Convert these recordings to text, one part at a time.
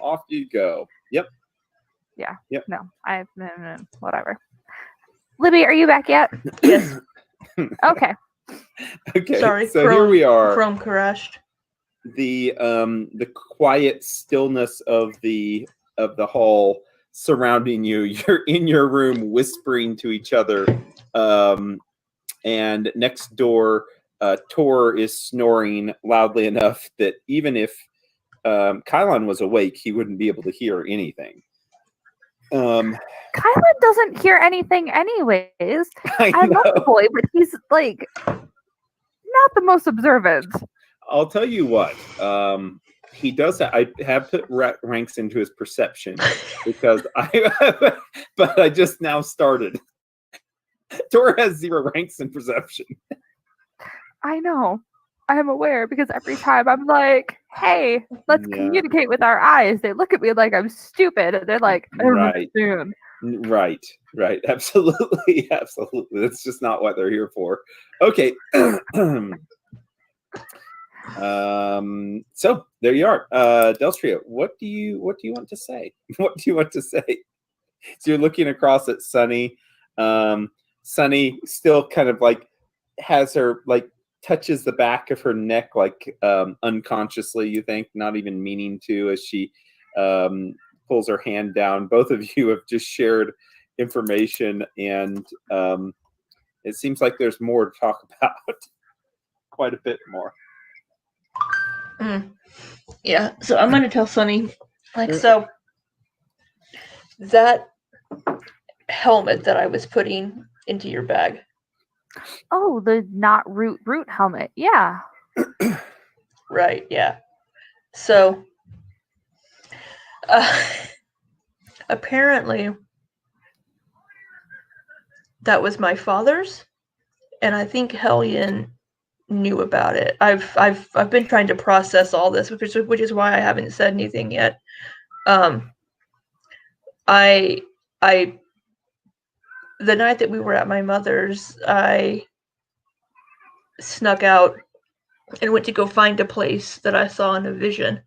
off you go. Yep. Yeah. Yep. No, whatever. Libby, are you back yet? Yes. Okay. Okay. Sorry, So here we are. Chrome crashed. The quiet stillness of the hall surrounding you. You're in your room whispering to each other. And next door, Tor is snoring loudly enough that even if Kylon was awake, he wouldn't be able to hear anything. Kylan doesn't hear anything anyways. I love the boy, but he's like not the most observant. I'll tell you what. He does. I have put ranks into his perception because but I just now started. Tor has 0 ranks in perception. I know. I am aware because every time I'm like, hey, let's communicate with our eyes. They look at me like I'm stupid. And they're like, right. Soon. Right. Absolutely. That's just not what they're here for. Okay. So there you are. Delstria, what do you want to say? What do you want to say? So you're looking across at Sunny. Sunny still kind of like has her like touches the back of her neck like unconsciously, you think, not even meaning to, as she pulls her hand down. Both of you have just shared information, and it seems like there's more to talk about. Quite a bit more. Yeah, so I'm gonna tell Sunny, so that helmet that I was putting into your bag. Oh, the not root helmet. Yeah. Right, yeah. So apparently that was my father's, and I think Hellion knew about it. I've been trying to process all this, which is why I haven't said anything yet. I the night that we were at my mother's, I snuck out and went to go find a place that I saw in a vision.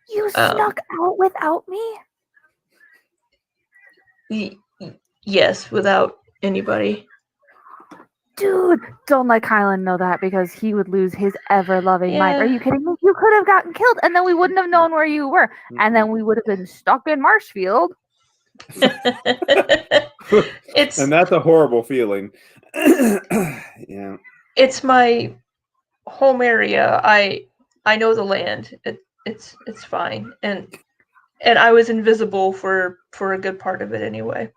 You snuck out without me? Yes, without anybody. Dude, don't let Kylan know that because he would lose his ever-loving mind. Are you kidding me? You could have gotten killed and then we wouldn't have known where you were. And then we would have been stuck in Marshfield. And that's a horrible feeling. Yeah. It's my home area. I know the land. It's fine. And I was invisible for a good part of it anyway.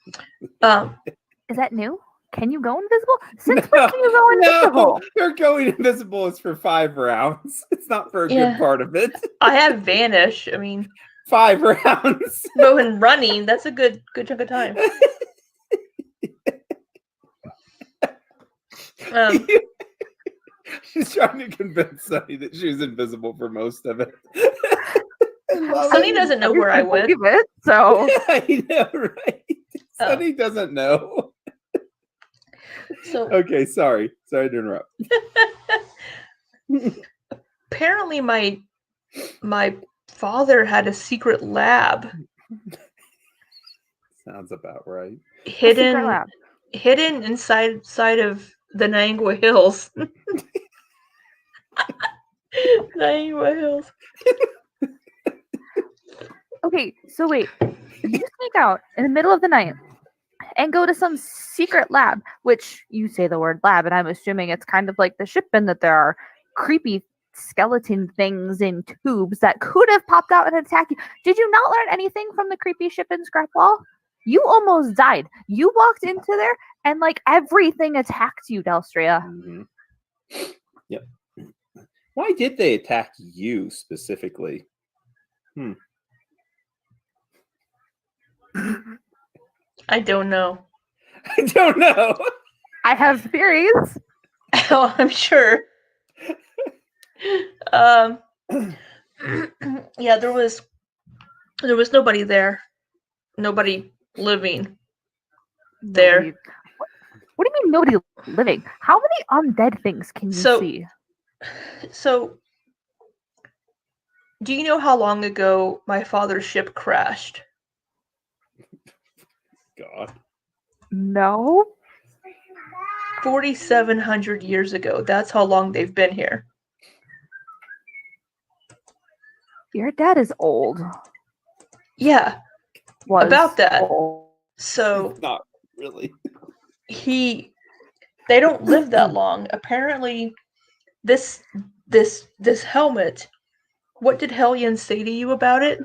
Is that new? Can you go invisible? Since when can you go invisible? You're going invisible is for 5 rounds. It's not for a good part of it. I have vanish. I mean, 5 rounds. But when running, that's a good chunk of time. She's trying to convince Sunny that she was invisible for most of it. Sunny doesn't know where I went. So yeah, I know, right? Sunny doesn't know. So okay, sorry to interrupt. Apparently, my father had a secret lab. Sounds about right. Hidden inside of the Nangua Hills. Nangua Hills. Okay, so wait. You sneak out in the middle of the night and go to some secret lab, which you say the word lab, and I'm assuming it's kind of like the shipment that there are creepy skeleton things in tubes that could have popped out and attacked you. Did you not learn anything from the creepy ship in Scrapwall? You almost died. You walked into there and like everything attacked you, Delstria. Mm-hmm. Yep. Why did they attack you specifically? I don't know. I have theories. Oh, I'm sure. Yeah, there was nobody there. Nobody living there. What do you mean nobody living? How many undead things can you see? So Do you know how long ago my father's ship crashed? God. No. 4,700 years ago. That's how long they've been here. Your dad is old. Yeah, Was about that. old. So Not really. they don't live that long. Apparently, this helmet. What did Hellion say to you about it?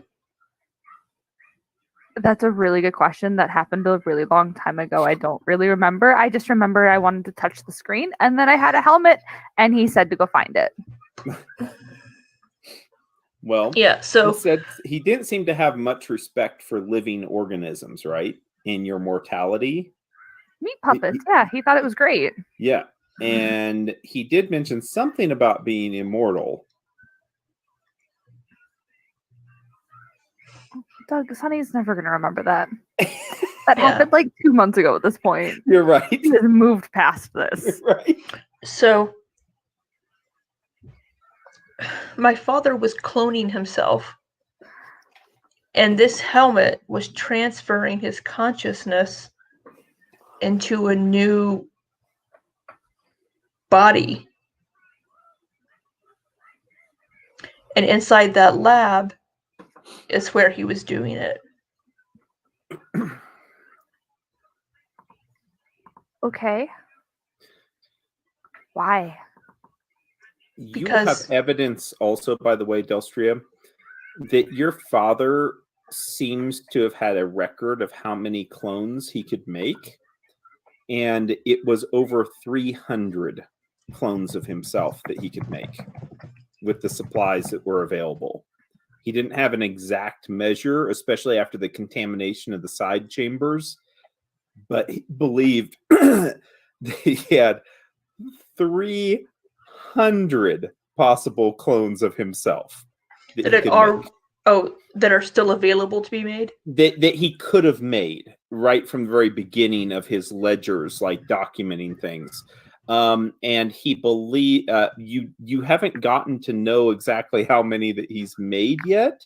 That's a really good question. That happened a really long time ago. I don't really remember. I just remember I wanted to touch the screen, and then I had a helmet, and he said to go find it. Well, Yeah, so he said he didn't seem to have much respect for living organisms, right? In your mortality. Meat puppets. Yeah, he thought it was great. Yeah. And he did mention something about being immortal. Doug, Sonny's never going to remember that. That Yeah. happened like 2 months ago at this point. You're right. He has moved past this. You're right. So my father was cloning himself, and this helmet was transferring his consciousness into a new body. And inside that lab is where he was doing it. Okay. Why? You Because- have evidence also, by the way, Delstria, that your father seems to have had a record of how many clones he could make. And it was over 300 clones of himself that he could make with the supplies that were available. He didn't have an exact measure, especially after the contamination of the side chambers, but he believed that he had 300 possible clones of himself that are still available to be made. That he could have made right from the very beginning of his ledgers, like documenting things. And he believed you haven't gotten to know exactly how many that he's made yet.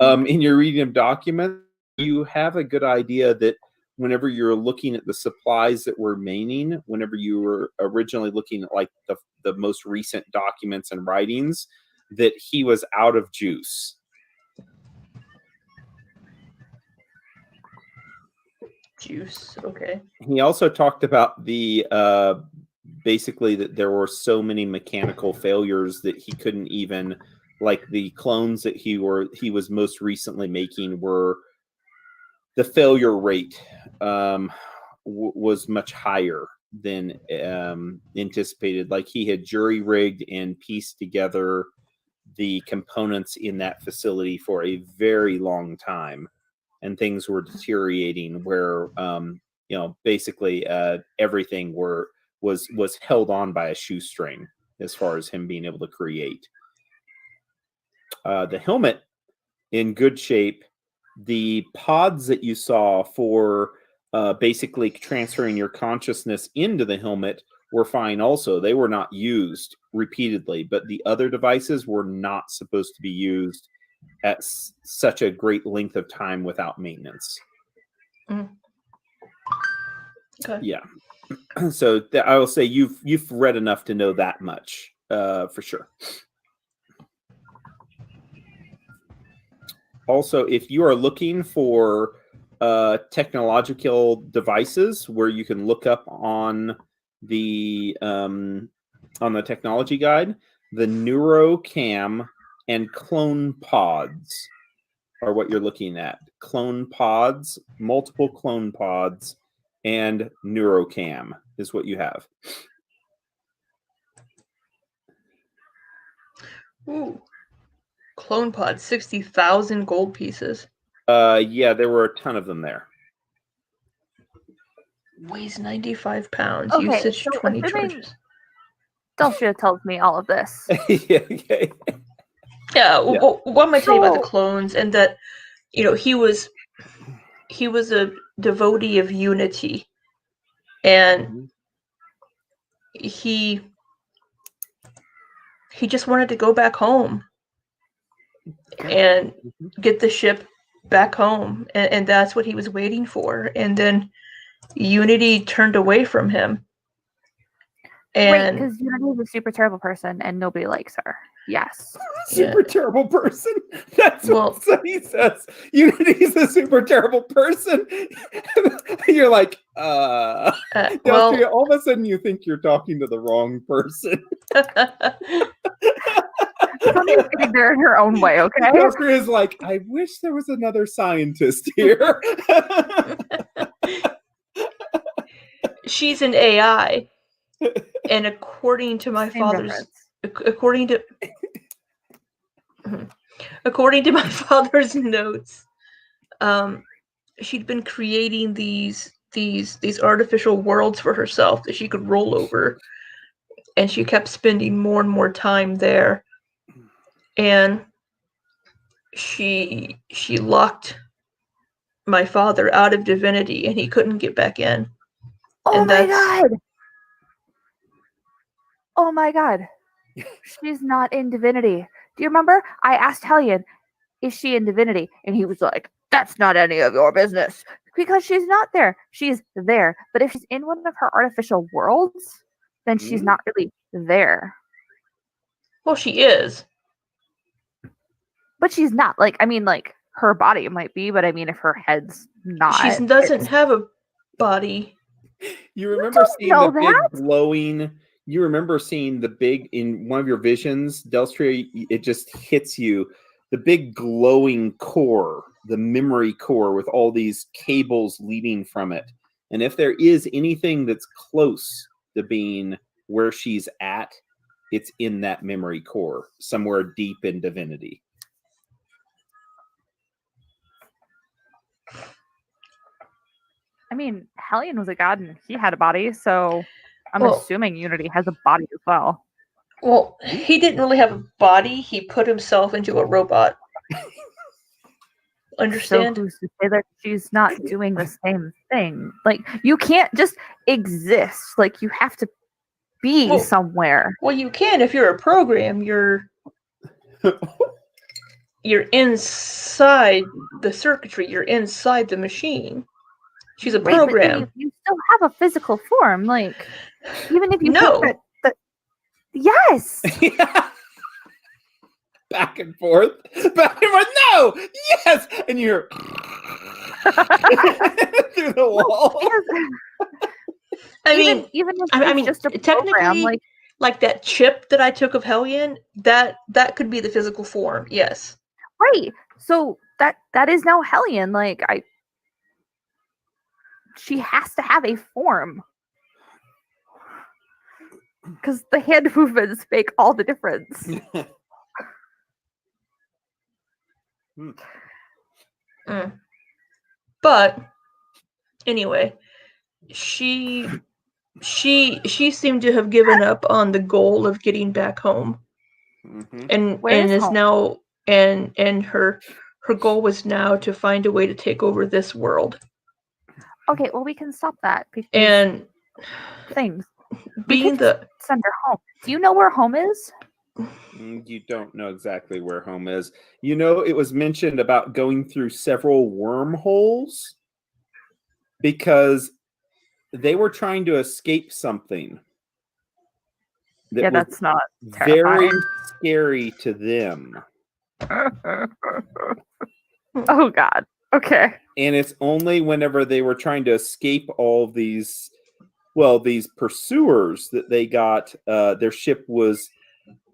In your reading of documents, you have a good idea that whenever you're looking at the supplies that were remaining, whenever you were originally looking at like the most recent documents and writings, that he was out of juice. Juice, okay. He also talked about the basically that there were so many mechanical failures that he couldn't even, like the clones that he was most recently making were, the failure rate was much higher than anticipated. Like he had jury rigged and pieced together the components in that facility for a very long time, and things were deteriorating where basically everything was held on by a shoestring as far as him being able to create. The helmet in good shape. The pods that you saw for basically transferring your consciousness into the helmet were fine also. They were not used repeatedly, but the other devices were not supposed to be used at such a great length of time without maintenance. Okay. Yeah. So I will say you've read enough to know that much for sure. Also, if you are looking for technological devices where you can look up on the technology guide, the NeuroCam and clone pods are what you're looking at. Clone pods, multiple clone pods, and NeuroCam is what you have. Ooh. Clone pod, 60,000 gold pieces. Yeah, there were a ton of them there. Weighs 95 pounds. Okay, Usage so 20 assuming- charges. Delshia tells me all of this. Yeah, okay. Yeah, Yeah. what am I telling you about the So- clones? And that, he was a devotee of unity, and he just wanted to go back home. and get the ship back home. And that's what he was waiting for. And then Unity turned away from him. Right, And because Unity's a super terrible person and nobody likes her. Yes. Super terrible person. That's Well- what Sunny says. Unity's a super terrible person. You're like, Deltria, well, all of a sudden you think you're talking to the wrong person. Sunny's getting there in her own way, okay? Deltria is like, I wish there was another scientist here. she's an AI. And according to my Same father's reference. according to my father's notes, she'd been creating these artificial worlds for herself that she could roll over, and she kept spending more and more time there, and she locked my father out of Divinity, and he couldn't get back in. Oh And my that's- god! Oh my god. She's not in Divinity. Do you remember? I asked Hellion, is she in Divinity? And he was like, that's not any of your business. Because she's not there. She's there. But if she's in one of her artificial worlds, then she's not really there. Well, she is. But she's not. Like, I mean, like, her body might be, but I mean, if her head's not. She doesn't it's- have a body. You remember don't seeing know the that. big glowing. You remember seeing the big in one of your visions, Delstria. It just hits you. The big glowing core, the memory core, with all these cables leading from it. And if there is anything that's close to being where she's at, it's in that memory core, somewhere deep in Divinity. I mean, Hellion was a god and he had a body, so I'm Well- assuming Unity has a body as well. Well, he didn't really have a body. He put himself into a robot. Understand? So who's to say that she's not doing the same thing? Like, you can't just exist. Like, you have to be Well- somewhere. Well, you can if you're a program. You're inside the circuitry. You're inside the machine. She's a Right, but then program. you still have a physical form. Like, even if you No. think that yes. Back and forth. No, yes, and you're through the wall. Because I mean, even if I it's mean, just a technically, program, like that chip that I took of Hellion, that could be the physical form. Yes. right. So that is now Hellion. Like, she has to have a form. Because the hand movements make all the difference. But anyway, she seemed to have given up on the goal of getting back home, and Where is is home? now and her goal was now to find a way to take over this world. Okay, well, we can stop that because And things. being the Send her home. Do you know where home is? You don't know exactly where home is. You know, it was mentioned about going through several wormholes because they were trying to escape something. Yeah, was that's not very terrifying. scary to them. Oh God. Okay. And it's only whenever they were trying to escape all these pursuers that they got their ship was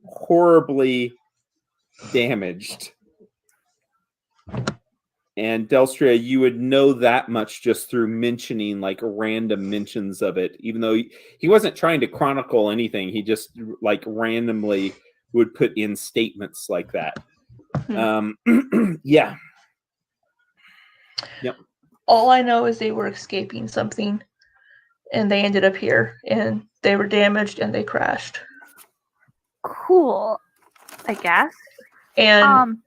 horribly damaged. And Delstria, you would know that much just through mentioning like random mentions of it, even though he wasn't trying to chronicle anything. He just like randomly would put in statements like that. Yeah. Yep. all I know is they were escaping something, and they ended up here, and they were damaged, and they crashed. Cool. I guess. And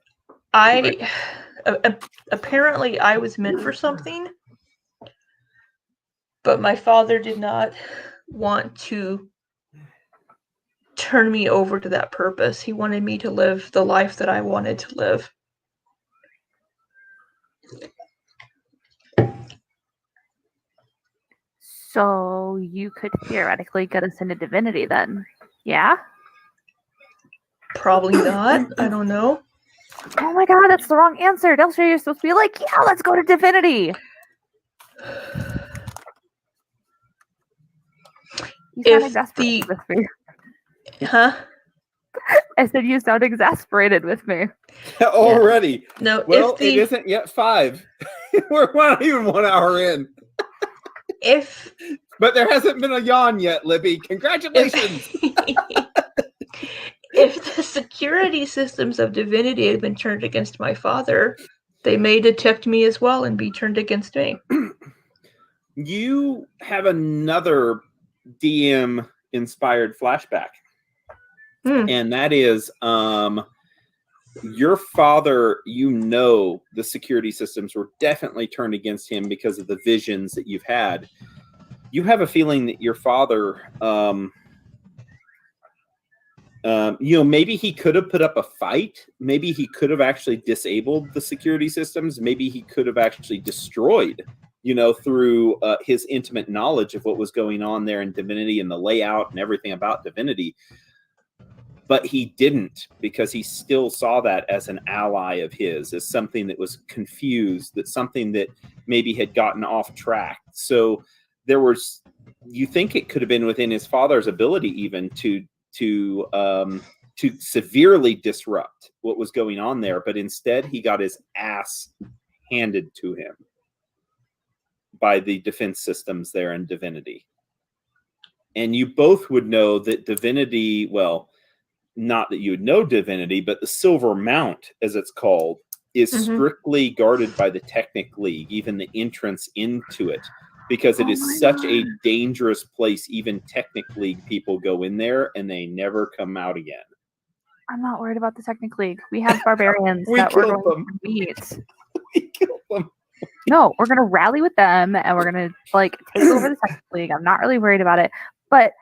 apparently I was meant for something, but my father did not want to turn me over to that purpose. He wanted me to live the life that I wanted to live. So you could theoretically get us into divinity then. Yeah? Probably not. I don't know. Oh my god, that's the wrong answer. Delcia, you're supposed to be like, yeah, let's go to divinity. You sound If exasperated with me. Huh? I said you sound exasperated with me. Already. No, Well, if the it isn't yet 5. We're not even 1 hour in. if But there hasn't been a yawn yet, Libby. Congratulations. if the security systems of divinity had been turned against my father, they may detect me as well and be turned against me. You have another DM inspired flashback. And that is your father, the security systems were definitely turned against him because of the visions that you've had. You have a feeling that your father, maybe he could have put up a fight. Maybe he could have actually disabled the security systems. Maybe he could have actually destroyed, through his intimate knowledge of what was going on there in Divinity and the layout and everything about Divinity. But he didn't, because he still saw that as an ally of his, as something that was confused, that something that maybe had gotten off track. So you think it could have been within his father's ability even to severely disrupt what was going on there. But instead he got his ass handed to him by the defense systems there in Divinity. And you both would know that Divinity, well, not that you would know Divinity, but the Silver Mount, as it's called, is strictly guarded by the Technic League, even the entrance into it, because it is such a dangerous place. Even Technic League people go in there and they never come out again. I'm not worried about the Technic League. We have barbarians We that we're killed going them. to meet. We killed them. No, we're going to rally with them and we're going to take over the Technic League. I'm not really worried about it. But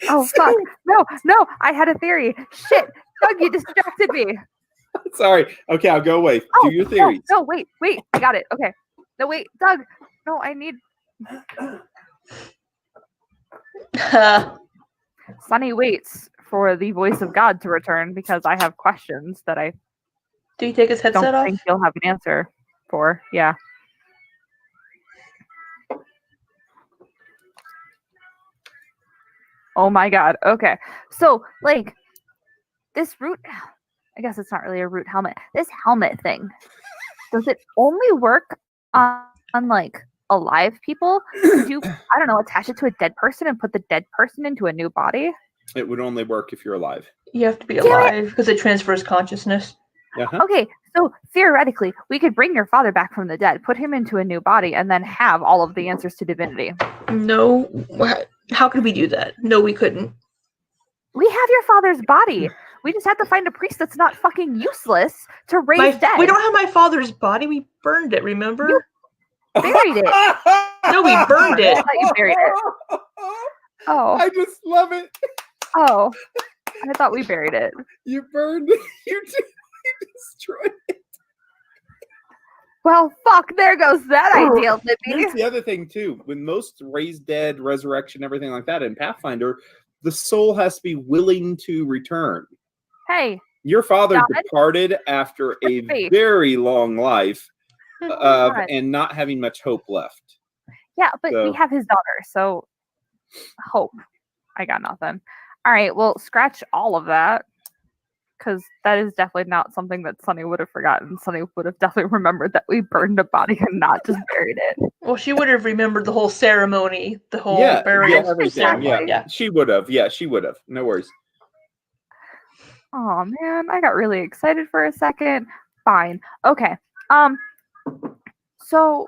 oh, fuck. No, I had a theory. Shit. Doug, you distracted me. Sorry. Okay, I'll go away. Oh, Do your theories. No, wait. I got it. Okay. No, wait, Doug. No, I need... Sunny waits for the voice of God to return because I have questions that I Do you take his headset don't off? think he'll have an answer for. Yeah. Oh my god. Okay. So, this root... I guess it's not really a root helmet. This helmet thing, does it only work on alive people? Could you, I don't know, attach it to a dead person and put the dead person into a new body? It would only work if you're alive. You have to be alive because it transfers consciousness. Uh-huh. Okay, so theoretically, we could bring your father back from the dead, put him into a new body, and then have all of the answers to divinity. No. How could we do that? No, we couldn't. We have your father's body. We just have to find a priest that's not fucking useless to raise dead. We don't have my father's body. We burned it, remember? You buried it. No, we burned it. I thought you buried it. Oh. I just love it. Oh. I thought we buried it. You burned it. You destroyed it. Well, fuck, there goes that idea, Libby. Here's the other thing, too. When most raised dead, resurrection, everything like that in Pathfinder, the soul has to be willing to return. Hey. Your father God. departed after a very long life and not having much hope left. Yeah, but we have his daughter, so hope. I got nothing. All right, well, scratch all of that, because that is definitely not something that Sunny would have forgotten. Sunny would have definitely remembered that we burned a body and not just buried it. Well, she would have remembered the whole ceremony, the whole burial everything. ceremony. Yeah, she would have. Yeah, she would have. No worries. Oh man, I got really excited for a second. Fine. Okay. So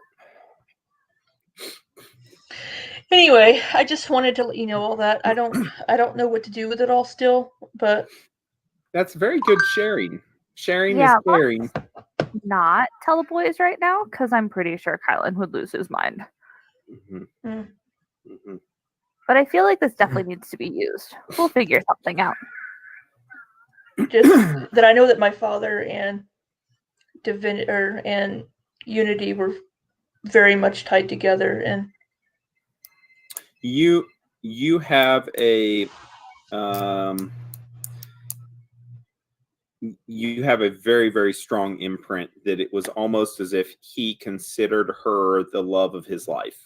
anyway, I just wanted to let you know all that. I don't know what to do with it all still, but that's very good sharing. Sharing is caring. Not tell the boys right now, because I'm pretty sure Kylan would lose his mind. Mm-hmm. Mm-hmm. But I feel like this definitely needs to be used. We'll figure something out. Just that I know that my father and and Unity were very much tied together, and you have a you have a very, very strong imprint that it was almost as if he considered her the love of his life.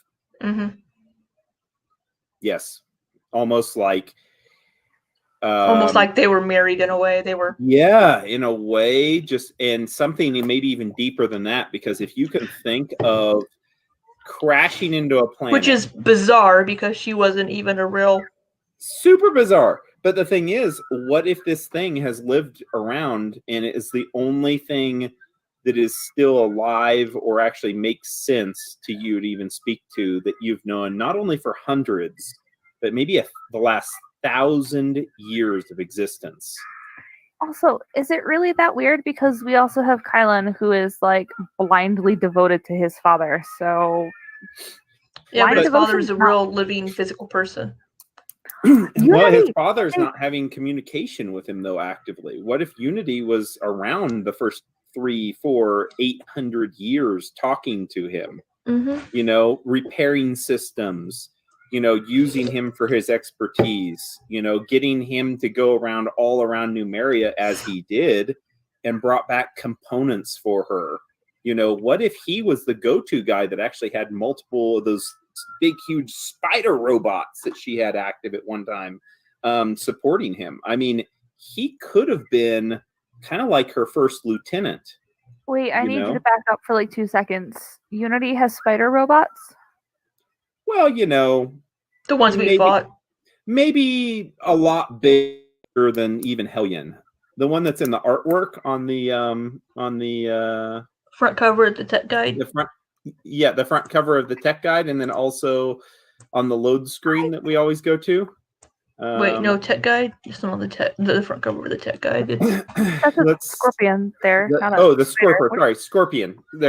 Yes, almost like they were married in a way. They were, yeah, in a way, just, and something maybe even deeper than that, because if you can think of crashing into a planet, which is bizarre because she wasn't even a real, super bizarre. But the thing is, what if this thing has lived around and it is the only thing that is still alive or actually makes sense to you to even speak to, that you've known not only for hundreds, but maybe the last 1,000 years of existence? Also, is it really that weird? Because we also have Kylan, who is like blindly devoted to his father. So yeah, but blind his father devotion's is a not- real living physical person. Well, his Unity, father's not having communication with him, though, actively. What if Unity was around the first 3, 4, 800 years talking to him, you know, repairing systems, you know, using him for his expertise, you know, getting him to go around all around Numeria as he did and brought back components for her? You know, what if he was the go-to guy that actually had multiple of those big, huge spider robots that she had active at one time, supporting him? I mean, he could have been kind of like her first lieutenant. Wait, I you need know? you to back up for like 2 seconds. Unity has spider robots? Well, you know, The ones we maybe, fought. maybe a lot bigger than even Hellion. The one that's in the artwork on the Front cover of the tech guide. the front cover of the tech guide, and then also on the load screen that we always go to. Wait, no, tech guide? Just on the front cover of the tech guide. That's a scorpion there. not The spider. Scorpion. Sorry,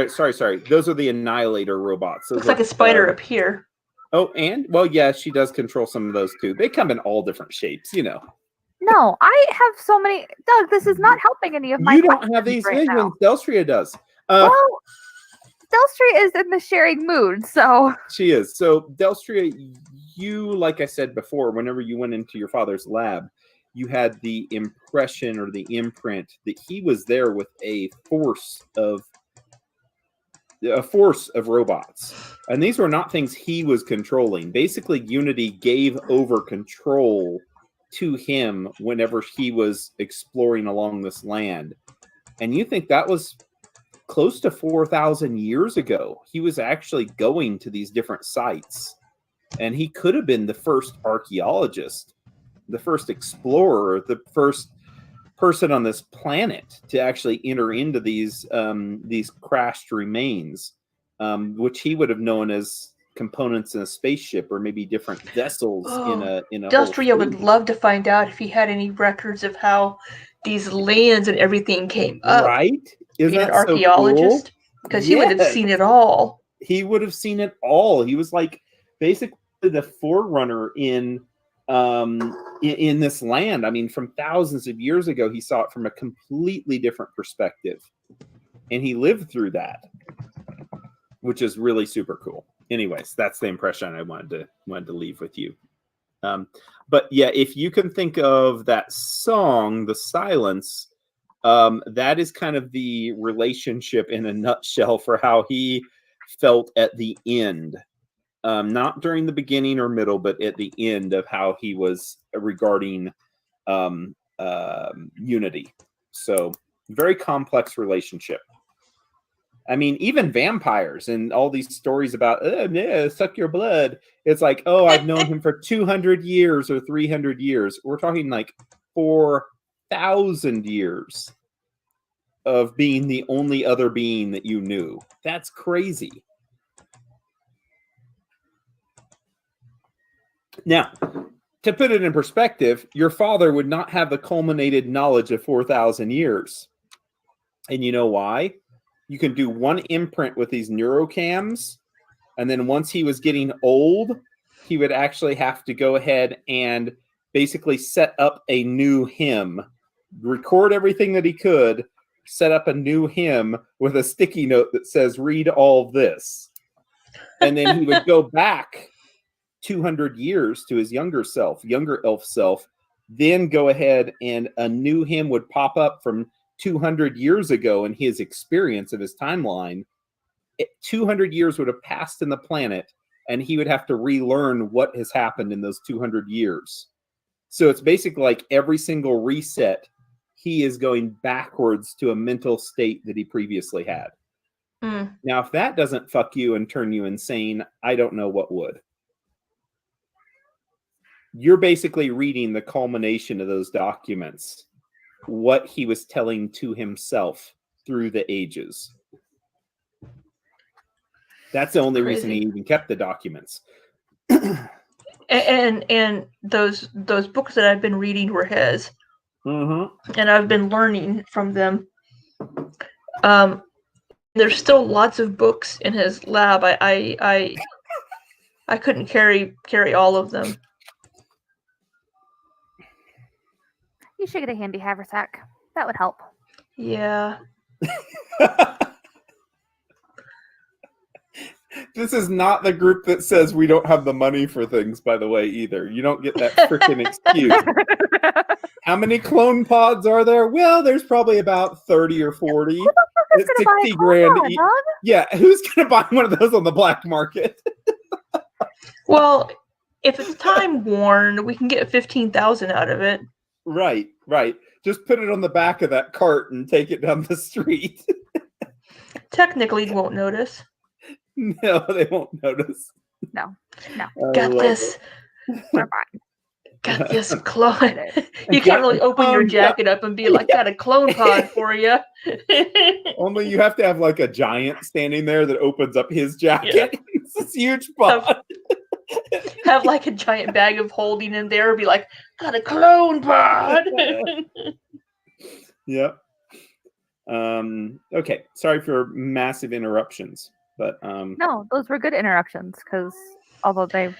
Scorpion. Sorry. Those are the Annihilator robots. Those Looks like a spider up here. Oh, and well, yeah, she does control some of those too. They come in all different shapes, you know. No, I have so many. Doug, this is not helping any of my. You don't have these right visions. now. Delstria does. Well, Delstria is in the sharing mood, so She is. So Delstria, you, like I said before, whenever you went into your father's lab, you had the impression or the imprint that he was there with a force of robots, and these were not things he was controlling. Basically, Unity gave over control to him whenever he was exploring along this land. And you think that was close to 4,000 years ago. He was actually going to these different sites, and he could have been the first archaeologist, the first explorer, the first person on this planet to actually enter into these crashed remains, which he would have known as components in a spaceship or maybe different vessels in a Delstria would love to find out if he had any records of how these lands and everything came up. Right? Isn't being an that so archaeologist? cool? Because he would have seen it all. He would have seen it all. He was like basically the forerunner in this land. I mean, from thousands of years ago, he saw it from a completely different perspective, and he lived through that, which is really super cool. Anyways, that's the impression I wanted to leave with you. But yeah, if you can think of that song, The Silence, that is kind of the relationship in a nutshell for how he felt at the end. Not during the beginning or middle, but at the end of how he was regarding Unity. So very complex relationship. I mean, even vampires and all these stories about, suck your blood. It's like, oh, I've known him for 200 years or 300 years. We're talking like 4,000 years of being the only other being that you knew. That's crazy. Now, to put it in perspective, your father would not have the culminated knowledge of 4,000 years. And you know why? You can do one imprint with these neurocams, and then once he was getting old, he would actually have to go ahead and basically set up a new hymn, record everything that he could, set up a new hymn with a sticky note that says, read all this. And then he would go back 200 years to his younger elf self, then go ahead and a new hymn would pop up from 200 years ago in his experience of his timeline. 200 years would have passed in the planet, and he would have to relearn what has happened in those 200 years. So it's basically like every single reset, he is going backwards to a mental state that he previously had. Now, if that doesn't fuck you and turn you insane, I don't know what would. You're basically reading the culmination of those documents, what he was telling to himself through the ages. That's the only reason he even kept the documents. And those books that I've been reading were his, and I've been learning from them. There's still lots of books in his lab. I couldn't carry all of them. You should get a handy haversack. That would help. Yeah. This is not the group that says we don't have the money for things, by the way, either. You don't get that freaking excuse. How many clone pods are there? Well, there's probably about 30 or 40. Who's It's gonna buy a 60 clone grand pod, each. Doug? Yeah, who's going to buy one of those on the black market? Well, if it's time worn, we can get 15,000 out of it. Right. Just put it on the back of that cart and take it down the street. Technically, you won't notice. No, they won't notice. No. Got this. We're fine. Got this clone. You can't really open your jacket up and be like, got a clone pod for you. Only you have to have like a giant standing there that opens up his jacket. Yeah. It's this huge pod. Have like a giant bag of holding in there. Be like, got a clone pod. Yep. Okay. Sorry for massive interruptions, but no, those were good interruptions because although they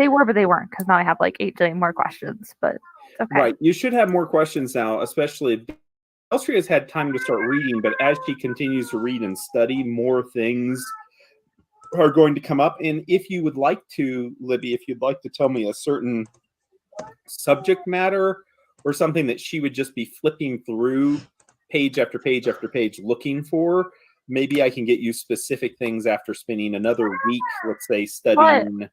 were, but they weren't because now I have like 8 million more questions. But okay. Right, you should have more questions now, especially if Elstria has had time to start reading. But as she continues to read and study, more things are going to come up. And if you would like to, Libby, if you'd like to tell me a certain subject matter or something that she would just be flipping through page after page after page looking for, maybe I can get you specific things after spending another week, let's say, studying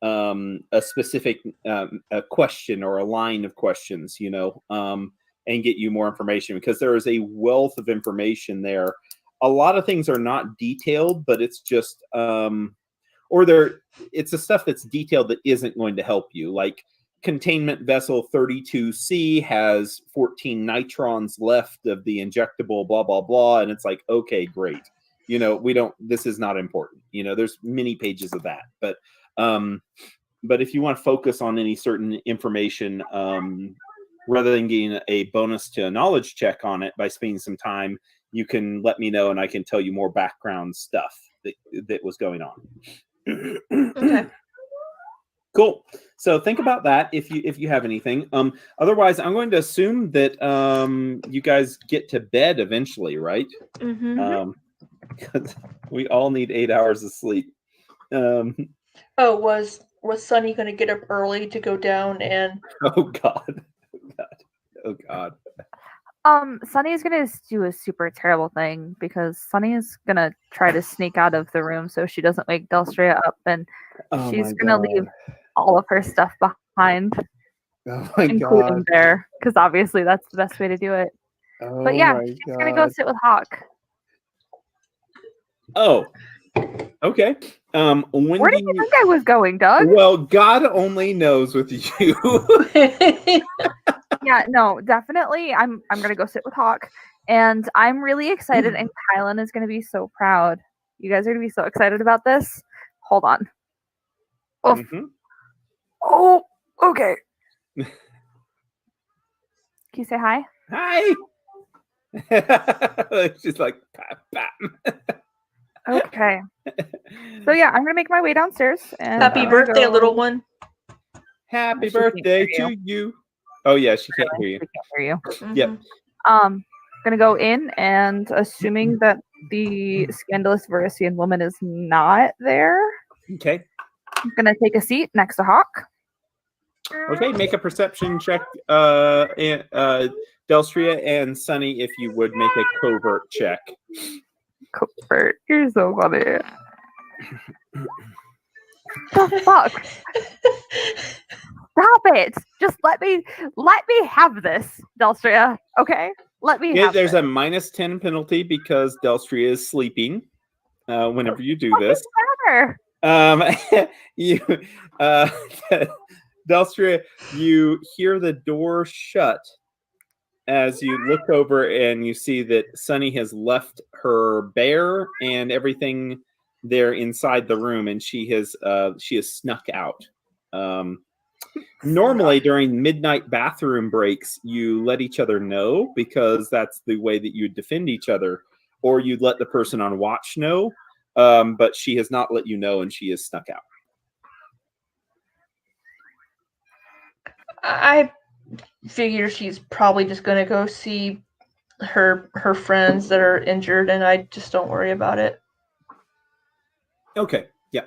a specific a question or a line of questions, and get you more information, because there is a wealth of information there. A lot of things are not detailed, but it's just it's the stuff that's detailed that isn't going to help you. Like containment vessel 32C has 14 nitrons left of the injectable, blah, blah, blah. And it's like, okay, great. This is not important. There's many pages of that, but if you want to focus on any certain information, rather than getting a bonus to a knowledge check on it by spending some time, you can let me know and I can tell you more background stuff that was going on. Okay. Cool. So think about that if you have anything. Otherwise, I'm going to assume that you guys get to bed eventually, right? Mm-hmm. Because we all need 8 hours of sleep. Was Sunny going to get up early to go down and? Oh God. Oh God. Sunny is gonna do a super terrible thing because Sunny is gonna try to sneak out of the room so she doesn't wake Delstria up, and she's gonna leave all of her stuff behind, including Bear, because obviously that's the best way to do it. But yeah, she's gonna go sit with Hawk. Oh, okay. Where did you think I was going, Doug? Well, God only knows with you. Yeah, no, definitely. I'm gonna go sit with Hawk, and I'm really excited. And Kylan is gonna be so proud. You guys are gonna be so excited about this. Hold on. Oh, oh, okay. Can you say hi? Hi. She's like, pap, pap. Okay. So yeah, I'm gonna make my way downstairs. And Happy I'm gonna birthday, go- little one. Happy She can't birthday hear to you. Oh yeah, she can't hear you. I can't hear you. Yep. Mhm. Gonna go in and assuming that the scandalous Verisian woman is not there, Okay. I'm gonna take a seat next to Hawk. Okay. Make a perception check, Delstria and Sunny, if you would make a covert check. Covert, you're so funny. The fuck? Stop it! Just let me have this, Delstria. Okay, let me. Yeah, have there's this. a -10 penalty because Delstria is sleeping. Whenever you do this, Matter. you, uh, Delstria, you hear the door shut as you look over and you see that Sunny has left her bear and everything there inside the room, and she has snuck out. Normally during midnight bathroom breaks, you let each other know because that's the way that you defend each other, or you'd let the person on watch know. But she has not let you know, and she is snuck out. I figure she's probably just gonna go see her friends that are injured, and I just don't worry about it. Okay. Yeah.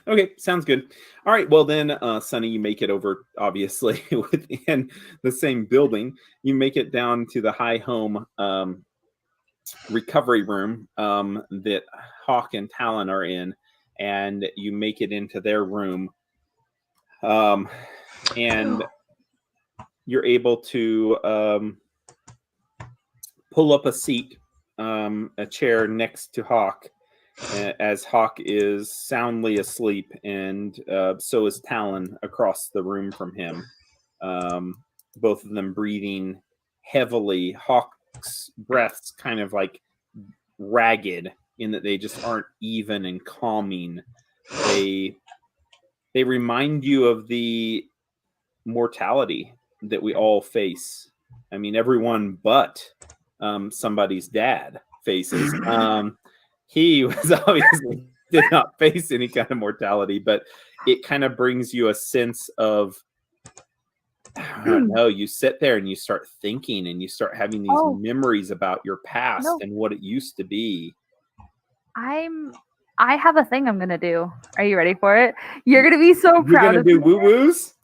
Okay. Sounds good. All right. Well, then, Sunny, you make it over, obviously, within the same building. You make it down to the high home recovery room that Hawk and Talon are in, and you make it into their room. And you're able to pull up a seat, a chair next to Hawk, as Hawk is soundly asleep, and so is Talon across the room from him. Both of them breathing heavily. Hawk's breaths kind of like ragged in that they just aren't even and calming. They remind you of the mortality that we all face. I mean, everyone but somebody's dad faces. He was obviously did not face any kind of mortality, but it kind of brings you a sense of, I don't know, you sit there and you start thinking and you start having these memories about your past and what it used to be. I have a thing I'm gonna do. Are you ready for it? You're gonna be so proud. You're gonna do woo-woos?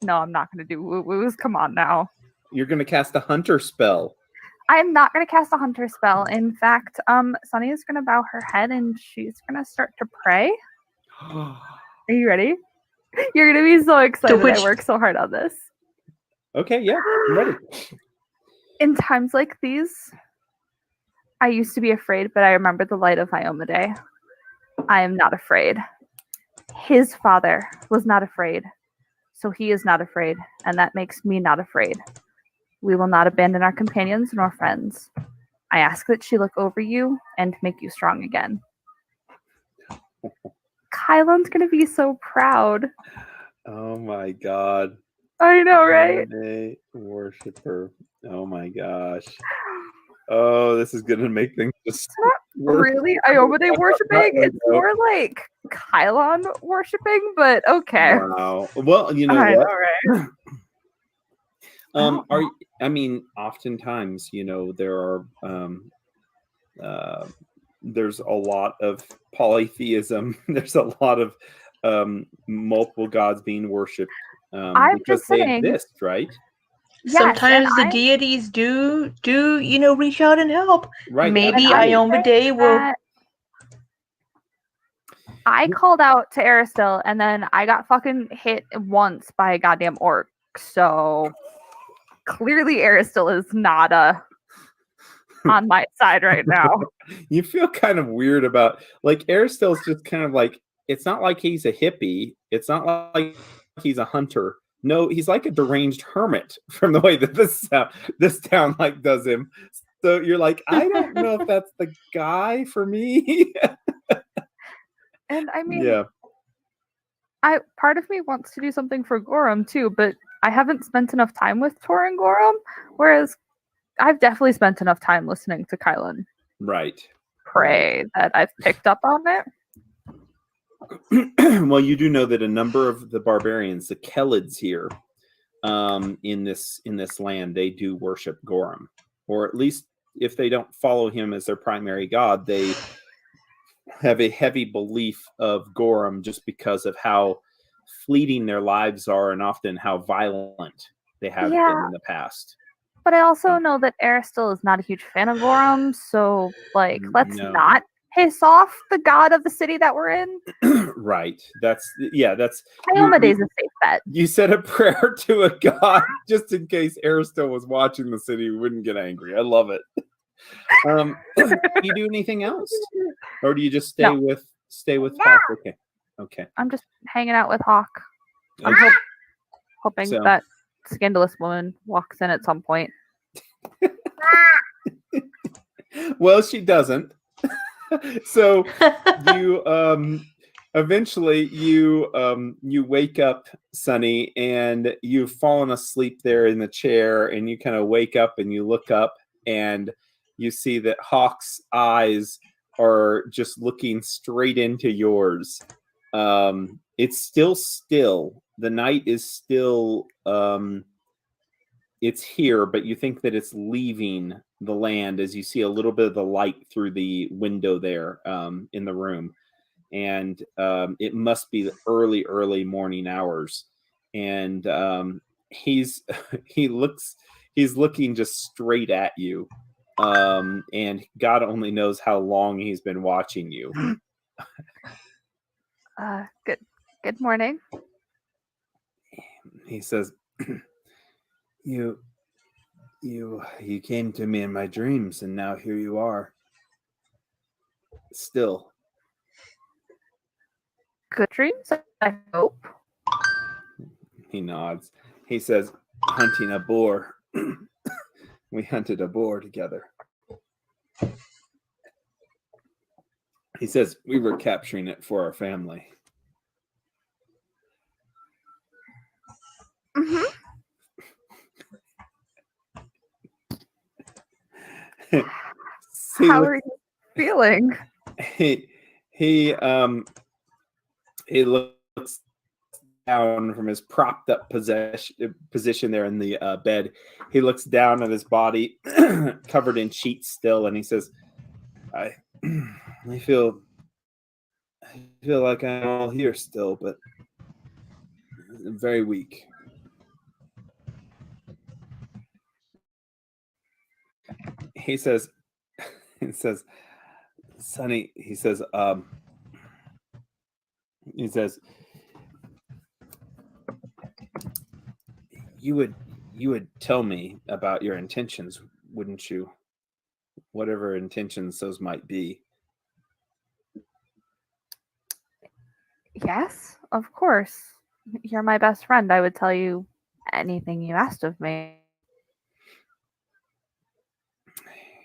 No, I'm not gonna do woo-woos. Come on now. You're gonna cast a hunter spell. I'm not gonna cast a hunter spell. In fact, Sunny is gonna bow her head and she's gonna start to pray. Are you ready? You're gonna be so excited. I worked so hard on this. Okay, yeah, I'm ready. In times like these, I used to be afraid, but I remember the light of Iomedae. I am not afraid. His father was not afraid, so he is not afraid, and that makes me not afraid. We will not abandon our companions nor friends. I ask that she look over you and make you strong again. Kylon's gonna be so proud. Oh my god. I know, right? Worshiper. Oh my gosh. Oh, this is gonna make things just really Iomedae worshiping. It's more like Kylon worshiping, but okay. Wow. Well, you know I what? know, right? I mean, oftentimes, you know, there are there's a lot of polytheism. There's a lot of multiple gods being worshipped because they exist, right? Yes, sometimes the deities do reach out and help. Right. Maybe Iomedae will. I called out to Aristil and then I got fucking hit once by a goddamn orc. So clearly Aristil is not on my side right now. You feel kind of weird about, like, Aristil's just kind of like, it's not like he's a hippie. It's not like he's a hunter. No, he's like a deranged hermit from the way that this town like does him. So you're like, I don't know if that's the guy for me. And I mean, yeah, part of me wants to do something for Gorum too, but I haven't spent enough time with Tor and Gorum, whereas I've definitely spent enough time listening to Kylon right pray that I've picked up on it. Well, you do know that a number of the barbarians, the Kelids here, in this land, they do worship Gorum, or at least if they don't follow him as their primary god, they have a heavy belief of Gorum just because of how fleeting their lives are and often how violent they have been Yeah. in the past. But I also know that Aristil is not a huge fan of Gorum, so like let's No. not piss off the god of the city that we're in. Right. That's Iomedes is a safe bet. you said a prayer to a god just in case Aristil was watching the city, wouldn't get angry. I love it. Do you do anything else, or do you just stay No. with Hawk? Okay. I'm just hanging out with Hawk. I'm Okay. hoping So- that scandalous woman walks in at some point. Well, she doesn't. So you eventually you wake up, Sunny, and you've fallen asleep there in the chair, and you kind of wake up and you look up and you see that Hawk's eyes are just looking straight into yours. It's still. The night is still it's here, but you think that it's leaving the land as you see a little bit of the light through the window there in the room. And it must be the early morning hours. And he's looking just straight at you. And God only knows how long he's been watching you. Good morning. He says, You came to me in my dreams, and now here you are. Still. Good dreams, I hope. He nods. He says, hunting a boar. We hunted a boar together. He says, we were capturing it for our family. Mm-hmm. How are you feeling? He looks down from his propped up position there in the bed. He looks down at his body covered in sheets still, and he says, I feel like I'm all here still, but I'm very weak. He says, Sonny, he says, you would tell me about your intentions, wouldn't you? Whatever intentions those might be. Yes, of course. You're my best friend. I would tell you anything you asked of me.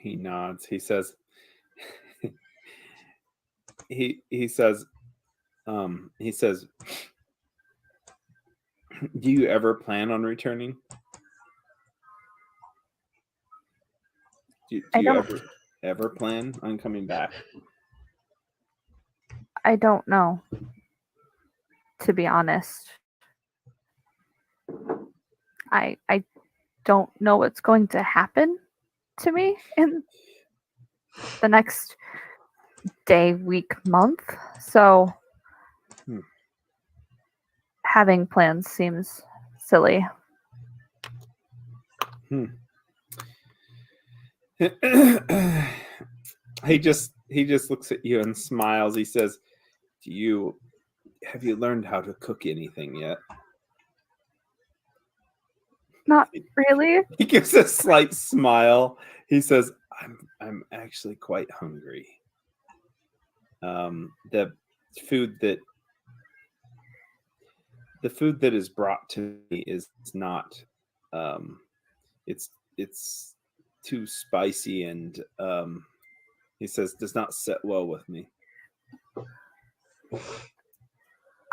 He nods. He says, he says, do you ever plan on returning? Do you ever plan on coming back? I don't know, to be honest. I don't know what's going to happen to me in the next day, week, month. So having plans seems silly. He just looks at you and smiles. He says, have you learned how to cook anything yet? Not really. He gives a slight smile. He says, I'm actually quite hungry. The food that is brought to me is not it's too spicy, and he says does not sit well with me.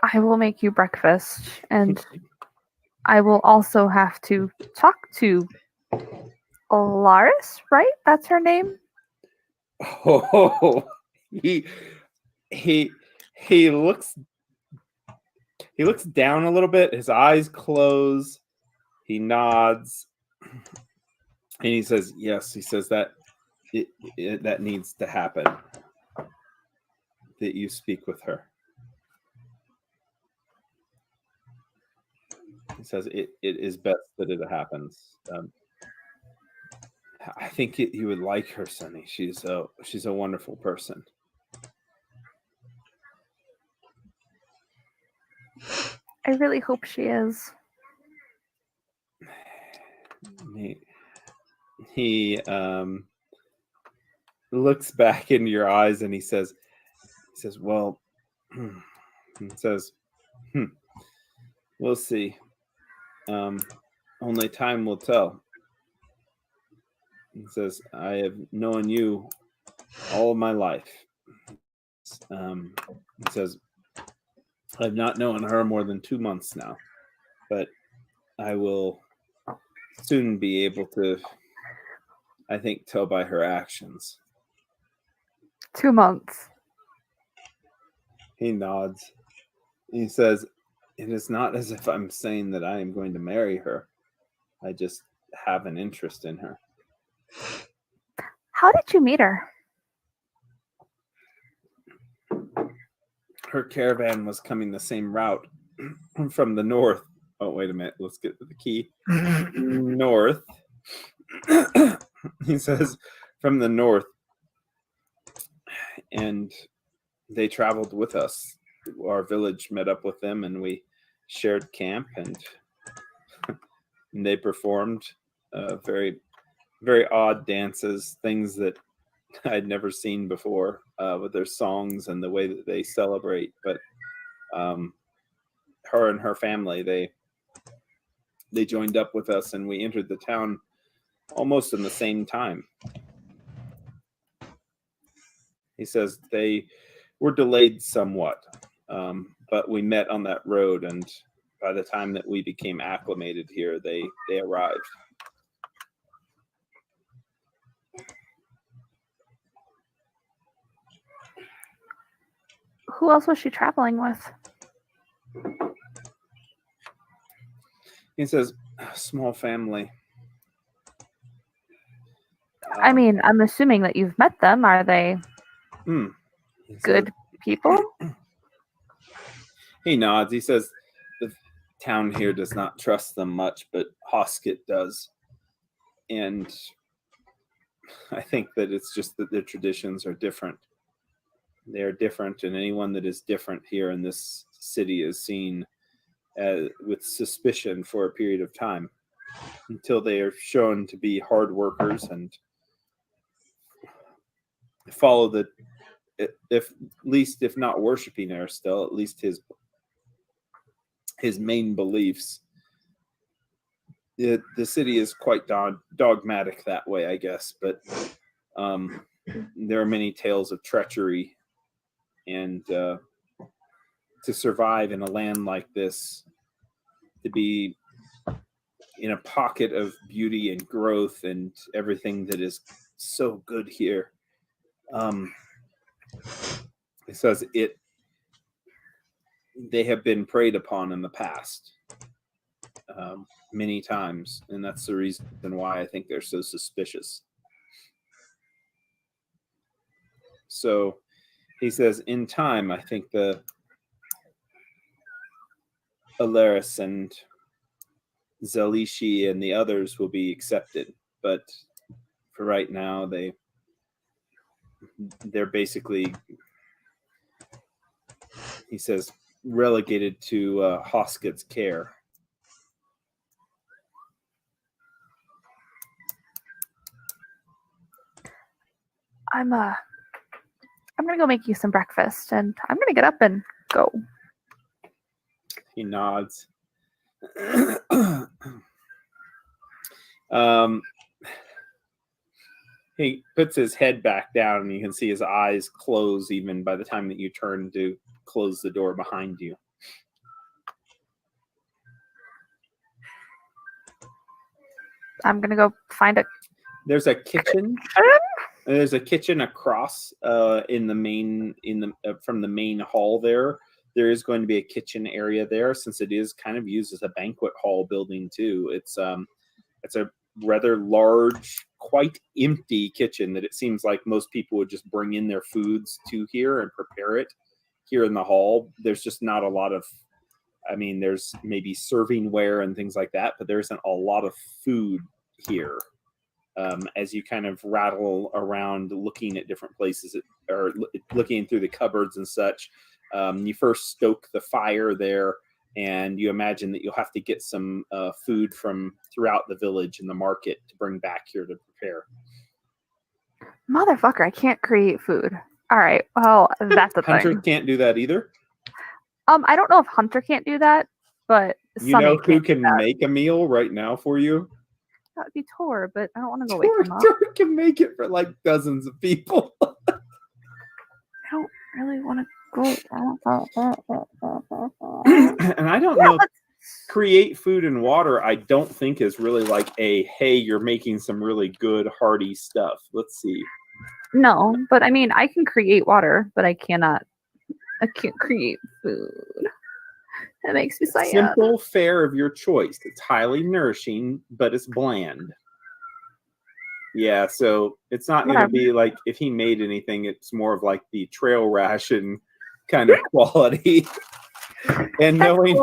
I will make you breakfast, and I will also have to talk to Laris, right? That's her name? Oh, He looks down a little bit. His eyes close. He nods, and he says, "Yes." He says that that needs to happen. That you speak with her. He says it is best that it happens. I think you would like her, Sonny. She's a wonderful person. I really hope she is. He looks back into your eyes and he says, "Well," he says, "We'll see. Only time will tell." He says, "I have known you all my life." He says, "I've not known her more than 2 months now, but I will soon be able to, I think, tell by her actions." 2 months. He nods. He says, "It is not as if I'm saying that I am going to marry her. I just have an interest in her." How did you meet her? Her caravan was coming the same route from the north. Oh, wait a minute. Let's get to the key. North. He says, from the north. And they traveled with us. Our village met up with them and we shared camp, and they performed very, very odd dances, things that I'd never seen before, with their songs and the way that they celebrate. But her and her family, they joined up with us, and we entered the town almost in the same time. He says they were delayed somewhat, but we met on that road, and by the time that we became acclimated here, they arrived. Who else was she traveling with? He says, "Small family." I mean, I'm assuming that you've met them. Are they He good says- people? He nods. He says, "The town here does not trust them much, but Hosket does. And I think that it's just that their traditions are different. They are different, and anyone that is different here in this city is seen with suspicion for a period of time, until they are shown to be hard workers and follow the, if not worshiping Aristotle, at least his main beliefs. The city is quite dogmatic that way, I guess, but there are many tales of treachery, and to survive in a land like this, to be in a pocket of beauty and growth and everything that is so good here. It says they have been preyed upon in the past many times, and that's the reason why I think they're so suspicious. So he says, in time, I think the Alaris and Zalishi and the others will be accepted, but for right now, they're basically, he says, relegated to Hosket's care. I'm gonna go make you some breakfast, and I'm gonna get up and go. He nods. He puts his head back down, and you can see his eyes close even by the time that you turn to close the door behind you. I'm gonna go find a There's a kitchen And there's a kitchen across in the main from the main hall there. There is going to be a kitchen area there since it is kind of used as a banquet hall building too. It's a rather large, quite empty kitchen that it seems like most people would just bring in their foods to here and prepare it here in the hall. There's just not a lot of, I mean, there's maybe servingware and things like that, but there isn't a lot of food here. As you kind of rattle around looking at different places or looking through the cupboards and such, you first stoke the fire there, and you imagine that you'll have to get some food from throughout the village and the market to bring back here to prepare. Motherfucker, I can't create food. All right, well, that's a Hunter thing. can't do that either. I don't know if Hunter can't do that, but You Sunny know who can't do can that. make a meal right now for you? That would be Tor, but I don't want to go wake him up. Tor can make it for like dozens of people. I don't really want to go. And I don't know. Create food and water, I don't think is really like a, hey, you're making some really good hearty stuff. Let's see. No, but I mean, I can create water, but I can't create food. That makes me sad. Simple fare of your choice. It's highly nourishing, but it's bland. Yeah, so it's not going to be like if he made anything, it's more of like the trail ration kind of quality. And knowing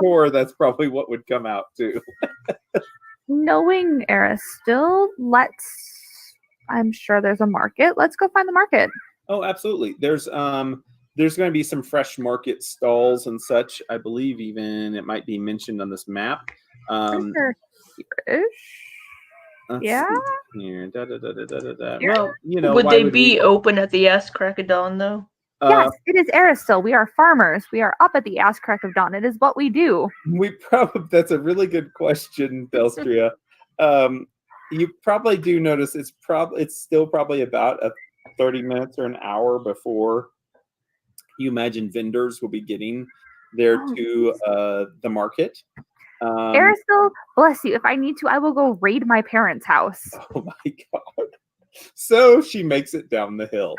Tor, that's probably what would come out too. Knowing Aristil, I'm sure there's a market. Let's go find the market. Oh, absolutely. There's going to be some fresh market stalls and such. I believe even it might be mentioned on this map. Yeah. Here. Well, you know, would they be open at the ass crack of dawn though? Yes, it is Aristil. We are farmers. We are up at the ass crack of dawn. It is what we do. That's a really good question, Delstria. You probably do notice it's still probably about 30 minutes or an hour before you imagine vendors will be getting there to the market. Aristil, bless you. If I need to, I will go raid my parents' house. Oh my god. So she makes it down the hill.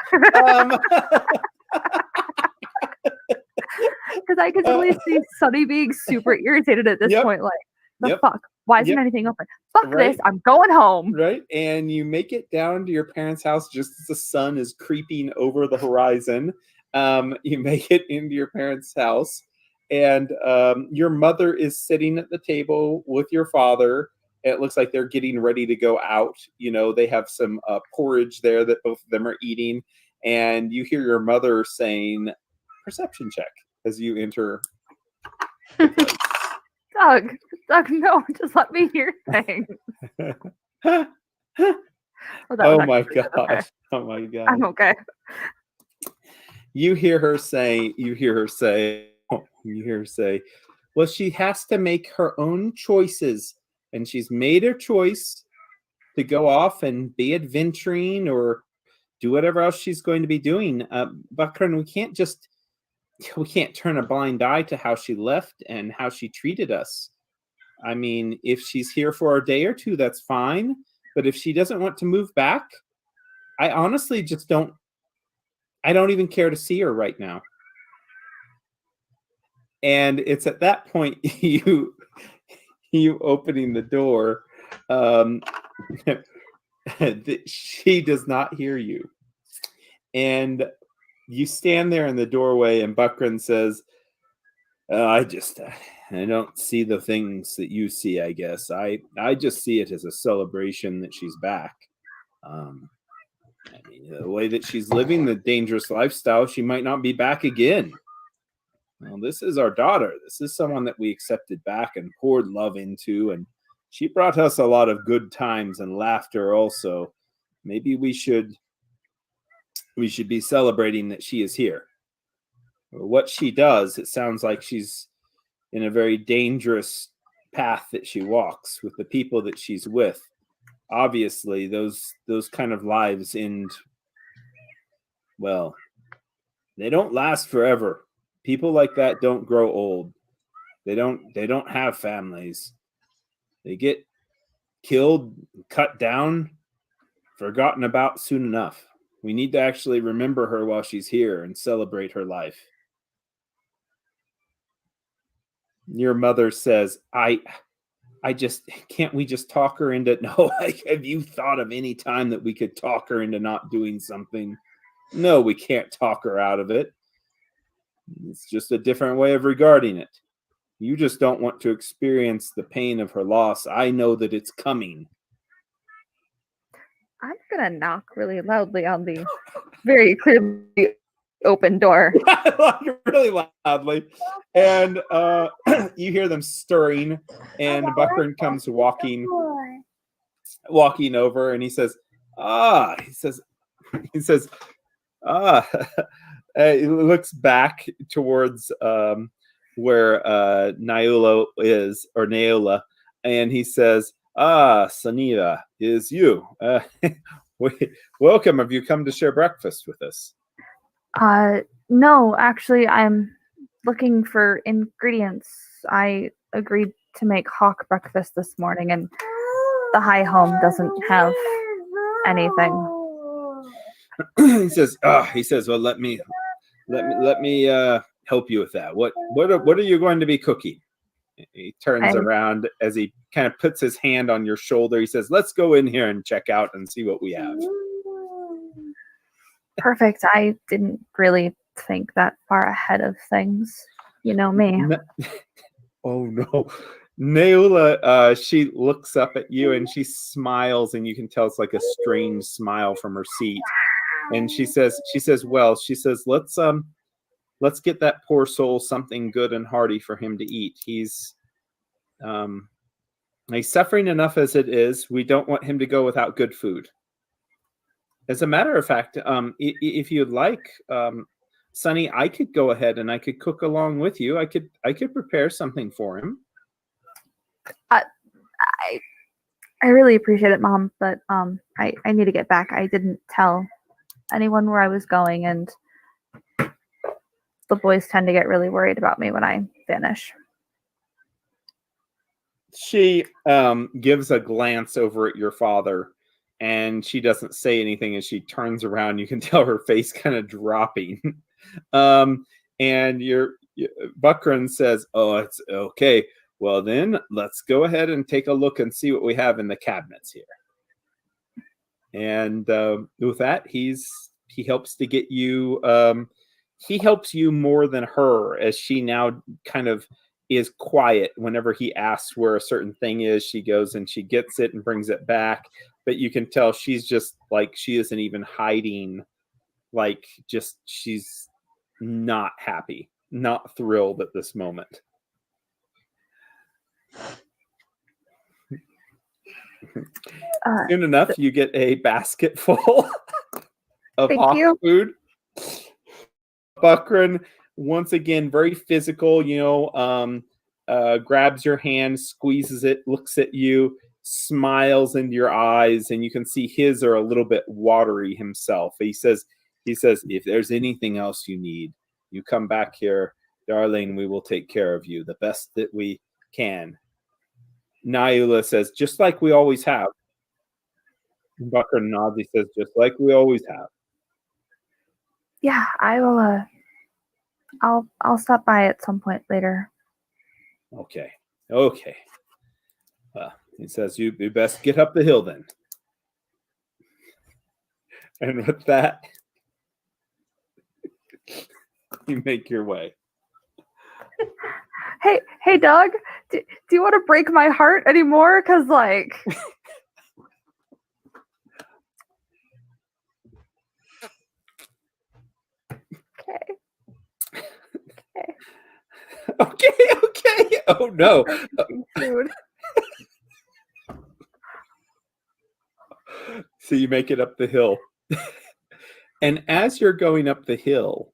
Because I can totally see Sunny being super irritated at this point. Like, the fuck? Why isn't anything open? Fuck this. I'm going home. Right. And you make it down to your parents' house just as the sun is creeping over the horizon. You make it into your parents' house. And your mother is sitting at the table with your father. And it looks like they're getting ready to go out. You know, they have some porridge there that both of them are eating. And you hear your mother saying, perception check as you enter. Doug, no, just let me hear things. Oh my gosh. Okay. Oh my god. I'm okay. You hear her say, well, she has to make her own choices. And she's made her choice to go off and be adventuring or do whatever else she's going to be doing. Bakran, we can't turn a blind eye to how she left and how she treated us. I mean, if she's here for a day or two, that's fine. But if she doesn't want to move back, I honestly just don't even care to see her right now. And it's at that point you opening the door, she does not hear you. And you stand there in the doorway and Bakran says, I don't see the things that you see, I guess. I just see it as a celebration that she's back. I mean, the way that she's living the dangerous lifestyle, she might not be back again. Well, this is our daughter. This is someone that we accepted back and poured love into, and she brought us a lot of good times and laughter also. Maybe we should be celebrating that she is here. Or what she does, it sounds like she's in a very dangerous path that she walks with the people that she's with. Obviously, those kind of lives end, well, they don't last forever. People like that don't grow old. They don't have families. They get killed, cut down forgotten about soon enough. We need to actually remember her while she's here and celebrate her life. Your mother says, I just, can't we just talk her into, no, have you thought of any time that we could talk her into not doing something? No, we can't talk her out of it. It's just a different way of regarding it. You just don't want to experience the pain of her loss. I know that it's coming. I'm gonna knock really loudly on the very clearly open door. Really loudly. And you hear them stirring, and Buckran comes walking over, and he says, he looks back towards where Naola is, or Naola, and he says, Sanira, is you. Welcome. Have you come to share breakfast with us? No, actually, I'm looking for ingredients. I agreed to make hawk breakfast this morning, and the High Home doesn't have anything. He says, well, let me help you with that. What are you going to be cooking? He turns around as he kind of puts his hand on your shoulder. He says, let's go in here and check out and see what we have. Perfect. I didn't really think that far ahead of things. You know me. Oh no. Naola, she looks up at you and she smiles, and you can tell it's like a strange smile from her seat. And she says, let's get that poor soul something good and hearty for him to eat. He's suffering enough as it is. We don't want him to go without good food. As a matter of fact, if you'd like, Sonny, I could go ahead and I could cook along with you. I could prepare something for him. I really appreciate it, Mom, but I need to get back. I didn't tell anyone where I was going, and the boys tend to get really worried about me when I vanish. She gives a glance over at your father, and she doesn't say anything. As she turns around, you can tell her face kind of dropping. And your Buckran says, "Oh, it's okay. Well, then let's go ahead and take a look and see what we have in the cabinets here." And with that, he helps to get you. He helps you more than her, as she now kind of is quiet. Whenever he asks where a certain thing is, she goes and she gets it and brings it back. But you can tell she's just like, she isn't even hiding. Like, just, she's not happy, not thrilled at this moment. Soon enough, you get a basket full of hawk food. Buckran, once again, very physical, grabs your hand, squeezes it, looks at you, smiles into your eyes, and you can see his are a little bit watery himself. He says, if there's anything else you need, you come back here, darling, we will take care of you the best that we can. Naola says, just like we always have. Buckran nods. He says, just like we always have. Yeah, I will. I'll stop by at some point later. Okay. He says, you best get up the hill then. And with that, you make your way. Hey, dog. Do you want to break my heart anymore? Because, like... Okay. Oh, no. Dude. So you make it up the hill. And as you're going up the hill,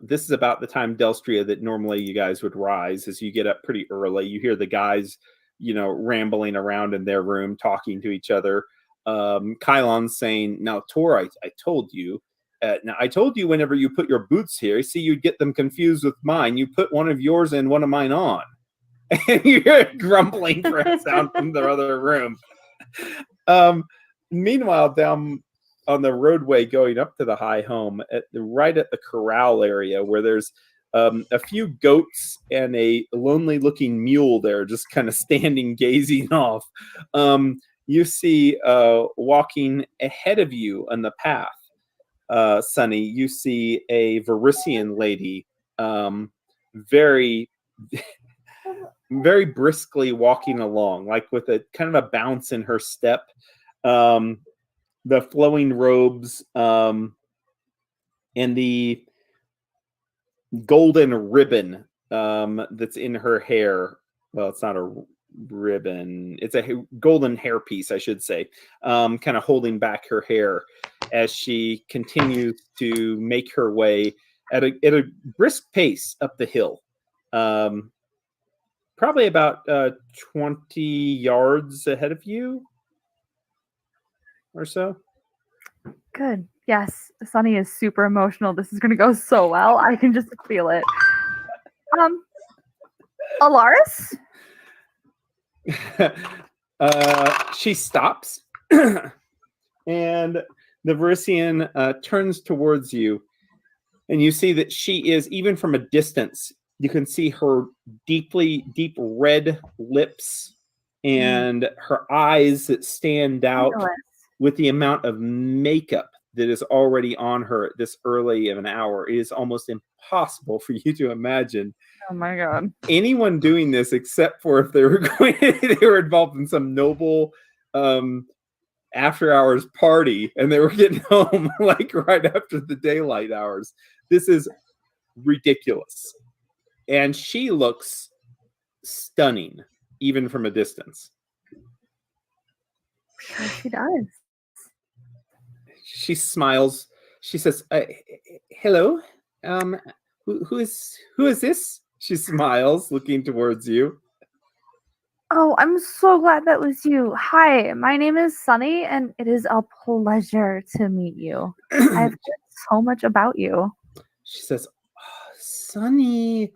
this is about the time, Delstria, that normally you guys would rise. As you get up pretty early, you hear the guys, rambling around in their room, talking to each other. Kylon's saying, now, Tor, I told you. Now, I told you whenever you put your boots here, see, you'd get them confused with mine. You put one of yours and one of mine on. And you hear grumbling sound from the other room. Meanwhile, down on the roadway going up to the high home, right at the corral area, where there's a few goats and a lonely-looking mule there, just kind of standing, gazing off. You see walking ahead of you on the path, Sunny. You see a Varisian lady, very, very briskly walking along, like with a kind of a bounce in her step. The flowing robes and the golden ribbon that's in her hair. Well, it's not a ribbon. It's a golden hairpiece, I should say, kind of holding back her hair as she continues to make her way at a brisk pace up the hill. Probably about 20 yards ahead of you or so. Good. Yes, Sunny is super emotional. This is going to go so well. I can just feel it. Alaris? She stops, and the Varisian turns towards you, and you see that she is, even from a distance, you can see her deep red lips and her eyes that stand out with the amount of makeup that is already on her at this early of an hour. It is almost impossible for you to imagine. Oh my god! Anyone doing this, except for if they were they were involved in some noble after hours party and they were getting home like right after the daylight hours. This is ridiculous, and she looks stunning even from a distance. Sure she does. She smiles. She says, "Hello. Who is this?" She smiles, looking towards you. Oh, I'm so glad that was you. Hi, my name is Sunny, and it is a pleasure to meet you. I've heard so much about you. She says, oh, "Sunny,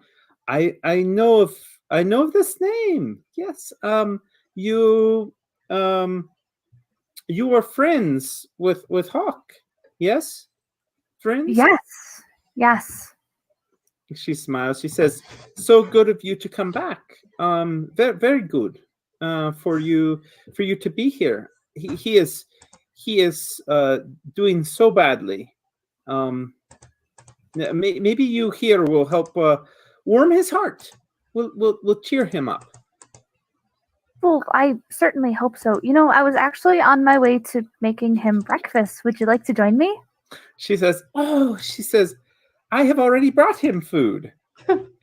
I know of this name. Yes. You are friends with Hawk. Yes, friends." Yes. She smiles. She says, "So good of you to come back. Very, very good. For you to be here. He is doing so badly. Maybe you here will help warm his heart. We'll cheer him up." Well, I certainly hope so. You know, I was actually on my way to making him breakfast. Would you like to join me? She says, "I have already brought him food."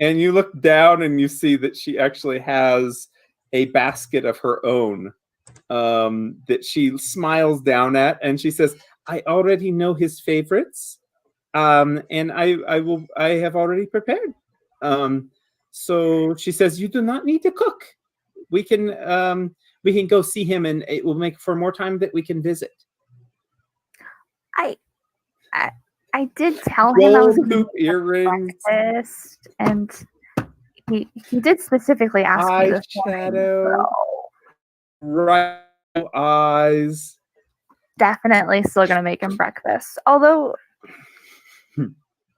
And you look down and you see that she actually has a basket of her own that she smiles down at, and she says, "I already know his favorites, and I have already prepared." So she says, "You do not need to cook. We can go see him, and it will make for more time that we can visit." I did tell him I was Gold going hoop earrings, breakfast, and he did specifically ask me this eyeshadow, morning, right eyes. definitely still gonna make him breakfast. Although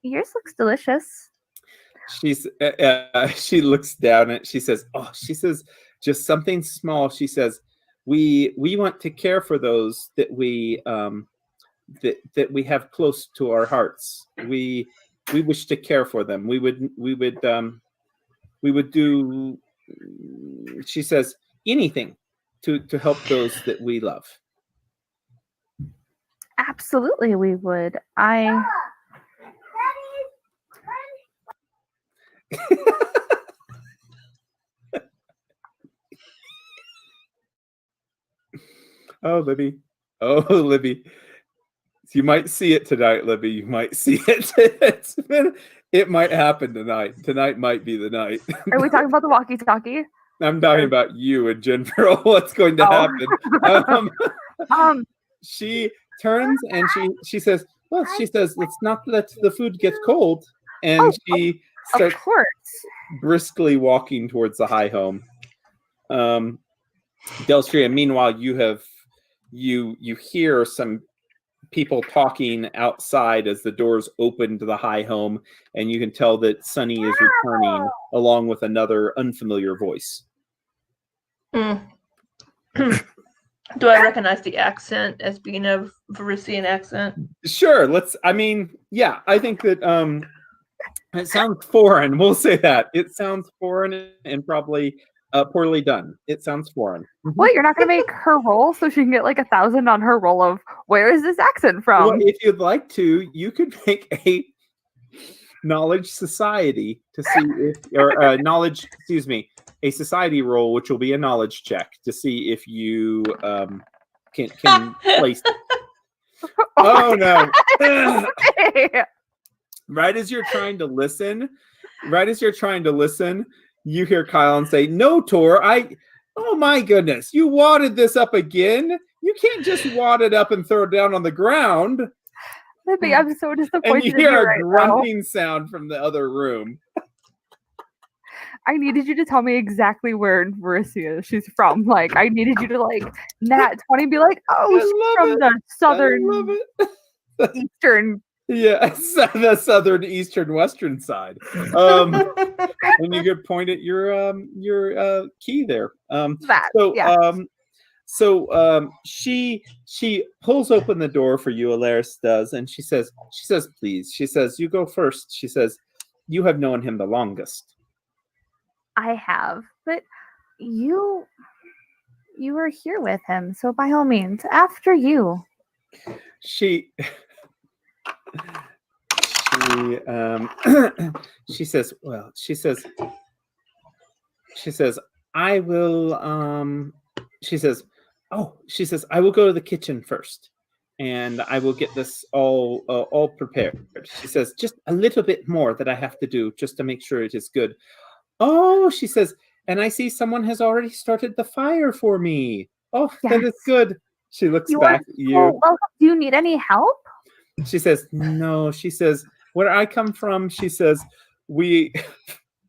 yours looks delicious. She looks down at. She says, just something small. She says, we want to care for those that we that we have close to our hearts. We wish to care for them. We would do, she says, anything to help those that we love. Absolutely, we would. Oh, Libby. You might see it tonight, Libby. You might see it. It might happen tonight. Tonight might be the night. Are we talking about the walkie-talkie? I'm talking about you in general. What's going to happen? She turns and she says, "Let's not let the food get cold." And she starts briskly walking towards the high home. Delstria, meanwhile, you you hear some people talking outside as the doors open to the high home, and you can tell that Sunny is returning along with another unfamiliar voice. Mm. Do I recognize the accent as being a Varisian accent? Sure, I think that it sounds foreign. We'll say that. It sounds foreign and probably poorly done. It sounds foreign. What? You're not gonna make her roll so she can get like 1,000 on her roll of where is this accent from? Well, if you'd like to, you could make a knowledge society to see if, or knowledge, excuse me, a society roll, which will be a knowledge check to see if you can place. Oh no! Right as you're trying to listen, you hear Kyle say, "No, Tor, oh my goodness, you wadded this up again. You can't just wad it up and throw it down on the ground." I'm so disappointed. And you in hear a right grunting sound from the other room. I needed you to tell me exactly where in Varisia she's from. Like, I needed you to like nat 20 be like, oh, she's from the southern eastern. Yeah, the southern, eastern, western side. And you could point at your key there. She pulls open the door for you, Alaris does, and she says, please. She says, you go first. She says, you have known him the longest. I have, but you were here with him, so by all means, after you. She says, I will I will go to the kitchen first, and I will get this all prepared. She says, just a little bit more that I have to do just to make sure it is good. Oh, she says, and I see someone has already started the fire for me. Oh, yes. That is good. She looks back at you. Welcome. Do you need any help? She says, no. She says, where I come from, she says, we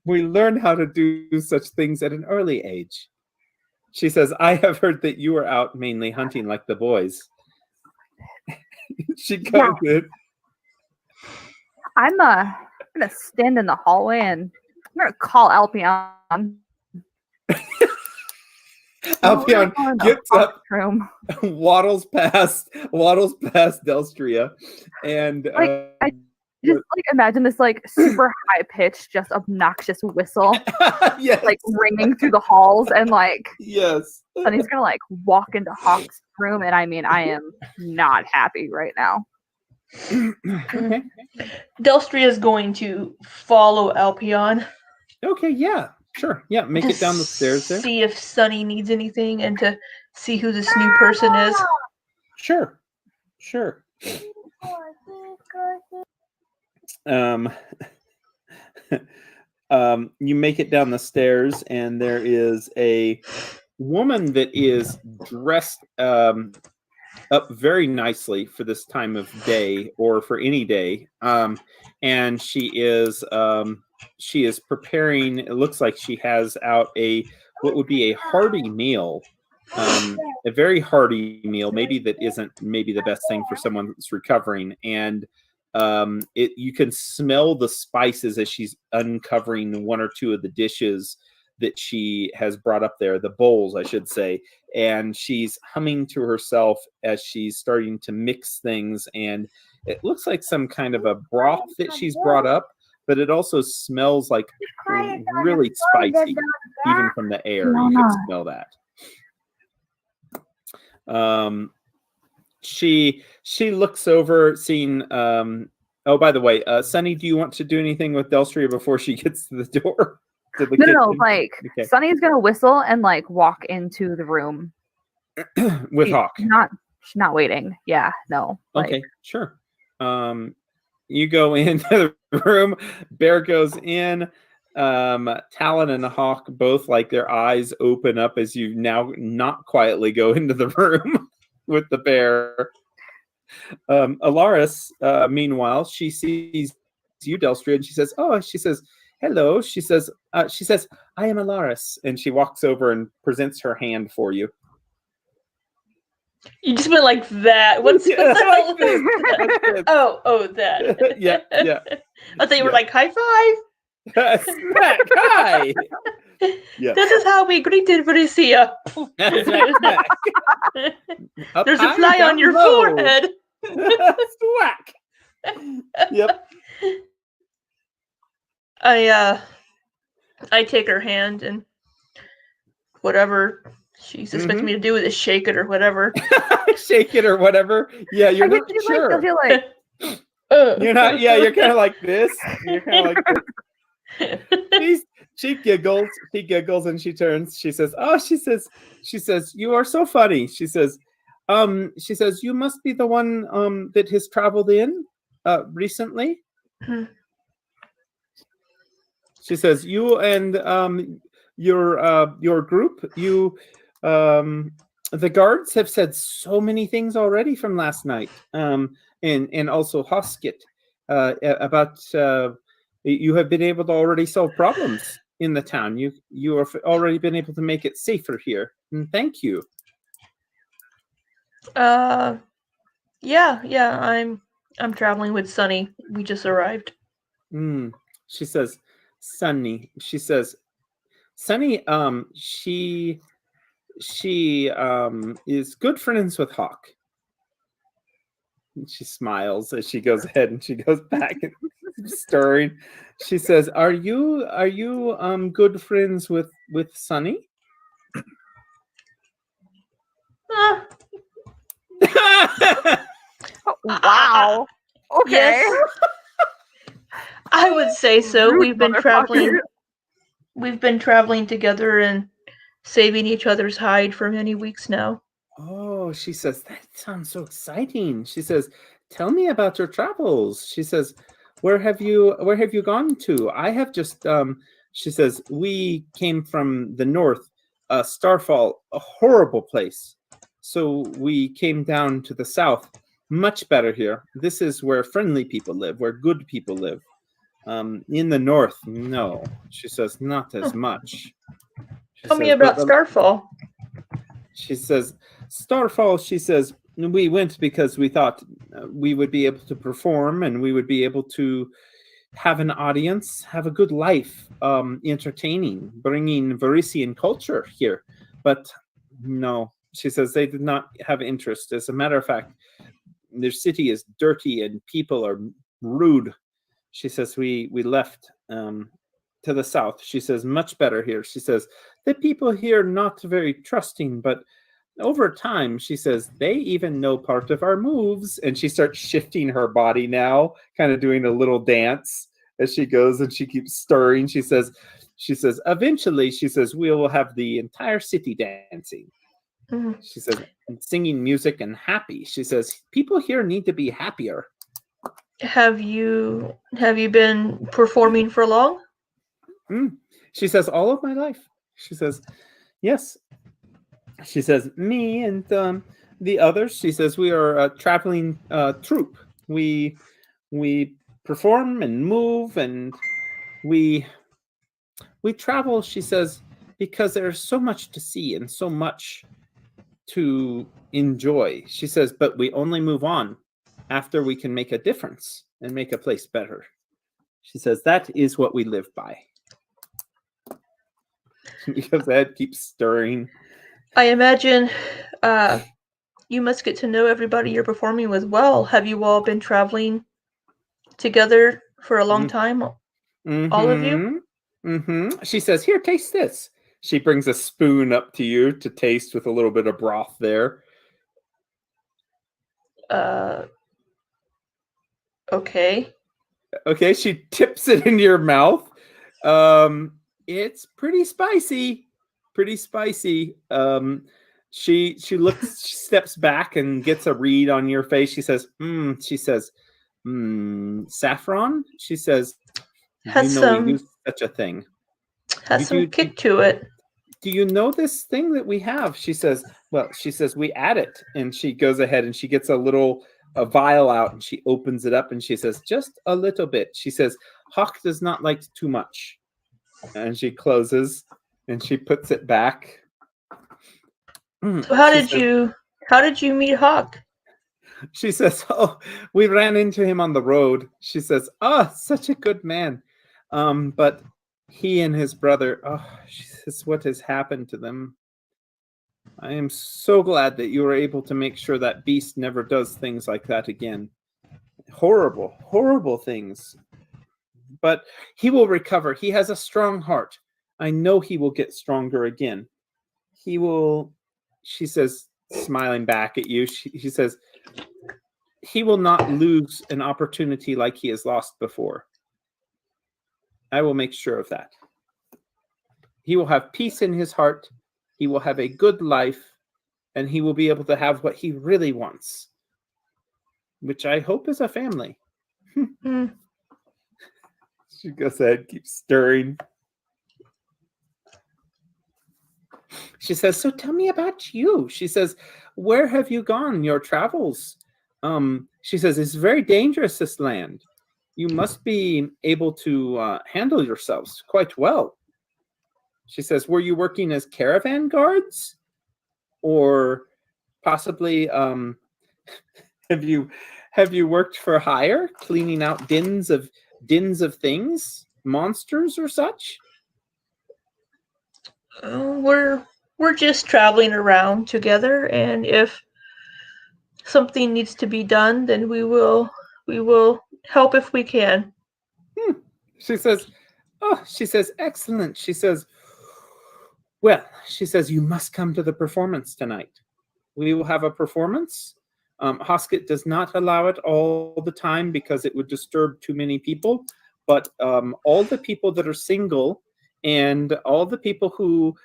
learn how to do such things at an early age. She says, I have heard that you are out mainly hunting like the boys. She goes in. I'm gonna stand in the hallway and I'm gonna call Alpion. Alpion gets up, waddles past Delstria, and I just like imagine this like super high pitched, just obnoxious whistle, yes, like ringing through the halls, and like yes, Sunny's gonna like walk into Hawk's room, and I mean I am not happy right now. Okay. Delstria is going to follow Alpion. Okay, yeah, sure. Yeah, make it down the stairs there. See if Sunny needs anything and to see who this new person is. Sure. You make it down the stairs, and there is a woman that is dressed up very nicely for this time of day or for any day. And she is preparing, it looks like she has out what would be a hearty meal, a very hearty meal, maybe that isn't maybe the best thing for someone that's recovering. And you can smell the spices as she's uncovering one or two of the dishes that she has brought up there, the bowls, I should say. And she's humming to herself as she's starting to mix things. And it looks like some kind of a broth that she's brought up, but it also smells like really spicy, even from the air. You can smell that. She looks over, seeing. Oh, by the way, Sunny, do you want to do anything with Delstria before she gets to the door? No. Like okay. Sunny's gonna whistle and like walk into the room with Hawk. She's not waiting. Yeah, no. Okay, sure. You go into the room. Bear goes in. Talon and Hawk both like their eyes open up as you now not quietly go into the room with the bear. Alaris, meanwhile, she sees you, Delstria, and she says, hello. She says, I am Alaris. And she walks over and presents her hand for you. You just went like that. What's Yeah, what the hell like this. is that? Like this. Oh, that. Yeah, yeah. I thought you were Yeah. like high five. Smack, hi. Yeah. This is how we greeted Bricia. Smack, smack. Up There's a high, fly on down your low. forehead. Smack. Yep. I take her hand and whatever she's expecting me to do is shake it or whatever. Shake it or whatever. Yeah, you're I guess not you sure. like, you're like, You're not. Yeah, you're kind of like this. You're kind of like this. She giggles. She giggles and she turns. She says, "Oh," she says, "You are so funny." She says, "You must be the one that has traveled in recently." Mhm. She says, "You and your group, you the guards have said so many things already from last night, and also Hoskett about you have been able to already solve problems in the town. You have already been able to make it safer here. And thank you." Yeah, I'm traveling with Sunny. We just arrived. She says, "Sunny." She says, "Sunny. She is good friends with Hawk." And she smiles as she goes ahead and she goes back and stirring. She says, "Are you good friends with Sunny?" wow. Okay. Yes, I would say so. Rude We've been motherfucker. traveling. We've been traveling together and saving each other's hide for many weeks now. Oh, she says, "That sounds so exciting." She says, "Tell me about your travels." She says, where have you gone to?" "I have just she says, "We came from the north, Starfall, a horrible place. So we came down to the south, much better here. This is where friendly people live, where good people live. In the north, no." She says, "Not as much." She Tell me says, about "But Starfall. she says, Starfall," she says, "we went because we thought we would be able to perform and we would be able to have an audience, have a good life, entertaining, bringing Varisian culture here. But no," she says, "they did not have interest. As a matter of fact, their city is dirty and people are rude." She says, we left to the south." She says, "Much better here." She says, "The people here not very trusting, but over time," she says, "they even know part of our moves." And she starts shifting her body now, kind of doing a little dance as she goes and she keeps stirring. She says, "Eventually," she says, "we will have the entire city dancing." Mhm. She says, "and singing music and happy." She says, "People here need to be happier." Have you been performing for long? She says, "All of my life." She says, "Yes." She says, "Me and the others," she says, "we are a traveling troupe. We perform and move and we travel," she says, "because there's so much to see and so much to enjoy." She says, "But we only move on after we can make a difference and make a place better." She says, "That is what we live by." Because that keeps stirring. I imagine you must get to know everybody you're performing with well. Have you all been traveling together for a long time? All of you? She says, "Here, taste this." She brings a spoon up to you to taste with a little bit of broth there. Okay. Okay, she tips it into your mouth. It's pretty spicy. Pretty spicy. She looks, she steps back and gets a read on your face. She says, saffron? She says, Has "You know we some use such a thing. has some You kick to it. do you know this thing that we have?" She says, "Well," she says, "we add it." And she goes ahead and she gets a vial out and she opens it up and she says, "Just a little bit." She says, "Hawk does not like too much." And she closes and she puts it back. So how She did says, you How did you meet Hawk? She says, "Oh, we ran into him on the road." She says, "Oh, such a good man. But he and his brother, oh, she says, what has happened to them? I am so glad that you were able to make sure that beast never does things like that again. Horrible, horrible things. But he will recover. He has a strong heart. I know he will get stronger again. He will," she says, smiling back at you. She says, "He will not lose an opportunity like he has lost before. I will make sure of that. He will have peace in his heart. He will have a good life, and he will be able to have what he really wants, which I hope is a family." Hmm. She goes ahead, keeps stirring. She says, "So tell me about you." She says, "Where have you gone? Your travels?" She says, "It's very dangerous, this land. You must be able to handle yourselves quite well." She says, "Were you working as caravan guards? Or possibly have you worked for hire, cleaning out dens of things, monsters or such?" We're just traveling around together, and if something needs to be done, then we will help if we can. She says, "Oh," she says, "excellent." She says, "Well," she says, "you must come to the performance tonight. We will have a performance. Hosket does not allow it all the time because it would disturb too many people. But all the people that are single and all the people who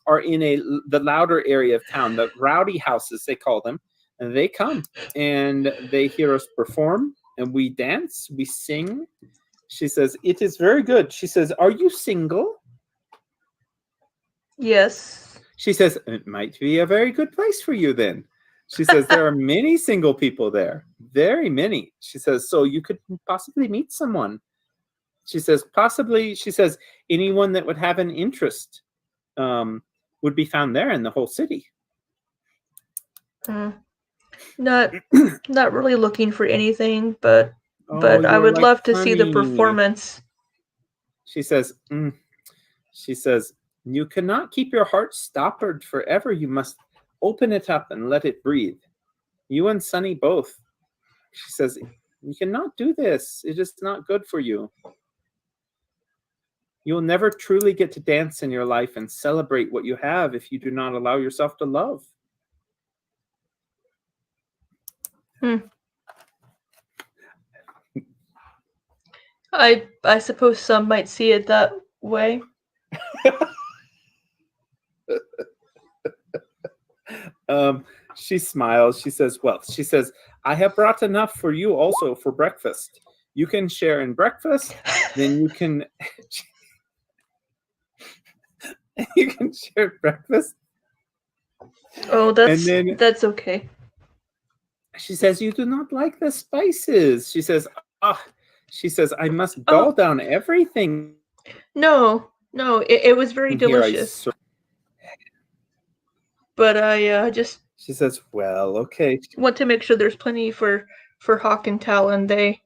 are in the louder area of town, the rowdy houses, they call them, and they come and they hear us perform, and we dance, we sing." She says, "It is very good." She says, "Are you single?" Yes. She says, "It might be a very good place for you then." She says, "There are many single people there, very many." She says, "So you could possibly meet someone." She says, "Possibly," she says, "anyone that would have an interest would be found there in the whole city." Not really looking for anything, but "Oh, I you're would like love to see the honey." performance. She says, she says, "You cannot keep your heart stoppered forever. You must open it up and let it breathe. You and Sunny both." She says, "You cannot do this. It is not good for you. You will never truly get to dance in your life and celebrate what you have if you do not allow yourself to love." I suppose some might see it that way. She smiles. She says, "Well," she says, "I have brought enough for you also for breakfast. You can share in breakfast, then you can you can share breakfast." Oh, And then that's okay. she says, "You do not like the spices." She says, "Ah," she says, "I must Oh. gulp down everything." No, it was very And here delicious. But I just She says, "Well, okay." want to make sure there's plenty for Hawk and Talon. They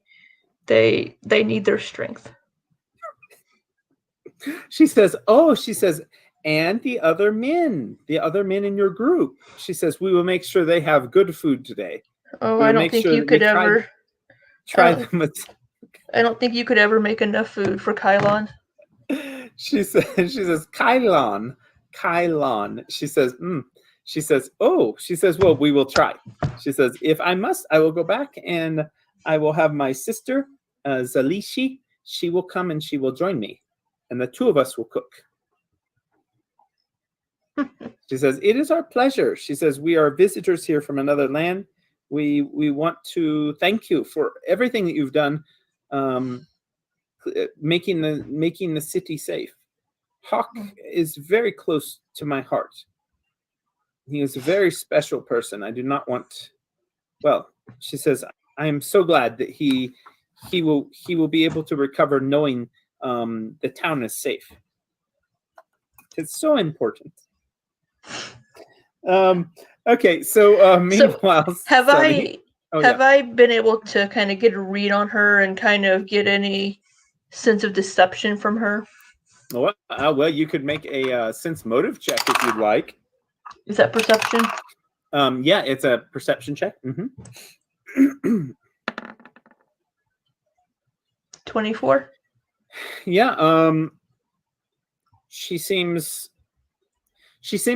need their strength. She says, "Oh," she says, "and the other men in your group." She says, "We will make sure they have good food today." Oh, We'll I don't make think sure you that we could ever. try them with. I don't think you could ever make enough food for Kylon. She says, Kylon. She says, She says, "Oh," she says, "Well, we will try." She says, "If I must, I will go back and I will have my sister, Zalishi. She will come and she will join me, and the two of us will cook." She says, "It is our pleasure." She says, "We are visitors here from another land. We want to thank you for everything that you've done, making the city safe. Hawk is very close to my heart. He is a very special person. I do not want." Well, she says, "I am so glad that he will be able to recover knowing the town is safe. It's so important." Okay, so meanwhile, Have Sunny- I been able to kind of get a read on her and kind of get any sense of deception from her? Well, you could make a sense motive check if you'd like. Is that perception? Yeah, it's a perception check. 24. Yeah. She seems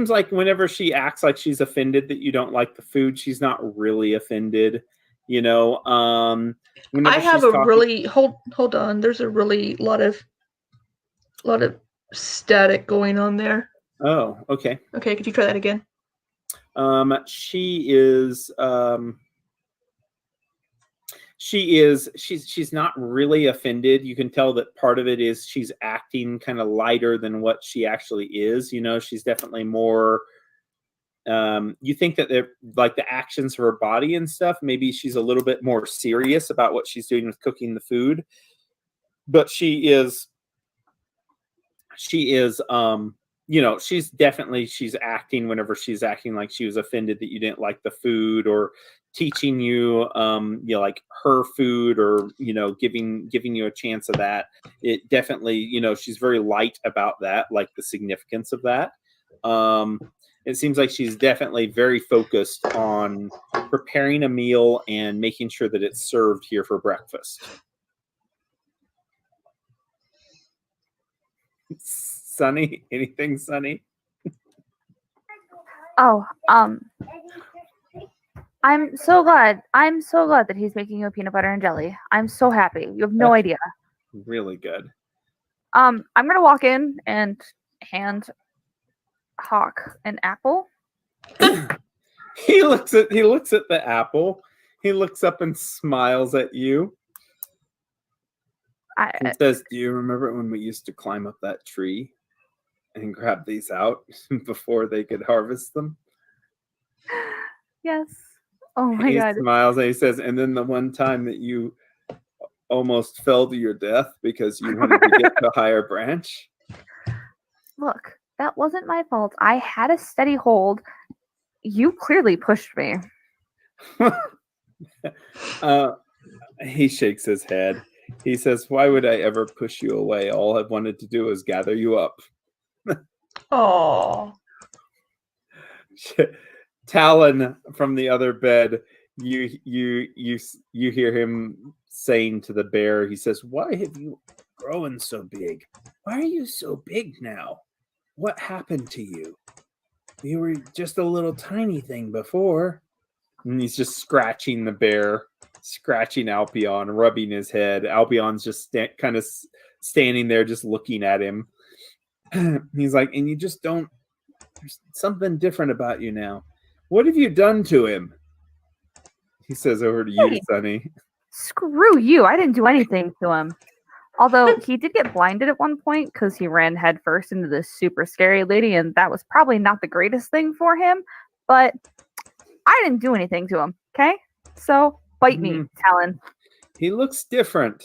like whenever she acts like she's offended that you don't like the food, she's not really offended. You know. I have a really hold on. There's a really lot of static going on there. Oh, okay. Okay, could you try that again? She's not really offended. You can tell that part of it is she's acting kind of lighter than what she actually is. You know, she's definitely more. You think that they're like the actions of her body and stuff. Maybe she's a little bit more serious about what she's doing with cooking the food, but she is. You know, she's acting whenever she's acting like she was offended that you didn't like the food, or teaching you, you know, like her food, or, you know, giving you a chance of that. It definitely, you know, she's very light about that, like the significance of that. It seems like she's definitely very focused on preparing a meal and making sure that it's served here for breakfast. Sunny, anything, Sunny? Oh, I'm so glad that he's making you a peanut butter and jelly. I'm so happy. You have no idea. Really good. I'm gonna walk in and hand Hawk an apple. He looks at the apple. He looks up and smiles at you. He says, "Do you remember when we used to climb up that tree and grab these out before they could harvest them?" Yes. Oh my God. He smiles and he says, "And then the one time that you almost fell to your death because you wanted to get to a higher branch." Look, that wasn't my fault. I had a steady hold. You clearly pushed me. He shakes his head. He says, "Why would I ever push you away? All I wanted to do was gather you up." Oh. Talon from the other bed, you hear him saying to the bear, he says, "Why have you grown so big? Why are you so big now? What happened to you? You were just a little tiny thing before." And he's just scratching the bear, scratching Albion, rubbing his head. Albion's just kind of standing there just looking at him. He's like, "And you just don't, there's something different about you now. What have you done to him?" He says, "Over to you, Sunny." Screw you. I didn't do anything to him. Although he did get blinded at one point because he ran headfirst into this super scary lady, and that was probably not the greatest thing for him. But I didn't do anything to him, okay? So bite me, Talon. He looks different.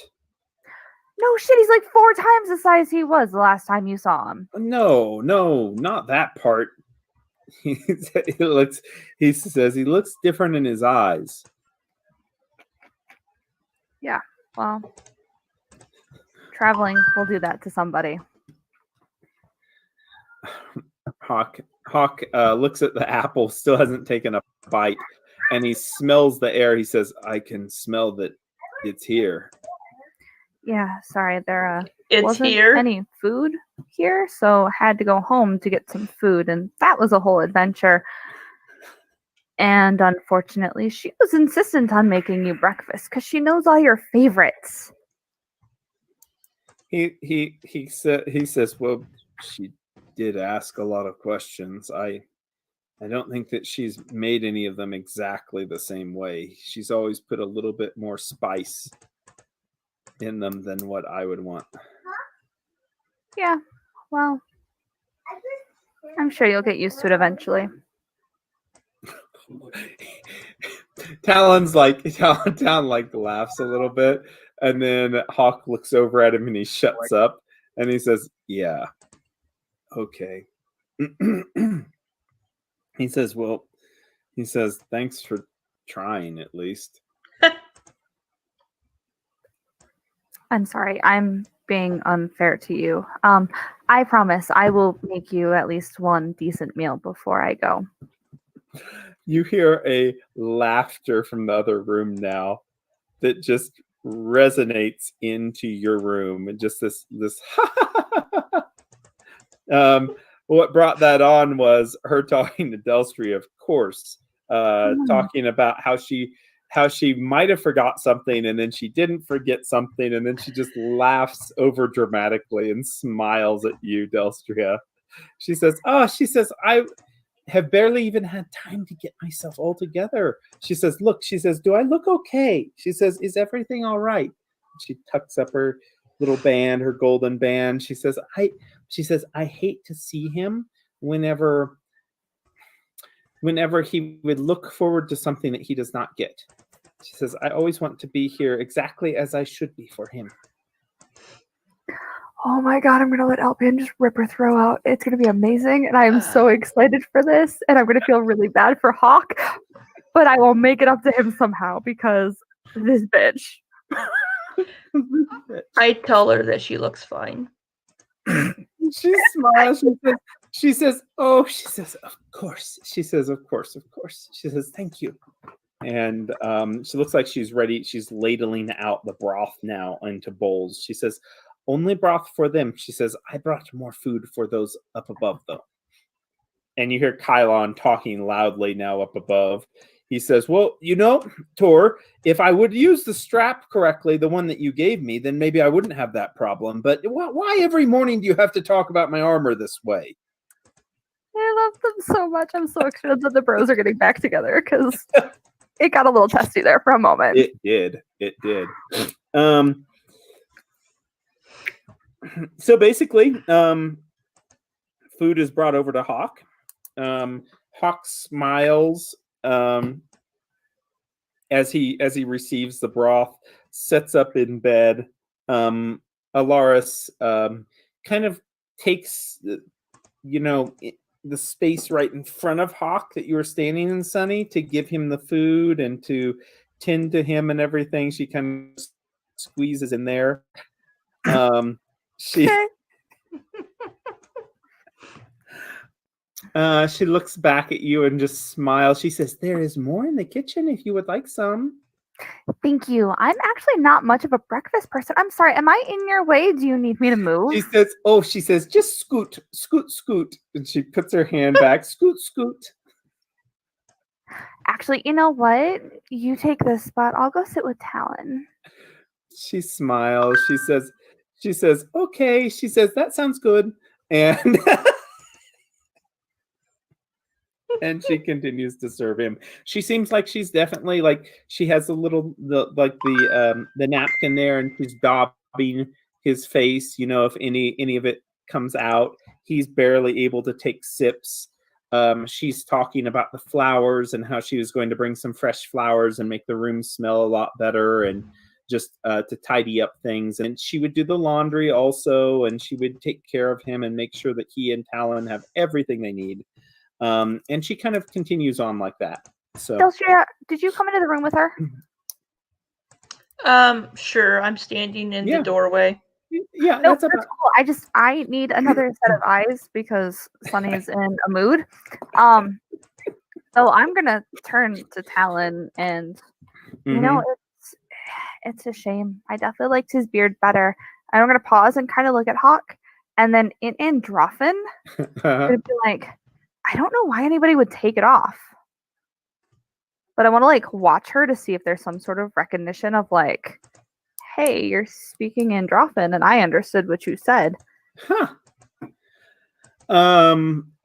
No shit, he's like 4 times the size he was the last time you saw him. No, not that part. He says he looks different in his eyes. Yeah, well, traveling will do that to somebody. Hawk looks at the apple, still hasn't taken a bite, and he smells the air. He says, "I can smell that it's here." Yeah, sorry, there It's wasn't here. any food here, so had to go home to get some food, and that was a whole adventure. And unfortunately, she was insistent on making you breakfast because she knows all your favorites. He says, "Well, she did ask a lot of questions. I don't think that she's made any of them exactly the same way. She's always put a little bit more spice in them than what I would want." Yeah, well, I'm sure you'll get used to it eventually. Talon laughs a little bit, and then Hawk looks over at him and he shuts up and he says, "Yeah, okay." He says, "Well, He says, "Thanks for trying, at least." I'm sorry. I'm being unfair to you. I promise I will make you at least one decent meal before I go. You hear a laughter from the other room now that just resonates into your room, and just this what brought that on was her talking to Delstria, of course, talking about how she might have forgot something, and then she didn't forget something, and then she just laughs over dramatically and smiles at you, Delstria. She says, I have barely even had time to get myself all together. She says, look, she says, do I look okay? She says, is everything all right? She tucks up her little band, her golden band. She says, I hate to see him whenever he would look forward to something that he does not get. She says, I always want to be here exactly as I should be for him. Oh my god, I'm gonna let Alpian just rip her throw out. It's gonna be amazing, and I am so excited for this, and I'm gonna feel really bad for Hawk, but I will make it up to him somehow because this bitch. I tell her that she looks fine. She smiles. She says, of course. She says, of course. She says, thank you. And she looks like she's ready. She's ladling out the broth now into bowls. She says, only broth for them. She says, I brought more food for those up above, though. And you hear Kylon talking loudly now up above. He says, well, Tor, if I would use the strap correctly, the one that you gave me, then maybe I wouldn't have that problem. But why every morning do you have to talk about my armor this way? I love them so much. I'm so excited that the bros are getting back together because it got a little testy there for a moment. It did. So basically, food is brought over to Hawk. Hawk smiles as he receives the broth, sets up in bed. Alaris kind of takes the space right in front of Hawk that you were standing in, Sunny, to give him the food and to tend to him and everything. She kind of squeezes in there. She looks back at you and just smiles. She says, there is more in the kitchen if you would like some. Thank you. I'm actually not much of a breakfast person. I'm sorry. Am I in your way? Do you need me to move? She says, just scoot. And she puts her hand back. Scoot. Actually, you know what? You take this spot. I'll go sit with Talon. She smiles. She says, okay. She says, that sounds good. And and she continues to serve him. She seems like she's definitely she has the napkin there, and she's daubing his face. If any of it comes out, he's barely able to take sips. She's talking about the flowers and how she was going to bring some fresh flowers and make the room smell a lot better, and just to tidy up things. And she would do the laundry also, and she would take care of him and make sure that he and Talon have everything they need. And she kind of continues on like that. So, Delstria, did you come into the room with her? Sure. I'm standing in the doorway. Yeah, nope, that's cool. I need another set of eyes because Sunny's in a mood. So I'm gonna turn to Talon, and it's a shame. I definitely liked his beard better. And I'm gonna pause and kind of look at Hawk, and then in Androffen, I'm gonna be like, I don't know why anybody would take it off, but I want to watch her to see if there's some sort of recognition of hey, you're speaking Androffen, and I understood what you said. Huh.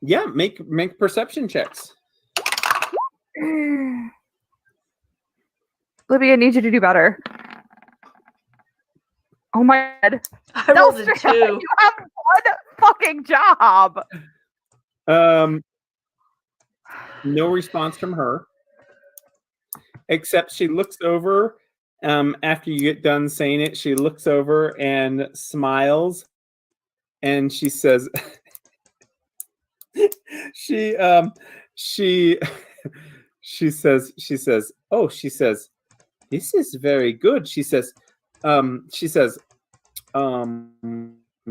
Yeah, make perception checks. Libby, I need you to do better. Oh my god. I rolled a 2. You have one fucking job. No response from her, except she looks over after you get done saying it. She looks over and smiles, and she says, she she says, oh, she says, this is very good. She says, she says,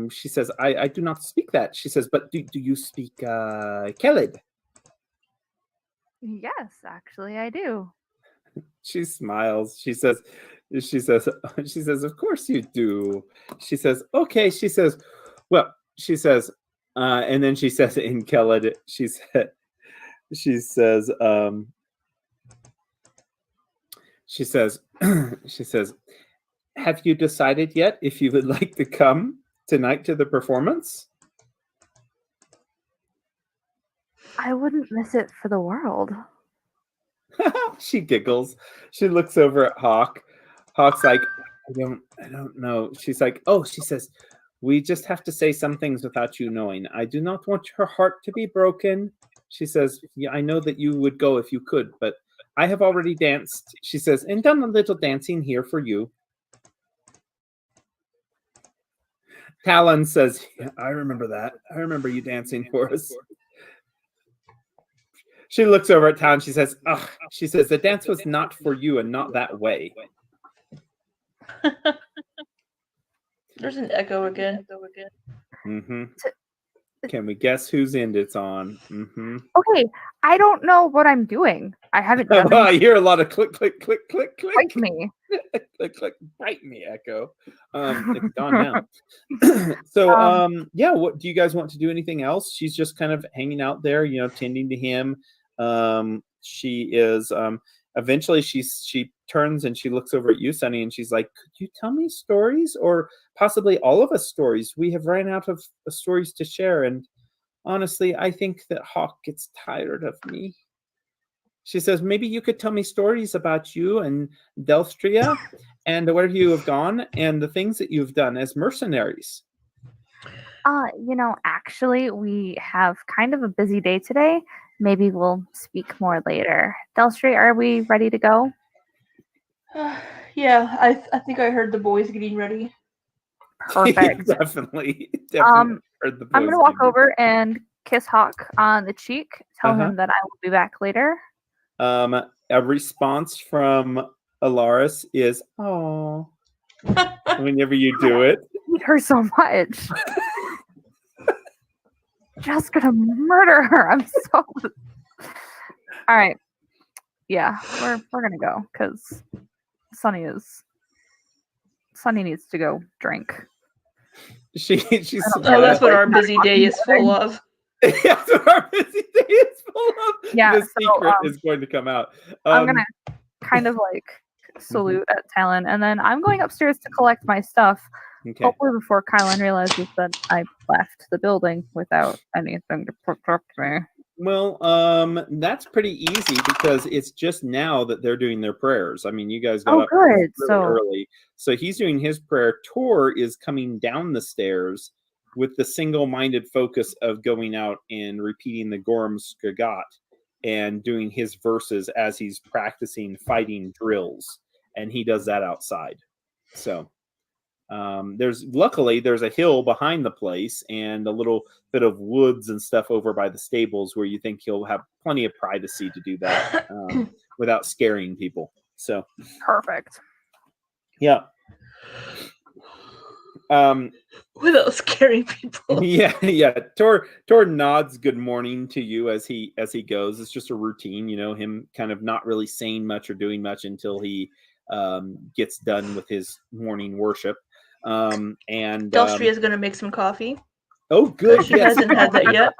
she says, I do not speak that. She says, but do you speak Keled? Yes, actually, I do. She smiles. She says, of course you do. She says, okay. She says, well, she says, and then she says in Keled, she says, she says, she says, have you decided yet if you would like to come tonight to the performance? I wouldn't miss it for the world. She giggles. She looks over at Hawk. Hawk's like, I don't know. She's like, oh, she says, we just have to say some things without you knowing. I do not want her heart to be broken. She says, yeah, I know that you would go if you could, but I have already danced. She says, and done a little dancing here for you. Talon says, yeah, I remember that. I remember you dancing for us. She looks over at Talon. She says, ugh. She says, the dance was not for you and not that way. There's an echo again. Mm-hmm. Can we guess whose end it's on? Mm-hmm. Okay, I don't know what I'm doing. I haven't done Oh, I hear a lot of click, click, click, click, click. Bite me. Click, click, bite me, Echo. It's gone now. So, yeah, what do you guys want to do? Anything else? She's just kind of hanging out there, you know, tending to him. She is eventually she turns and she looks over at you, Sunny, and she's like, could you tell me stories, or possibly all of us stories? We have ran out of stories to share, and honestly, I think that Hawk gets tired of me. She says, maybe you could tell me stories about you and Delstria and where you have gone and the things that you've done as mercenaries. You know, actually, we have kind of a busy day today. Maybe we'll speak more later. Delstria, are we ready to go? Yeah, I think I heard the boys getting ready. Perfect. Definitely heard the boys. I'm going to walk over and kiss Hawk on the cheek, tell him that I will be back later. A response from Alaris is, "Oh," whenever you do it. I hate her so much. Just gonna murder her. I'm so. All right. Yeah, we're gonna go because Sunny needs to go drink. She's. That's what our busy day is full of. That's what our busy day is full of. Yeah, the secret is going to come out. I'm gonna kind of like salute at Talon, and then I'm going upstairs to collect my stuff. Okay. Hopefully before Kylan realizes that I left the building without anything to protect me. Well, that's pretty easy because it's just now that they're doing their prayers. I mean, you guys got up really early. So he's doing his prayer. Tor is coming down the stairs with the single-minded focus of going out and repeating the Gorm Skagat and doing his verses as he's practicing fighting drills. And he does that outside. So luckily there's a hill behind the place and a little bit of woods and stuff over by the stables where you think he'll have plenty of privacy to do that without scaring people. So perfect. Yeah. Without scaring people. Yeah. Tor nods good morning to you as he goes. It's just a routine, you know, him kind of not really saying much or doing much until he gets done with his morning worship. And Delstria is going to make some coffee. Oh, good. She hasn't had that yet.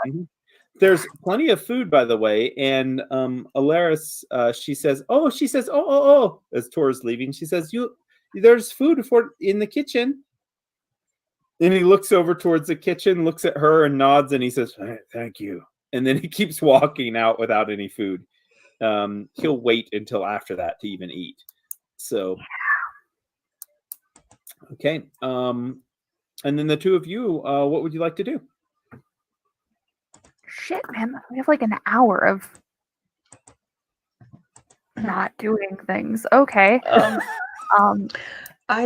There's plenty of food, by the way. And Alaris, she says, oh, as Tor's leaving, she says, there's food in the kitchen. Then he looks over towards the kitchen, looks at her and nods, and he says, thank you. And then he keeps walking out without any food. He'll wait until after that to even eat. So, okay. And then the two of you, what would you like to do? Shit, man. We have like an hour of not doing things. Okay. I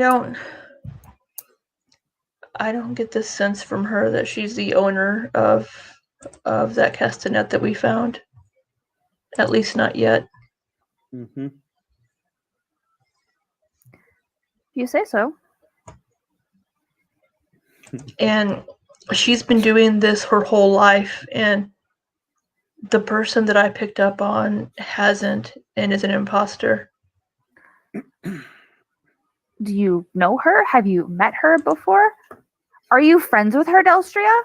don't get this sense from her that she's the owner of that castanet that we found. At least not yet. Mm-hmm. You say so. And she's been doing this her whole life, and the person that I picked up on hasn't and is an imposter. Do you know her? Have you met her before? Are you friends with her, Delstria?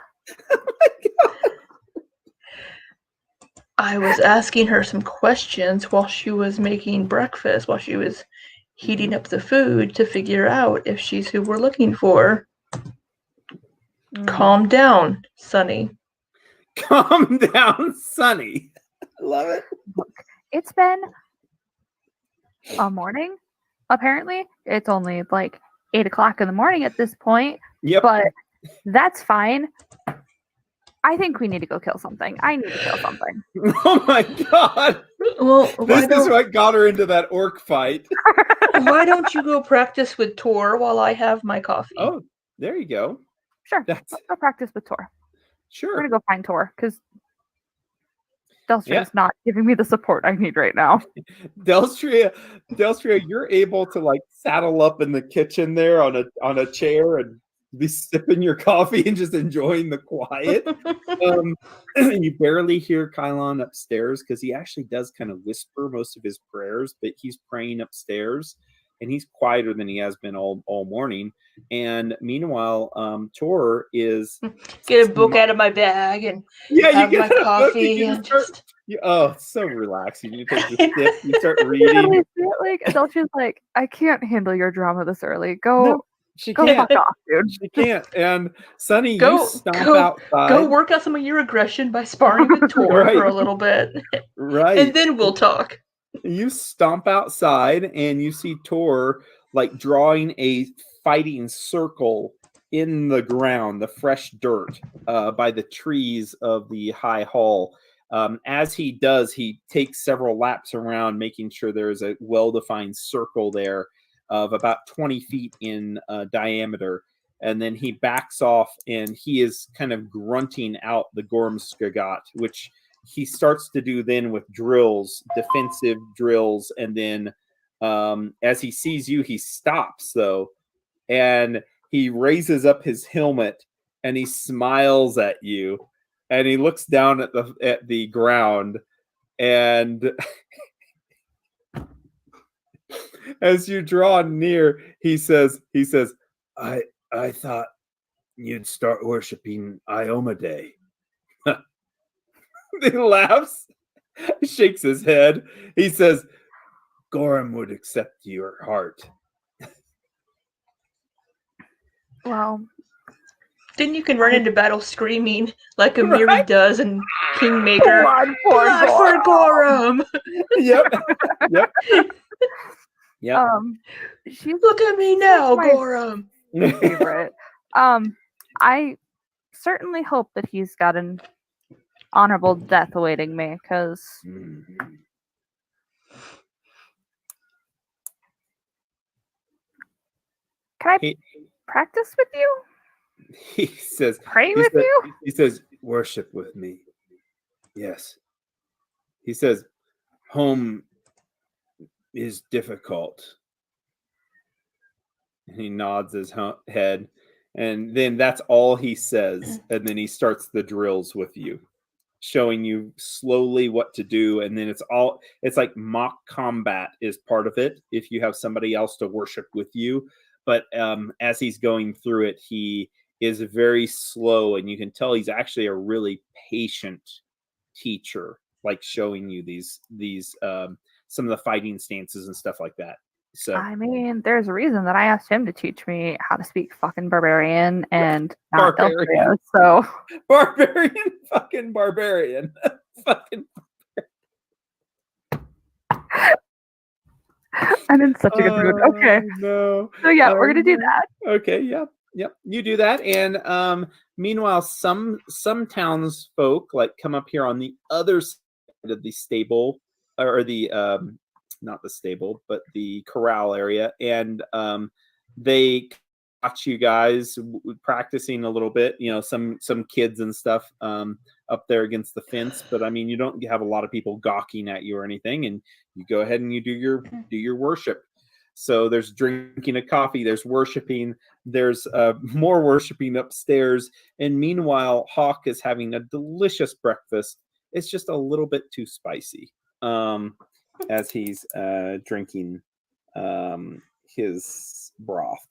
I was asking her some questions while she was making breakfast, while she was heating up the food to figure out if she's who we're looking for. Calm down, Sunny. Calm down, Sunny. I love it. Look, it's been a morning. Apparently, it's only like 8 o'clock in the morning at this point, Yep. but that's fine. I think we need to go kill something. I need to kill something. Oh my god. Well, This is what got her into that orc fight. why don't you go practice with Tor while I have my coffee? Oh, there you go. Sure, That's let's go practice with Tor. We're sure. gonna go find Tor because Delstria's not giving me the support I need right now. Delstria, you're able to like saddle up in the kitchen there on a chair and be sipping your coffee and just enjoying the quiet. You barely hear Kylon upstairs because he actually does kind of whisper most of his prayers, but he's praying upstairs and he's quieter than he has been all morning. And meanwhile, Tor is Get a book out of my bag and have my coffee and just... Oh, it's so relaxing. You take the sip, you start reading. Like Delstria's like, I can't handle your drama this early. Go She go can't. fuck off, dude. She can't. And Sunny, Go- you stomp go- outside. Go work out some of your aggression by sparring with Tor Right. for a little bit, Right. and then we'll talk. You stomp outside and you see Tor like drawing a fighting circle in the ground, the fresh dirt by the trees of the high hall. As he does, he takes several laps around, making sure there's a well-defined circle there of about 20 feet in diameter. And then he backs off and he is kind of grunting out the Gormskagat, which he starts to do then with drills, defensive drills. And then as he sees you, he stops though. And he raises up his helmet and he smiles at you. And he looks down at the ground, and as you draw near, he says, I thought you'd start worshiping Iomedae. He laughs, shakes his head. He says, Gorham would accept your heart. Well, Then you can run into battle screaming like Amiri Right? does in Kingmaker. blood for Blood for Gorham! Yep. Yep. She's Look at me now, my- Gorham! favorite. I certainly hope that he's got an honorable death awaiting me, because Mhm. can I He- practice with you? He says, Pray with you? He says, worship with me. Yes. He says, home is difficult. And he nods his head. And then that's all he says. And then he starts the drills with you, showing you slowly what to do. And then it's like mock combat is part of it if you have somebody else to worship with you. But as he's going through it, he is very slow, and you can tell he's actually a really patient teacher, like showing you these some of the fighting stances and stuff like that. So I mean, there's a reason that I asked him to teach me how to speak fucking barbarian and not Barbarian. Delphia, so fucking barbarian. Fucking I'm in such a good mood. Okay. No. So yeah, we're gonna do that. Okay, yep. You do that, and meanwhile, some townsfolk like come up here on the other side of the stable, or the not the stable, but the corral area, and they watch you guys practicing a little bit. You know, some kids and stuff. up there against the fence. But I mean, you don't have a lot of people gawking at you or anything, and you go ahead and you do your worship. So there's drinking of coffee, there's worshiping, there's more worshiping upstairs, and meanwhile, Hawk is having a delicious breakfast. It's just a little bit too spicy as he's drinking his broth.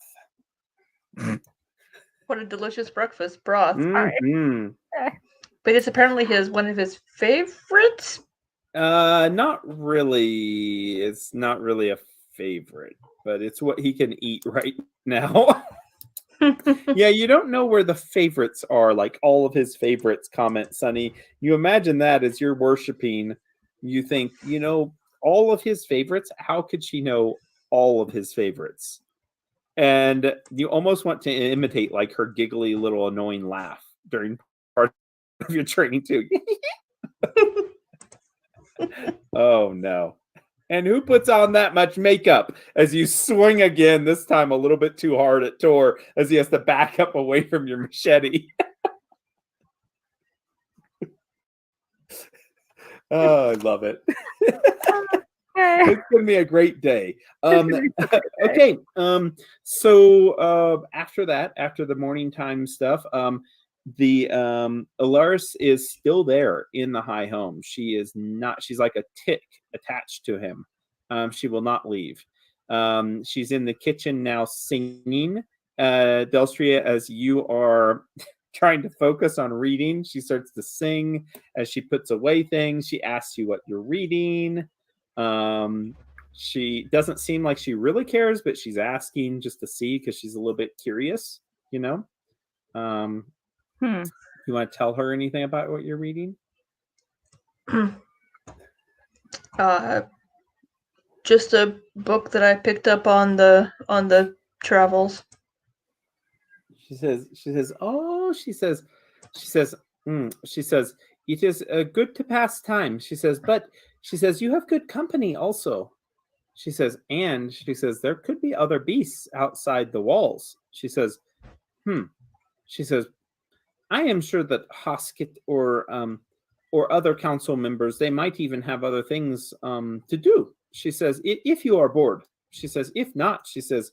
What a delicious breakfast broth. Mhm. But it's apparently one of his favorites. Not really. It's not really a favorite, but it's what he can eat right now. Yeah, you don't know where the favorites are, like all of his favorites, comment Sunny. You imagine that as you're worshiping, you think, all of his favorites? How could she know all of his favorites? And you almost want to imitate like her giggly little annoying laugh during part of your training too. Oh no. And who puts on that much makeup as you swing again, this time a little bit too hard at Tor as he has to back up away from your machete? Oh, I love it. It's going to be a great day. Okay. So after that, after the morning time stuff, the Alaris is still there in the high home. She is not. She's like a tick attached to him. She will not leave. She's in the kitchen now singing. Delstria, as you are trying to focus on reading, she starts to sing as she puts away things. She asks you what you're reading. She doesn't seem like she really cares, but she's asking just to see because she's a little bit curious, You want to tell her anything about what you're reading? Just a book that I picked up on the travels. She says, it is good to pass time. She says, but she says, you have good company also. She says, and she says, there could be other beasts outside the walls. She says, She says, I am sure that Hosket or other council members, they might even have other things to do. She says, if you are bored. She says, if not, she says,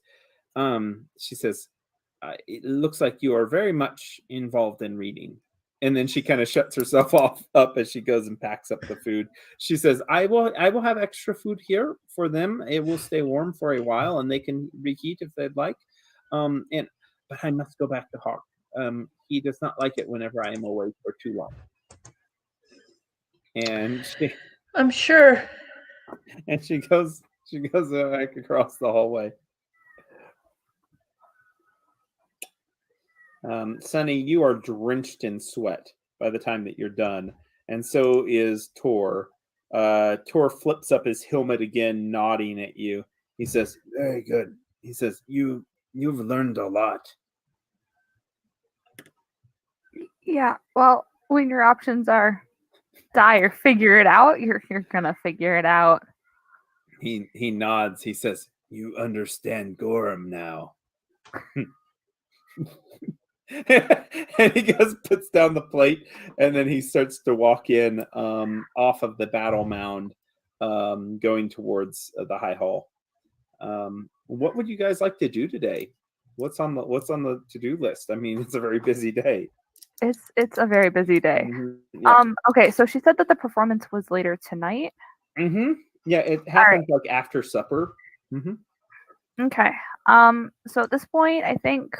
it looks like you are very much involved in reading. And then she kind of shuts herself up as she goes and packs up the food. She says, I will have extra food here for them. It will stay warm for a while and they can reheat if they'd like. But I must go back to Hawk. He does not like it whenever I am away for too long. And I'm sure. And she goes back across the hallway. Sunny, you are drenched in sweat by the time that you're done, and so is Tor. Tor flips up his helmet again, nodding at you. He says, "Very good." He says, "You've learned a lot." Yeah. Well, when your options are die or figure it out, you're gonna figure it out. He nods. He says, "You understand Gorham now." And he puts down the plate, and then he starts to walk in off of the battle mound, going towards the high hall. What would you guys like to do today? What's on the to-do list? I mean, it's a very busy day. It's a very busy day. Mm-hmm. Yeah. Okay, so she said that the performance was later tonight. Mm-hmm. Yeah, it happens like after supper. Mm-hmm. Okay. So at this point, I think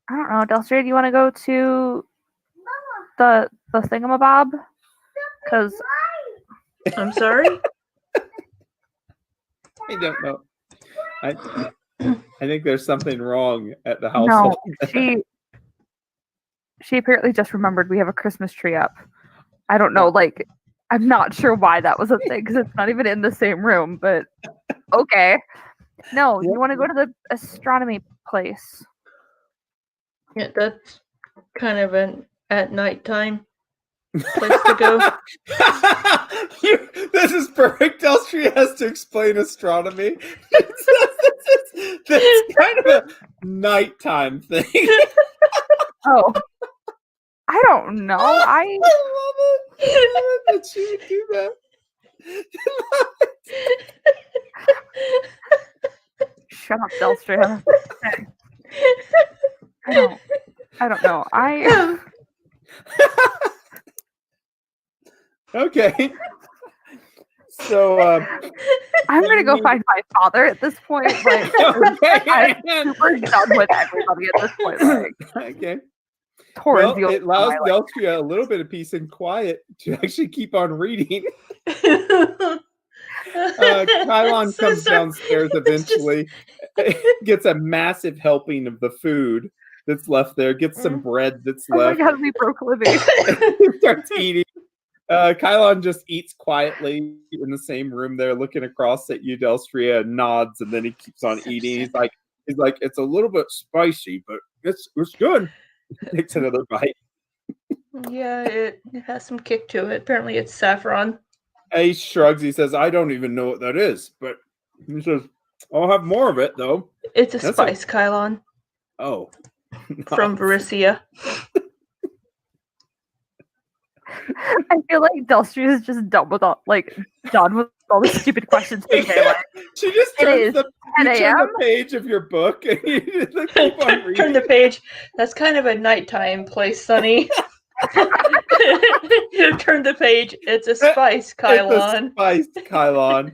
I don't know, Delstria, do you want to go to the thingamabob? Because I'm sorry. I don't know. I think there's something wrong at the household. No, she apparently just remembered we have a Christmas tree up. I don't know, like, I'm not sure why that was a thing because it's not even in the same room, but okay. No, you want to go to the astronomy place. Yeah, that's kind of an at nighttime place to go. This is perfect. Delstria has to explain astronomy. That's kind of a nighttime thing. Oh. I don't know. I love it. I love that she would do that. Shut up, Delstria. I don't know. Okay. So I'm gonna go find my father at this point. Like, okay. I'm super done with everybody at this point. Like, Okay. towards Well, the it allows my life. Delstria a little bit of peace and quiet to actually keep on reading. Kylon comes downstairs eventually, gets a massive helping of the food that's left there, gets some bread that's Oh my left, god, we broke Libby. starts eating. Kylon just eats quietly in the same room there, looking across at you, Delstria, and nods, and then he keeps on eating. He's like, it's a little bit spicy, but it's good. Takes another bite. Yeah, it has some kick to it. Apparently, it's saffron. He shrugs. He says, "I don't even know what that is," but he says, "I'll have more of it, though." It's a spice, Kylon. Oh, from Varisia. I feel like Delstria is just done with all the stupid questions. She just turns the page of your book and you just keep on reading. Turn the page. That's kind of a nighttime place, Sonny. Turn the page. It's a spice, Kylon. It's a spice, Kylon.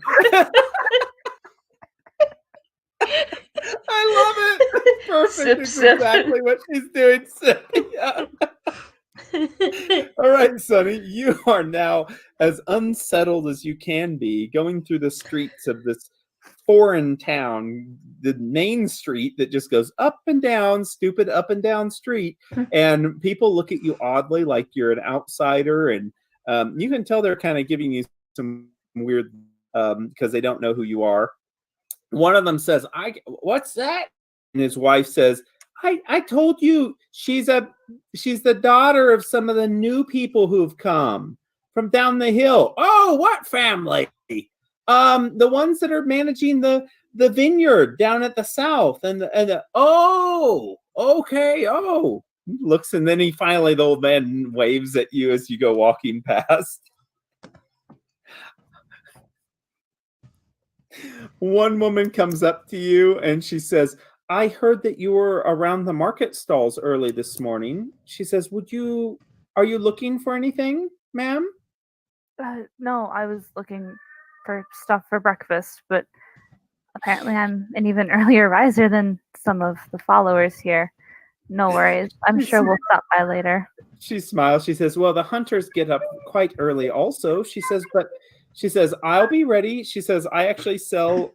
I love it. It's perfect. It's exactly what she's doing. Yeah. All right, Sonny, you are now as unsettled as you can be, going through the streets of this foreign town, the main street that just goes up and down, stupid up and down street, and people look at you oddly like you're an outsider, and you can tell they're kind of giving you some weird because they don't know who you are. One of them says, what's that? And his wife says, I told you she's the daughter of some of the new people who've come from down the hill. Oh, what family? The ones that are managing the vineyard down at the south. Oh, okay. Oh, looks, and then the old man waves at you as you go walking past. One woman comes up to you and she says, I heard that you were around the market stalls early this morning. She says, are you looking for anything, ma'am? No, I was looking for stuff for breakfast, but apparently I'm an even earlier riser than some of the followers here. No worries. I'm sure we'll stop by later. She smiles. She says, well, the hunters get up quite early also. She says, I'll be ready. She says, I sell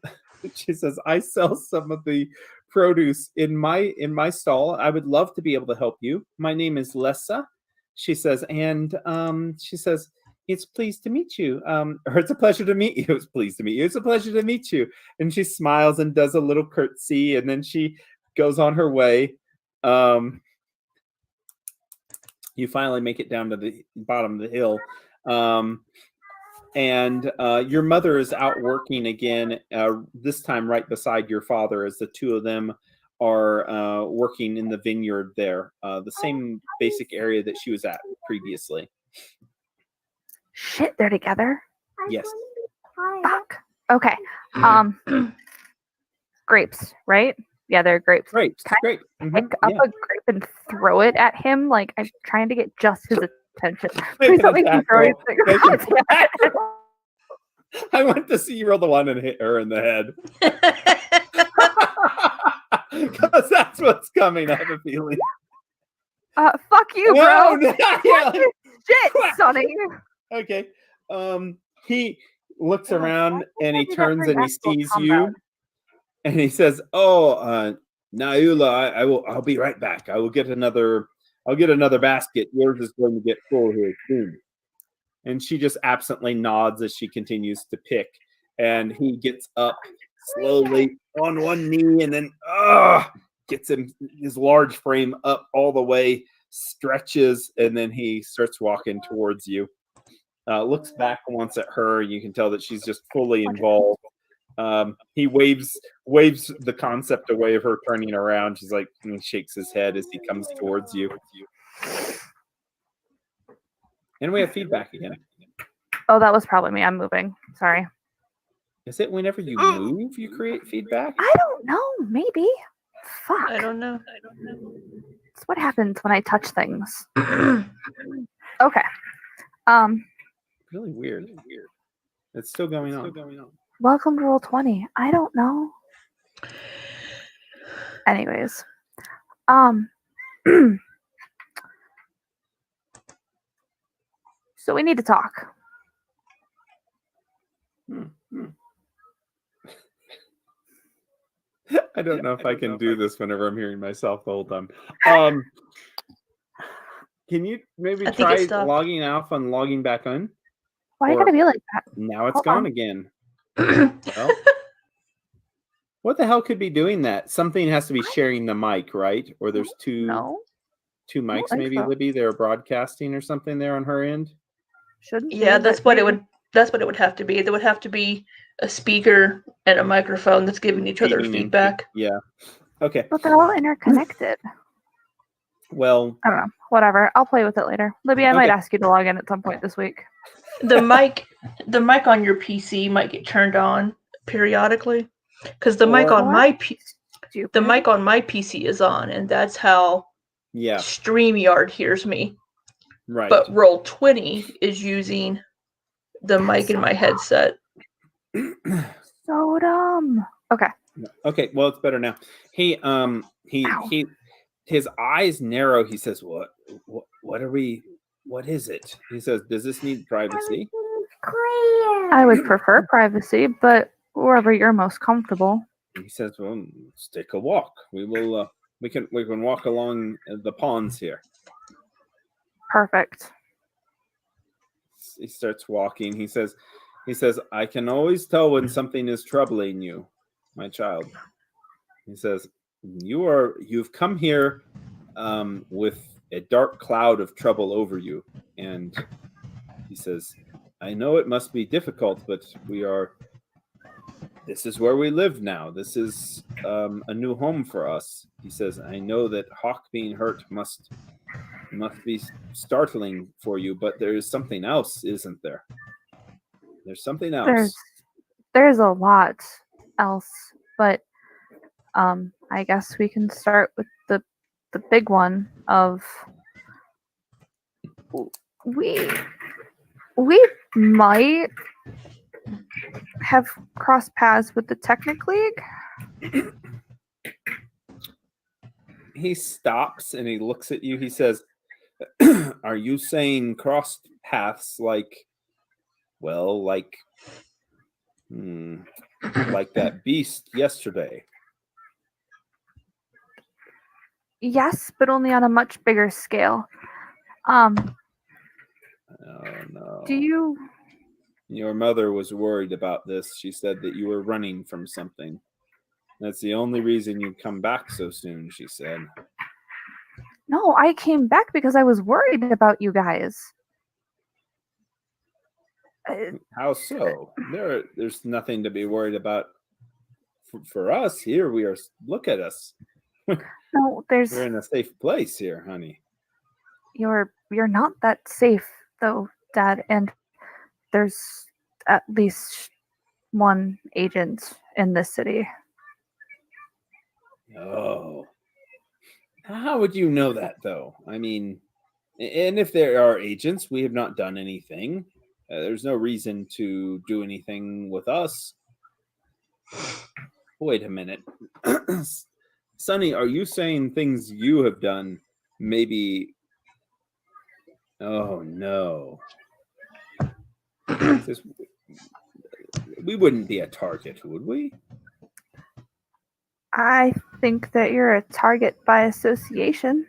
some of the produce in my stall. I would love to be able to help you. My name is Lessa. She says, and she says, it's pleased to meet you. Or it's a pleasure to meet you. It's pleased to meet you. It's a pleasure to meet you. And she smiles and does a little curtsy, and then she goes on her way. You finally make it down to the bottom of the hill. And your mother is out working again, this time right beside your father, as the two of them are working in the vineyard there, the same basic area that she was at previously. Shit, they're together? Yes. Fuck. Okay. Grapes, right? Yeah, they're grapes. Grapes. Great. Pick up a grape and throw it at him. Like, I'm trying to get just his attention. Please don't make me throw anything. I want to see you roll the one and hit her in the head. Because that's what's coming, I have a feeling. Fuck you, bro. No, Shit, Sonny. Okay. He looks around and he turns and he sees you. And he says, "Oh, Naula, I'll be right back. I'll get another basket. Yours is going to get full here soon." And she just absently nods as she continues to pick. And he gets up slowly on one knee and then gets his large frame up all the way, stretches, and then he starts walking towards you. Looks back once at her. You can tell that she's just fully involved. He waves the concept away of her turning around. She's like, and he shakes his head as he comes towards you. And we have feedback again. Oh, that was probably me. I'm moving. Sorry. Is it whenever you move, you create feedback? I don't know. Maybe. Fuck. I don't know. It's what happens when I touch things. Okay. Really weird. It's still going on. Welcome to Roll20. I don't know. Anyways. So we need to talk. I don't know if I can do this whenever I'm hearing myself the whole time. Can you maybe I think try it stopped. logging off and logging back on? Why you Or- gotta be like that? Now it's Hold gone on. again. Well, what the hell could be doing that? Something has to be sharing the mic, right? Or there's two No. mics, think maybe so. Libby. They're broadcasting or something there on her end. Shouldn't be, Yeah, that's but what it maybe. would. That's what it would have to be. There would have to be a speaker and a microphone that's giving each other Feeding in. feedback. Yeah. Okay. But they're all interconnected. Well, I don't know. Whatever. I'll play with it later. Libby, I might Okay. ask you to log in at some point this week. The mic on your PC might get turned on periodically, because the mic Or- on my Stupid. the mic on my PC is on, and that's how yeah, StreamYard hears me. right. But Roll20 is using the mic in my headset. So dumb. Okay. Okay, well, it's better now. Ow. His eyes narrow. He says, what are we, what is it? He says, does this need privacy? I would prefer privacy, but wherever you're most comfortable. He says, well, let's take a walk. We will, we can walk along the ponds here. Perfect. He starts walking. He says, I can always tell when something is troubling you, my child. He says, you've come here with a dark cloud of trouble over you. And he says, I know it must be difficult, but this is where we live now. This is a new home for us. He says, I know that Hawk being hurt must be startling for you, but there is something else, isn't there? There's something else. There's a lot else, but I guess we can start with the big one of we might have crossed paths with the Technic League. He stops and he looks at you. He says, are you saying crossed paths like that beast yesterday? Yes, but only on a much bigger scale. Oh no. Your mother was worried about this. She said that you were running from something. That's the only reason you'd come back so soon, she said. No, I came back because I was worried about you guys. How so? There's nothing to be worried about for us here. We are. Look at us. No, there's. We're in a safe place here, honey. You're not that safe though, Dad, and there's at least one agent in this city. Oh. How would you know that, though? I mean, and if there are agents, we have not done anything. There's no reason to do anything with us. Wait a minute. Sonny, are you saying things you have done maybe... Oh, no. We wouldn't be a target, would we? I think that you're a target by association.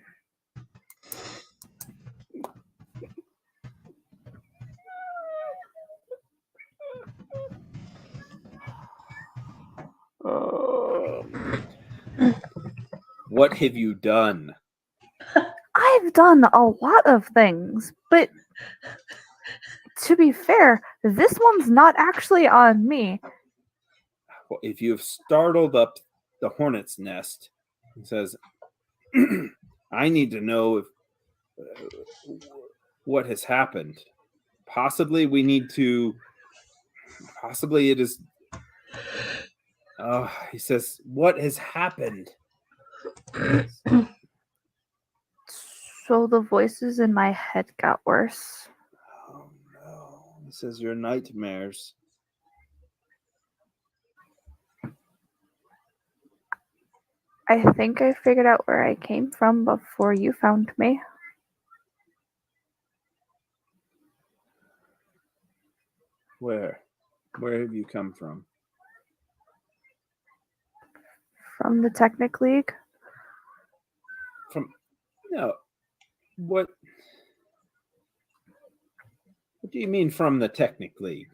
What have you done? I've done a lot of things, but to be fair, this one's not actually on me. Well, if you've startled up the hornet's nest, he says, I need to know what has happened. Possibly we need to. Possibly it is. He says, "What has happened?" So the voices in my head got worse. Oh no! He says, "Your nightmares." I think I figured out where I came from before you found me. Where? Where have you come from? From the Technic League. From no. What? What do you mean from the Technic League?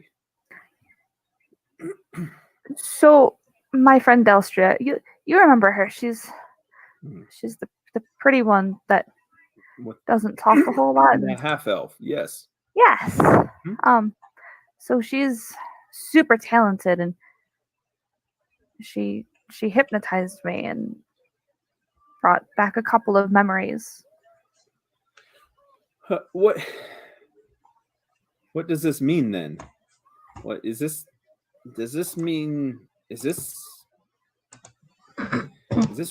So my friend Delstria, you remember her? She's Hmm. the pretty one that What? doesn't talk a whole lot. The half elf. Yes. Yes. Hmm? So she's super talented, and she hypnotized me and brought back a couple of memories. What? What does this mean then? What is this? Does this mean? Is this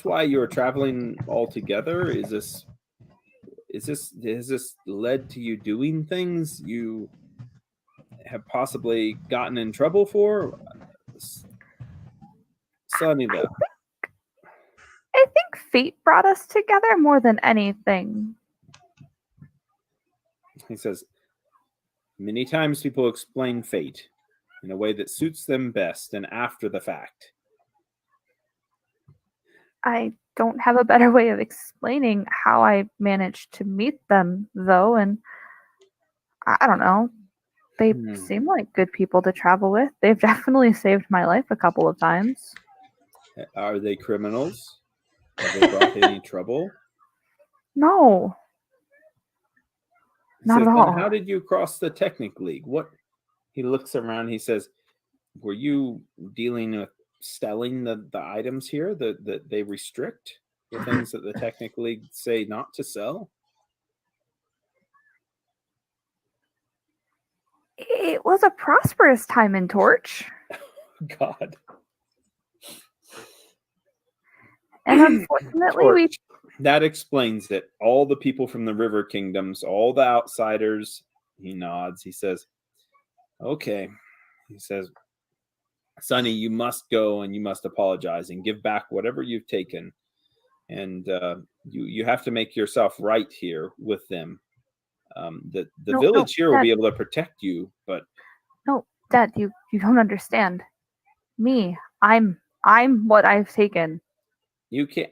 why you're traveling all together? Is this has this led to you doing things you have possibly gotten in trouble for? Sunnyvale. I think fate brought us together more than anything. He says, many times people explain fate in a way that suits them best and after the fact. I don't have a better way of explaining how I managed to meet them, though, and I don't know. They seem like good people to travel with. They've definitely saved my life a couple of times. Are they criminals? Have they brought any trouble? No. Not at all. How did you cross the Technic League? What? He looks around. He says, were you dealing with selling the items here that they restrict? The things that the Technic League say not to sell? It was a prosperous time in Torch. God. And unfortunately, that explains it. All the people from the River Kingdoms, all the outsiders, he nods. He says, okay. He says, Sunny, you must go and you must apologize and give back whatever you've taken. And you have to make yourself right here with them. The village here will be able to protect you, but no, Dad, you don't understand. Me, I'm what I've taken. You can't.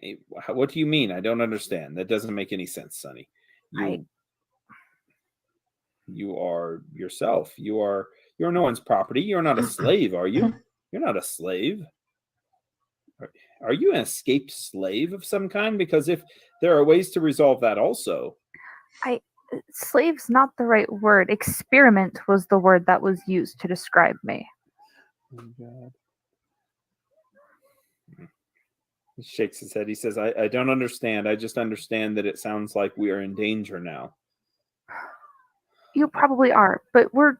What do you mean? I don't understand. That doesn't make any sense, Sunny. You are yourself. You're no one's property. You're not a slave, are you? You're not a slave. Are you an escaped slave of some kind? Because if there are ways to resolve that also. Slave's not the right word. Experiment was the word that was used to describe me. Oh, God. He shakes his head. He says, I don't understand. I just understand that it sounds like we are in danger now. You probably are, but we're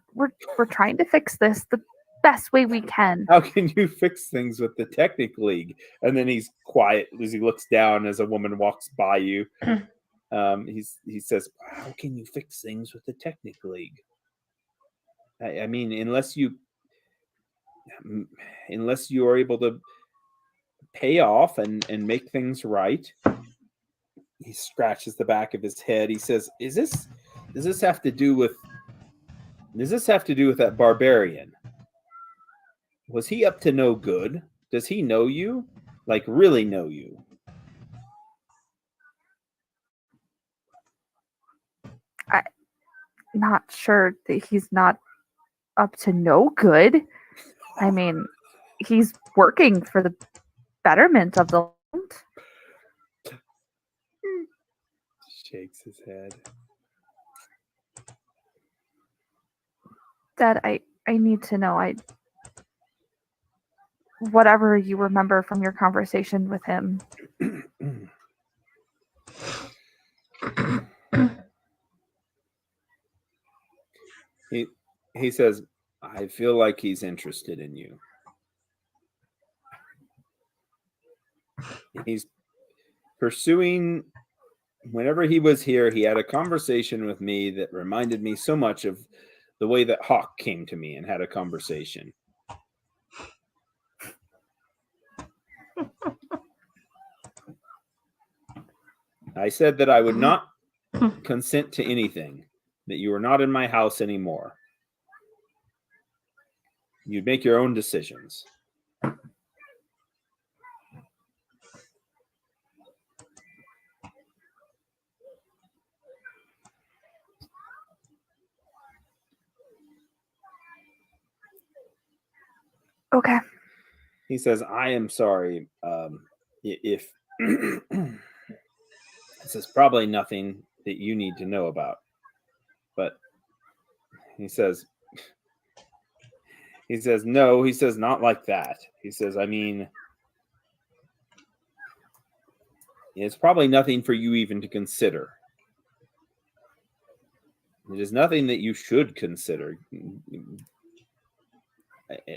trying to fix this the best way we can. How can you fix things with the Technic League? And then he's quiet as he looks down as a woman walks by you. He says, how can you fix things with the Technic League? I mean, unless you are able to pay off and make things right. He scratches the back of his head. He says, does this have to do with that barbarian? Was he up to no good? Does he know you? Like, really know you? I'm not sure that he's not up to no good. I mean, he's working for the betterment of the land. Shakes his head. Dad, I need to know. Whatever you remember from your conversation with him. He says, I feel like he's interested in you. He's pursuing. Whenever he was here, he had a conversation with me that reminded me so much of the way that Hawk came to me and had a conversation. I said that I would not consent to anything, that you were not in my house anymore. You'd make your own decisions. Okay. He says, I am sorry if this is probably nothing that you need to know about. But he says, no, he says, not like that. He says, I mean, it's probably nothing for you even to consider. It is nothing that you should consider.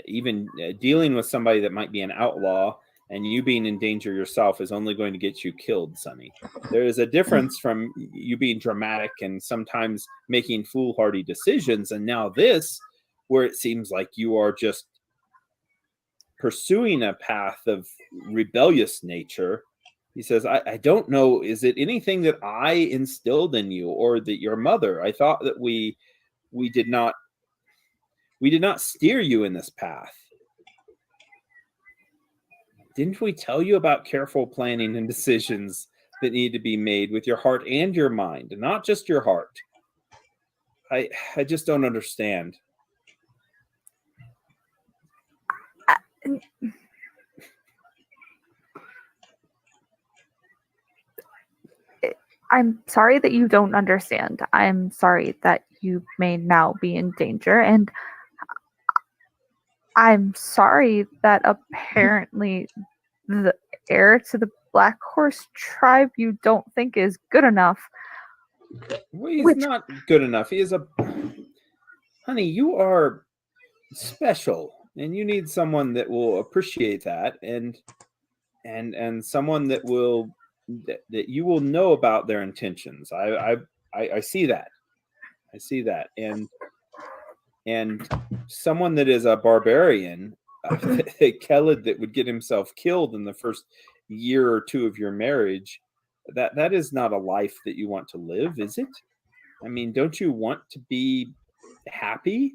Even dealing with somebody that might be an outlaw and you being in danger yourself is only going to get you killed, Sonny. There is a difference from you being dramatic and sometimes making foolhardy decisions, and now this, where it seems like you are just pursuing a path of rebellious nature. He says, I don't know, is it anything that I instilled in you or that your mother? I thought that we did not steer you in this path. Didn't we tell you about careful planning and decisions that need to be made with your heart and your mind, not just your heart? I just don't understand. I'm sorry that you don't understand. I'm sorry that you may now be in danger, and I'm sorry that apparently the heir to the Black Horse tribe you don't think is good enough. Well, he's not good enough. He is a... Honey, you are special, and you need someone that will appreciate that, and someone that will that you will know about their intentions. I see that. I see that, and someone that is a barbarian, a Kelid that would get himself killed in the first year or two of your marriage, that is not a life that you want to live, is it? I mean, don't you want to be happy?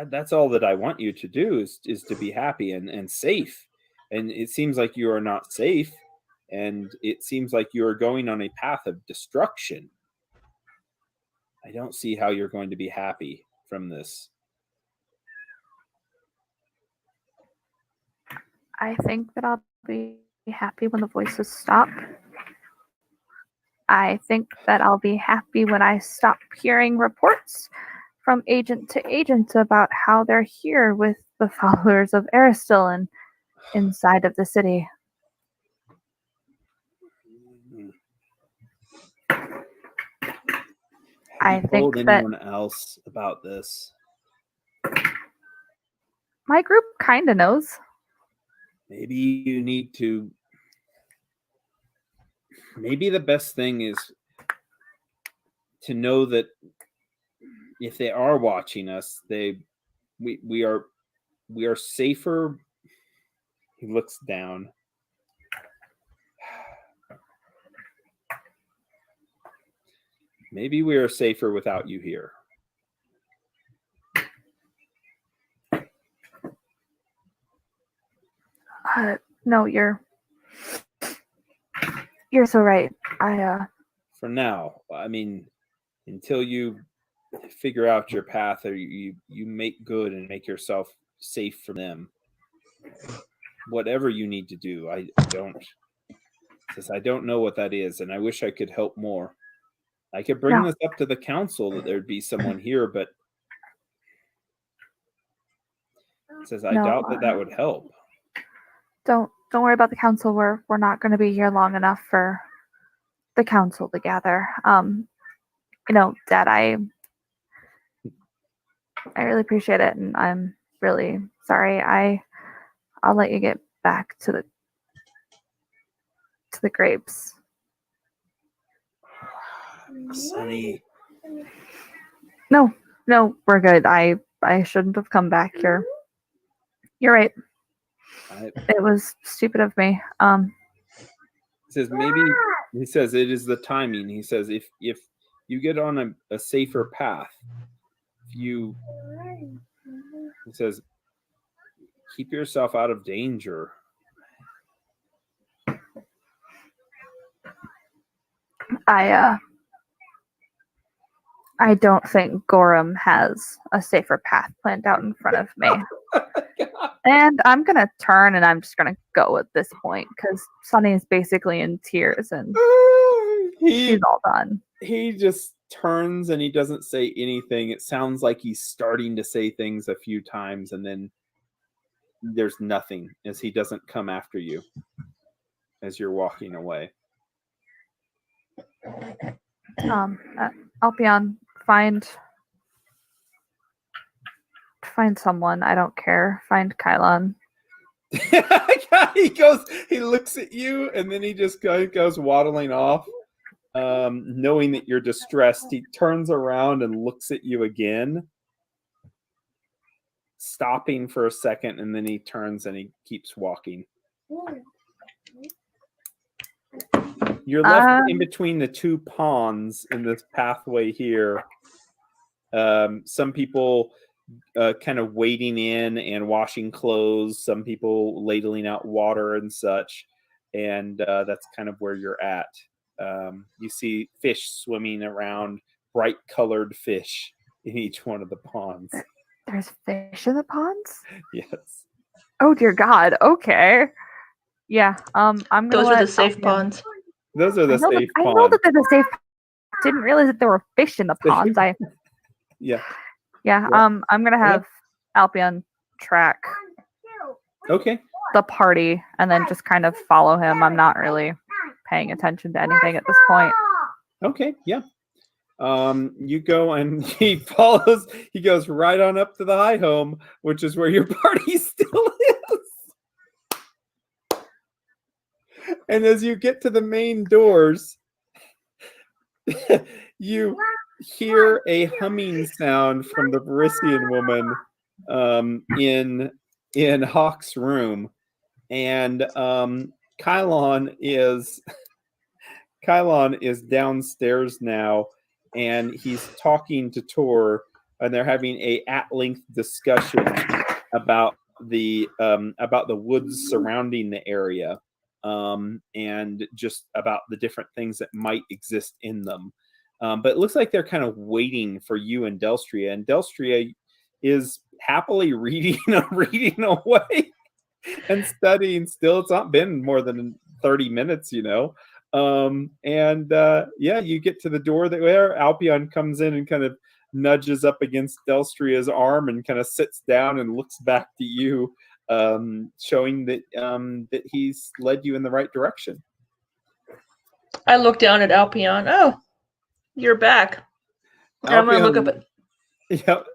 That's all that I want you to do is to be happy and safe. And it seems like you are not safe, and it seems like you are going on a path of destruction. I don't see how you're going to be happy from this. I think that I'll be happy when the voices stop. I think that I'll be happy when I stop hearing reports from agent to agent about how they're here with the followers of Aristil and inside of the city. Have you told anyone else about this? My group kind of knows. Maybe you need to... Maybe the best thing is to know that if they are watching us, we are safer. He looks down. Maybe we are safer without you here. No, you're so right. For now, I mean, until you figure out your path or you make good and make yourself safe for them, whatever you need to do, I don't know what that is, and I wish I could help more. I could bring this up to the council that there'd be someone here, but I doubt that would help. Don't worry about the council. We're not going to be here long enough for the council to gather. Dad, I really appreciate it, and I'm really sorry. I'll let you get back to the grapes. Sunny, No, we're good. I shouldn't have come back here. You're right. I, It was stupid of me. he says maybe he says it is the timing. He says if you get on a safer path, if you he says keep yourself out of danger. I don't think Gorham has a safer path planned out in front of me. And I'm gonna turn and I'm just gonna go at this point because Sunny is basically in tears and she's all done. He just turns and he doesn't say anything. It sounds like he's starting to say things a few times and then there's nothing as he doesn't come after you as you're walking away. Alpion, find someone. I don't care. Find Kylon. He looks at you and then he just goes waddling off. Knowing that you're distressed, he turns around and looks at you again, stopping for a second, and then he turns and he keeps walking. You're left in between the two ponds in this pathway here. Some people kind of wading in and washing clothes, some people ladling out water and such, and that's kind of where you're at. You see fish swimming around, bright colored fish in each one of the ponds. There's fish in the ponds? Yes. Oh dear God. Okay. Yeah. I'm gonna. Those are the safe ponds. Those are the safe ponds. I know that they're the safe. Didn't realize that there were fish in the ponds. Yeah. Yeah. I'm gonna have Alpion track. Okay. The party and then just kind of follow him. I'm not really paying attention to anything at this point. Okay. Yeah. You go and he follows. He goes right on up to the high home, which is where your party still is. And as you get to the main doors, you hear a humming sound from the Varisian woman in Hawk's room, and Kylon is downstairs now, and he's talking to Tor, and they're having a at-length discussion about the woods surrounding the area. And just about the different things that might exist in them. But it looks like they're kind of waiting for you and Delstria. And Delstria is happily reading away and studying still. It's not been more than 30 minutes, you know. You get to the door where Alpion comes in and kind of nudges up against Delstria's arm and kind of sits down and looks back to you. Showing that he's led you in the right direction. I look down at Alpion. Oh, you're back. I'm gonna look up at. Yep.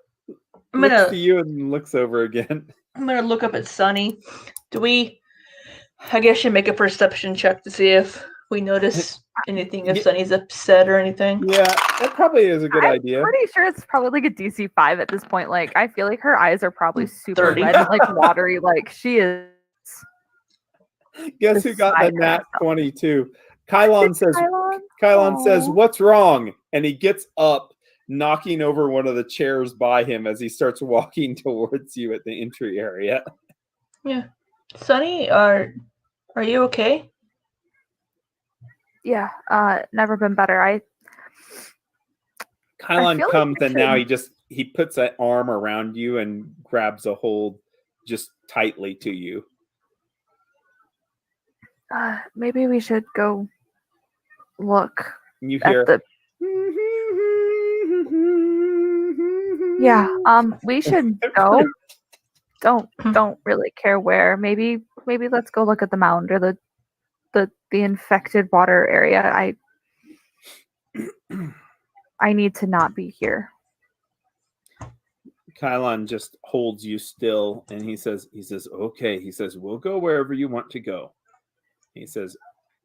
Looks to you and looks over again. I'm gonna look up at Sunny. I guess you make a perception check to see if we notice anything, if Sunny's upset or anything. Yeah, that probably is a good idea. I'm pretty sure it's probably like a DC 5 at this point. Like, I feel like her eyes are probably super 30. red and like watery. Like, she is. Guess who got the nat 22? Kylon says, Kylon says, "What's wrong?" And he gets up, knocking over one of the chairs by him as he starts walking towards you at the entry area. Yeah. Sunny, are you okay? Yeah, never been better. Kylon comes and now he puts an arm around you and grabs a hold just tightly to you. Maybe we should go look. You hear we should go. Don't really care where. Maybe let's go look at the mound or the infected water area. I need to not be here. Kylon just holds you still, and he says, okay. He says, we'll go wherever you want to go. He says,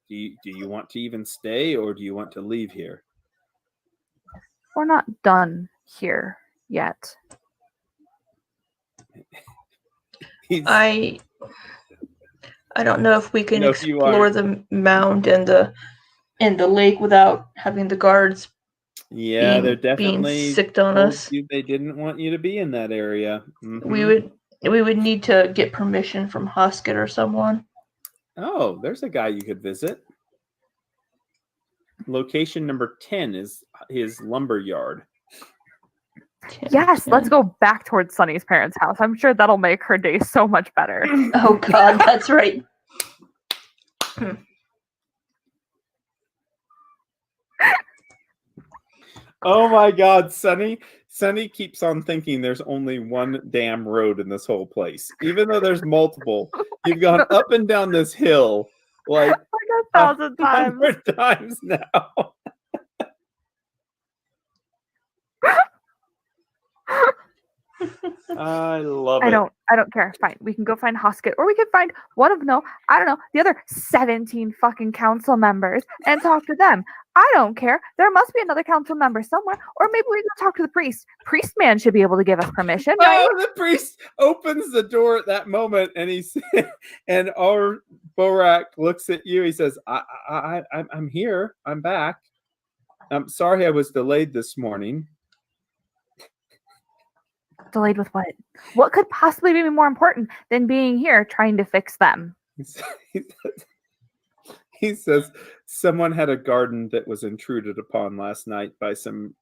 do you want to even stay, or do you want to leave here? We're not done here yet. I don't know if we can No, you explore aren't. the mound and the lake without having the guards Yeah, they're being definitely sicked on told us. you they didn't want you to be in that area. Mhm. We would need to get permission from Hoskett or someone. Oh, there's a guy you could visit. Location number 10 is his lumber yard. Yes, let's go back towards Sunny's parents' house. I'm sure that'll make her day so much better. Oh God, that's right. Oh my God, Sunny. Sunny keeps on thinking there's only one damn road in this whole place. Even though there's multiple, you've gone up and down this hill like 1,000 times. 100 times now. I love it. I don't care. Fine. We can go find Hoskett, or we can find one of the other 17 fucking council members and talk to them. I don't care. There must be another council member somewhere, or maybe we can talk to the priest. Priest man should be able to give us permission, right? Oh, the priest opens the door at that moment, and and our Borak looks at you. He says, I'm here. I'm back. I'm sorry I was delayed this morning. Delayed with what? What could possibly be more important than being here trying to fix them? He says someone had a garden that was intruded upon last night by some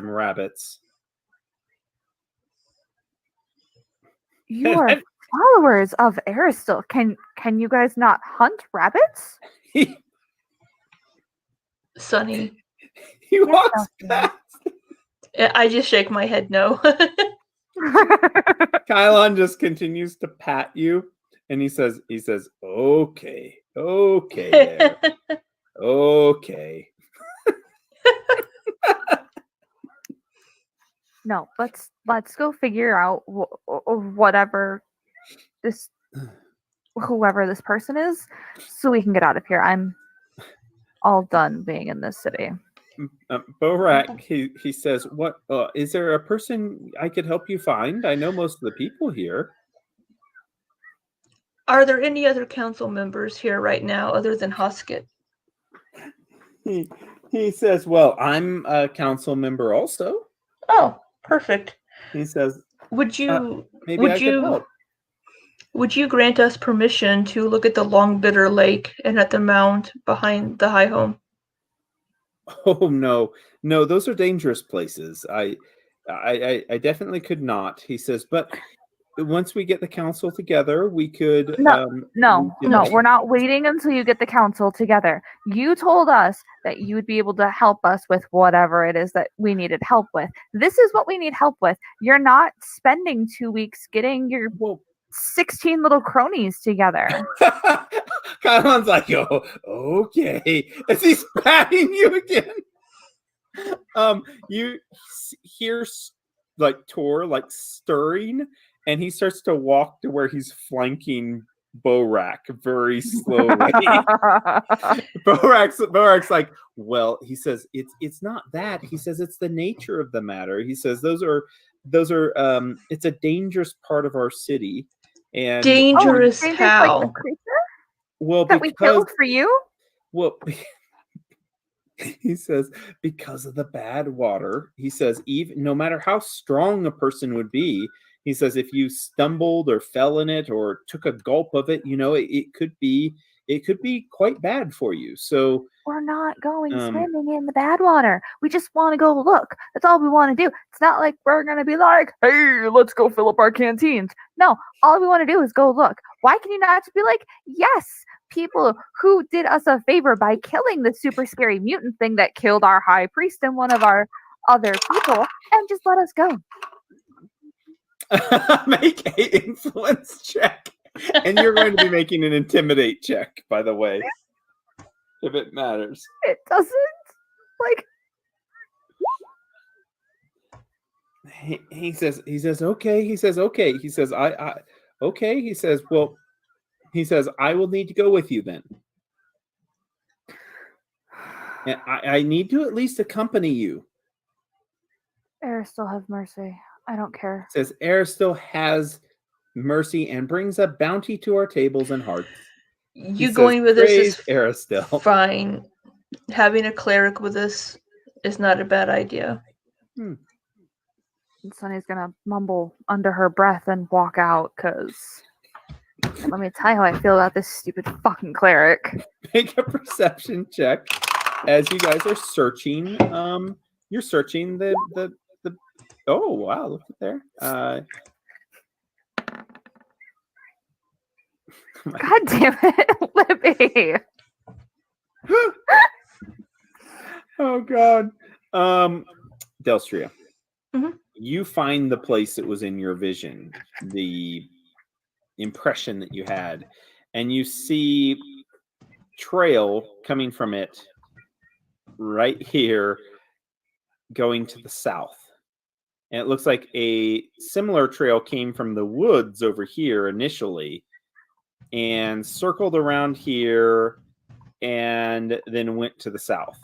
rabbits. You are followers of Aristil. Can you guys not hunt rabbits? Sunny. He walks past. I just shake my head no. Kylon just continues to pat you, and he says, okay there. Okay. No, let's go figure out whoever this person is, so we can get out of here. I'm all done being in this city. Borak, he says, what is there a person I could help you find? I know most of the people here. Are there any other council members here right now other than Hoskett? He says, well, I'm a council member also. Oh, perfect. He says, would you grant us permission to look at the Long Bitter Lake and at the mound behind the High Home? Oh no, those are dangerous places. I definitely could not. He says, but once we get the council together, we could. No, we're not waiting until you get the council together. You told us that you would be able to help us with whatever it is that we needed help with. This is what we need help with. You're not spending 2 weeks getting your 16 little cronies together. Kylon's like, oh, okay. As he's patting you again. You hear like Tor like stirring, and he starts to walk to where he's flanking Borak very slowly. Borak's like, well, he says it's not that. He says it's the nature of the matter. He says those are it's a dangerous part of our city. And dangerous how? Like the creature well, that we killed for you? Well, he says because of the bad water. He says even no matter how strong a person would be, he says if you stumbled or fell in it or took a gulp of it, it could be quite bad for you. So we're not going swimming in the bad water. We just want to go look. That's all we want to do. It's not like we're going to be like, hey, let's go fill up our canteens. No, all we want to do is go look. Why can you not just be like, yes, people who did us a favor by killing the super scary mutant thing that killed our high priest and one of our other people, and just let us go. Make an influence check. And you're going to be making an intimidate check, by the way, if it matters. It doesn't. Like, he says okay. He says okay. He says I okay. He says well. He says I will need to go with you then. And I need to at least accompany you. Still have mercy. I don't care. It says still has mercy and brings a bounty to our tables and hearts. You going with this is Aristil. fine. Having a cleric with us is not a bad idea. And Sunny's gonna mumble under her breath and walk out because let me tell you how I feel about this stupid fucking cleric. Make a perception check as you guys are searching. You're searching the. Oh wow! Look at there. God damn it, Libby. Oh god. Delstria. Mhm. You find the place that was in your vision, the impression that you had, and you see trail coming from it right here going to the south. And it looks like a similar trail came from the woods over here initially and circled around here and then went to the south.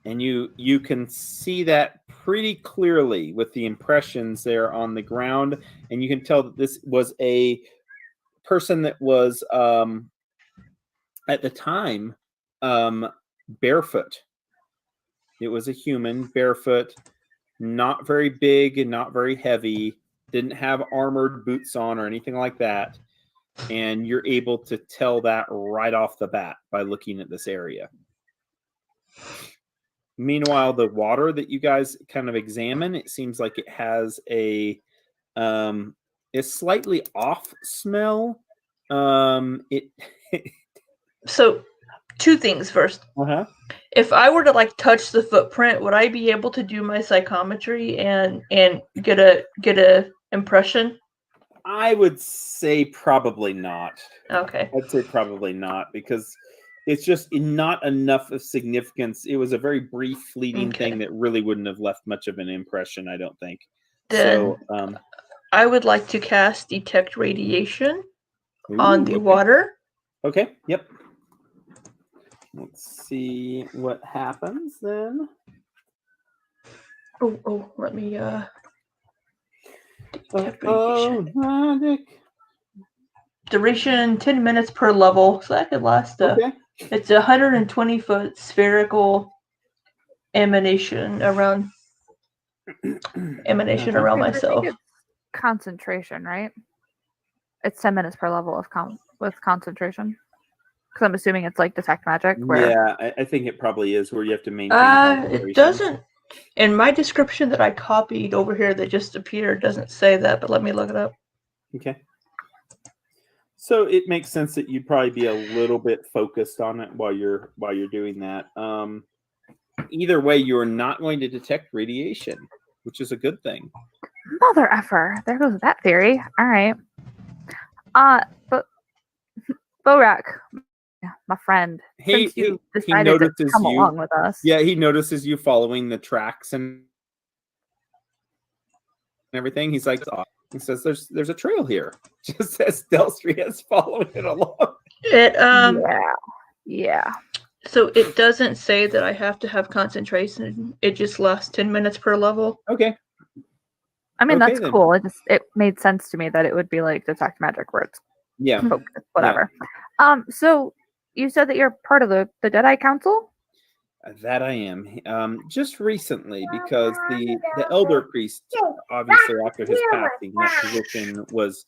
And you can see that pretty clearly with the impressions there on the ground. And you can tell that this was a person that was, at the time, barefoot. It was a human, barefoot, not very big and not very heavy, didn't have armored boots on or anything like that. And you're able to tell that right off the bat by looking at this area. Meanwhile, the water that you guys kind of examine, it seems like it has a slightly off smell. So, two things first. Uh-huh. If I were to like touch the footprint, would I be able to do my psychometry and get a impression? I would say probably not. Okay. I'd say probably not because it's just not enough of significance. It was a very brief, fleeting thing that really wouldn't have left much of an impression, I don't think. Then so, I would like to cast Detect Radiation on the water. Okay, yep. Let's see what happens then. Oh, let me Detect Radiation. Magic. Duration 10 minutes per level, so that could last it's a 120-foot spherical emanation around myself. It's concentration, right? It's 10 minutes per level of with concentration. Because I'm assuming it's like detect magic. Where... Yeah, I think it probably is where you have to maintain. It doesn't. In my description that I copied over here that just appeared, doesn't say that, but let me look it up. Okay. So it makes sense that you'd probably be a little bit focused on it while you're doing that. Either way, you're not going to detect radiation, which is a good thing. Mother effer. There goes that theory. All right. But Borak, my friend, since you decided to come along with us. Yeah, he notices you following the tracks and everything. He's like, oh. He says, "There's a trail here." Just as Delstria is following it along. Yeah. So it doesn't say that I have to have concentration. It just lasts 10 minutes per level. Okay. I mean, that's cool. It made sense to me that it would be like detect magic where it's focused, whatever. Yeah. So you said that you're part of the Deadeye Council? That I am. Just recently, because the elder priest, obviously after his passing, that position was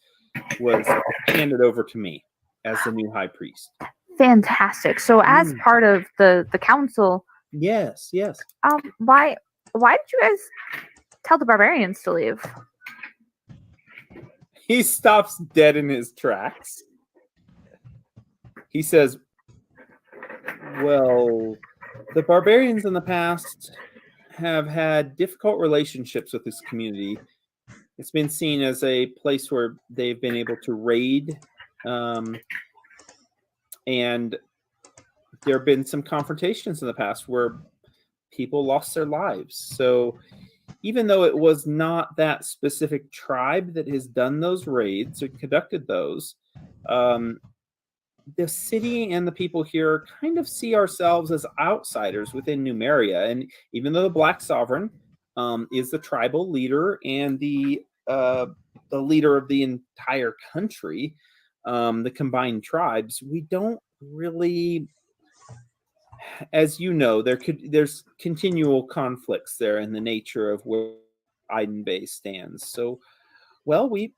handed over to me as the new high priest. Fantastic. So as part of the council. Yes. Why did you guys tell the barbarians to leave? He stops dead in his tracks. He says, well, the barbarians in the past have had difficult relationships with this community. It's been seen as a place where they've been able to raid, and there have been some confrontations in the past where people lost their lives. So even though it was not that specific tribe that has done those raids or conducted those, the city and the people here kind of see ourselves as outsiders within Numeria. And even though the Black Sovereign is the tribal leader and the leader of the entire country, the combined tribes, we don't really, as you know, there's continual conflicts there in the nature of where Iden Bay stands. So, well, we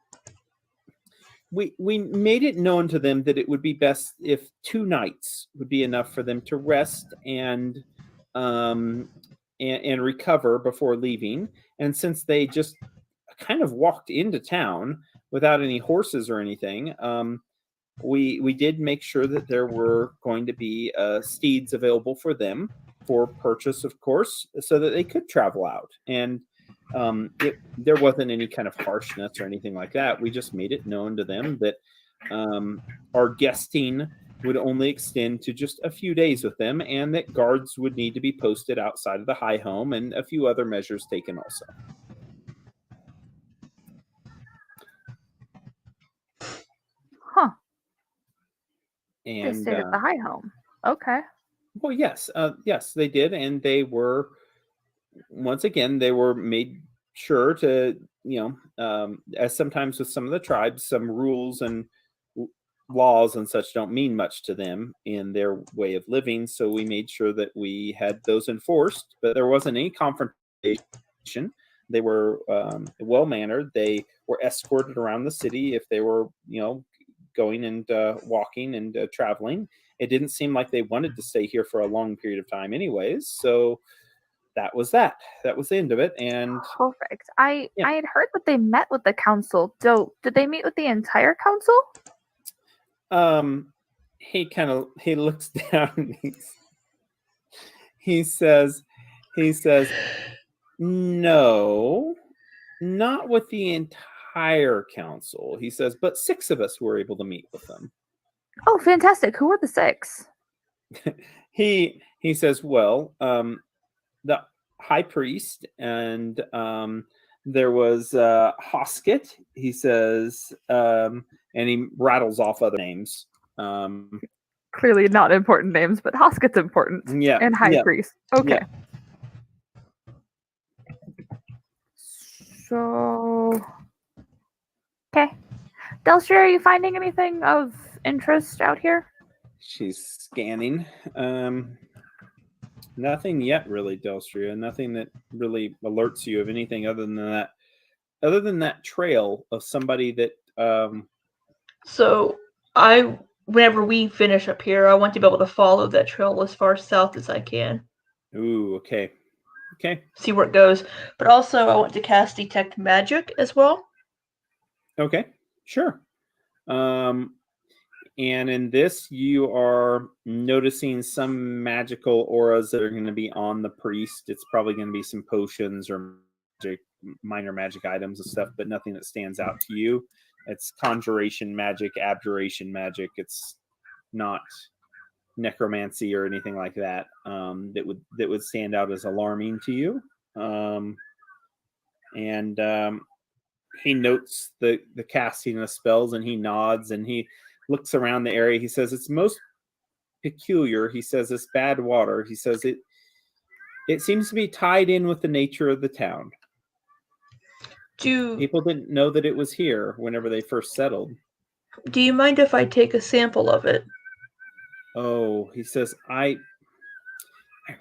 made it known to them that it would be best if 2 nights would be enough for them to rest and recover before leaving. And since they just kind of walked into town without any horses or anything, we did make sure that there were going to be steeds available for them for purchase, of course, so that they could travel out. And there wasn't any kind of harshness or anything like that. We just made it known to them that our guesting would only extend to just a few days with them, and that guards would need to be posted outside of the high home, and a few other measures taken also. Huh. And they stayed at the high home. Okay. Well, yes, they did, and they were, once again, they were made sure to, as sometimes with some of the tribes, some rules and laws and such don't mean much to them in their way of living. So we made sure that we had those enforced, but there wasn't any confrontation. They were well-mannered. They were escorted around the city if they were, going and walking and traveling. It didn't seem like they wanted to stay here for a long period of time anyways. So that was that. That was the end of it. And perfect. I had heard that they met with the council. So did they meet with the entire council? He looks down and he says, no, not with the entire council. He says, but 6 of us were able to meet with them. Oh, fantastic. Who are the 6? He says, well, the high priest, and there was Hosket, he says, and he rattles off other names. Clearly not important names, but Hosket's important. Yeah. And high priest. Okay. Yeah. So, okay. Delstria, are you finding anything of interest out here? She's scanning. Nothing yet, really, Delstria. Nothing that really alerts you of anything other than that trail of somebody that. So whenever we finish up here, I want to be able to follow that trail as far south as I can. Ooh, okay. See where it goes, but also I want to cast Detect Magic as well. Okay, sure. And in this, you are noticing some magical auras that are going to be on the priest. It's probably going to be some potions or minor magic items and stuff, but nothing that stands out to you. It's conjuration magic, abjuration magic. It's not necromancy or anything like that that would stand out as alarming to you. He notes the casting of spells, and he nods and he looks around the area. He says it's most peculiar. He says it's bad water. He says it seems to be tied in with the nature of the town. People didn't know that it was here whenever they first settled. Do you mind if I take a sample of it? Oh, he says, I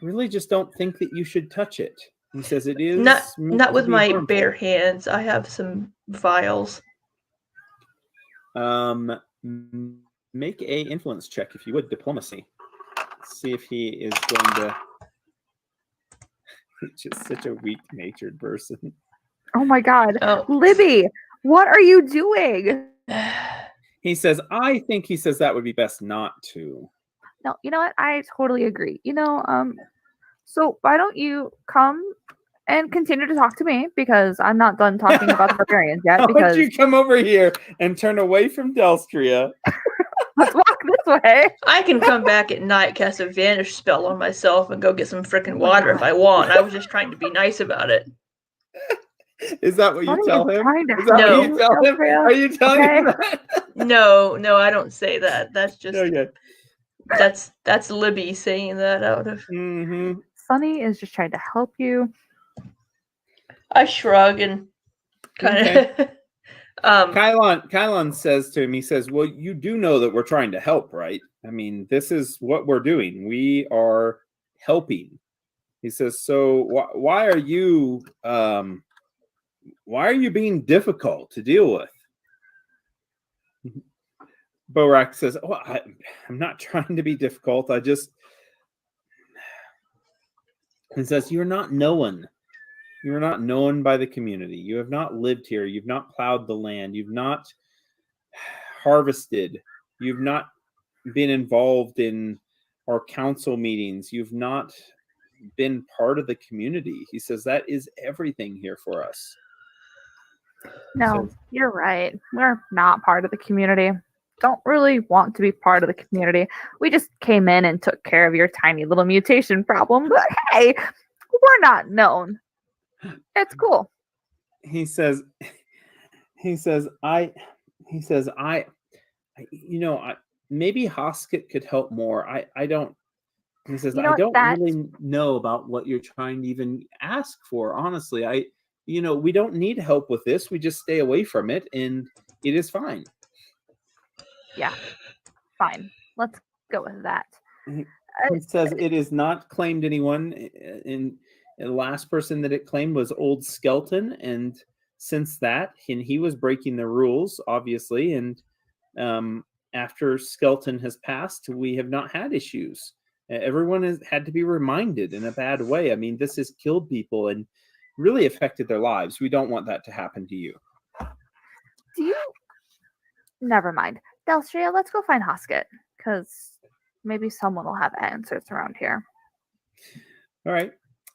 really just don't think that you should touch it. He says it is not with my harmful. bare hands. I have some vials. Make a influence check if you would, diplomacy. See if he is going to. Just such a weak-natured person. Oh my God, Oh. Libby, what are you doing? He says, I think that would be best not to. No, you know what? I totally agree. So why don't you come and continue to talk to me, because I'm not done talking about the barbarians yet. How Because would you come over here and turn away from Delstria? let's walk this way. I can come back at night, cast a vanish spell on myself, and go get some freaking water if I want. I was just trying to be nice about it. Is that what you Sunny tell is him? trying to Is that help what you tell him? Delphria. Are you telling him that? No, I don't say that. That's just Okay. that's Libby saying that out of. Mm-hmm. Sunny is just trying to help you. I shrug and kind of. Kylon says to him, he says, well, you do know that we're trying to help, right? I mean, this is what we're doing. We are helping. He says, so why are you being difficult to deal with? Borak says, oh, I'm not trying to be difficult. He says, you're not known. You are not known by the community. You have not lived here. You've not plowed the land. You've not harvested. You've not been involved in our council meetings. You've not been part of the community. He says that is everything here for us. No, you're right. We're not part of the community. Don't really want to be part of the community. We just came in and took care of your tiny little mutation problem. But hey, we're not known. It's cool. He says, I maybe Hoskett could help more. I don't. He says, I don't really know about what you're trying to even ask for. Honestly, we don't need help with this. We just stay away from it, and it is fine. Yeah, fine. Let's go with that. He says it is not claimed anyone. In the last person that it claimed was Old Skelton, and since that, and he was breaking the rules, obviously. And after Skelton has passed, we have not had issues. Everyone has had to be reminded in a bad way. I mean, this has killed people and really affected their lives. We don't want that to happen to you. Do you? Never mind. Delstria, let's go find Hoskett, because maybe someone will have answers around here. All right.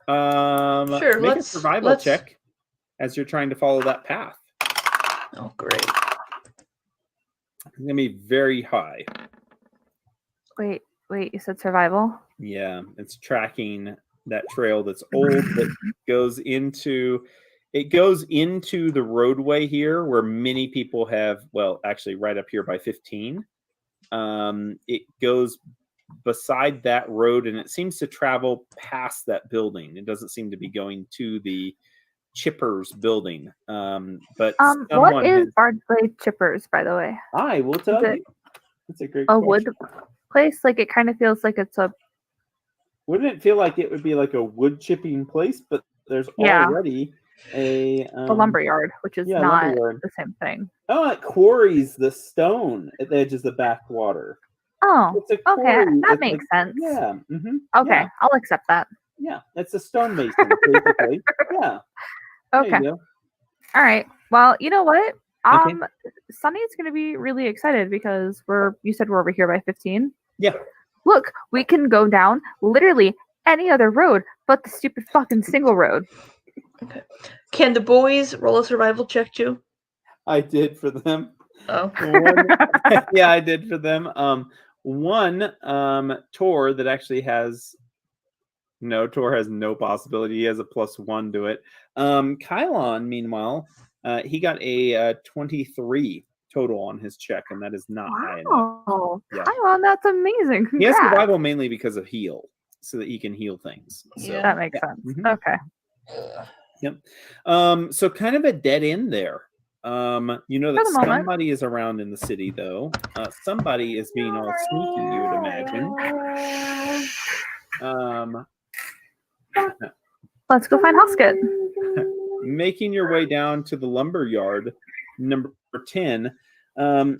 Sure. Make a survival check as you're trying to follow that path. Oh, great. It's going to be very high. Wait, you said survival? Yeah, it's tracking that trail that's old that goes into the roadway here where many people have, well, actually right up here by 15. It goes beside that road and it seems to travel past that building. It doesn't seem to be going to the Chippers building. But what is Bardsley Chippers, by the way? I will tell you. That's a great question. Wood place? Like, it kind of feels like it's a... Wouldn't it feel like it would be like a wood chipping place? But there's already a lumberyard, which is not the same thing. Oh, it quarries the stone at the edge of the backwater. Oh, okay, that makes sense. Yeah. Mm-hmm, okay, I'll accept that. Yeah, it's a stonemason, basically. Yeah. Okay. All right. Well, you know what? Sunny's going to be really excited because you said we're over here by 15. Yeah. Look, we can go down literally any other road but the stupid fucking single road. Okay. Can the boys roll a survival check too? I did for them. Oh. Yeah, I did for them. One, Tor that actually has Tor has no possibility. He has a +1 to it. Kylon, meanwhile, he got a 23 total on his check, and that is not high enough. Oh, yeah. Kylon, that's amazing. Congrats. He has survival mainly because of heal, so that he can heal things. So, that makes sense. Mm-hmm. Okay. Yep. So kind of a dead end there. You know that somebody is around in the city, though. Somebody is being all sneaky, you would imagine. Let's go find Hoskett. Making your way down to the lumber yard, number 10,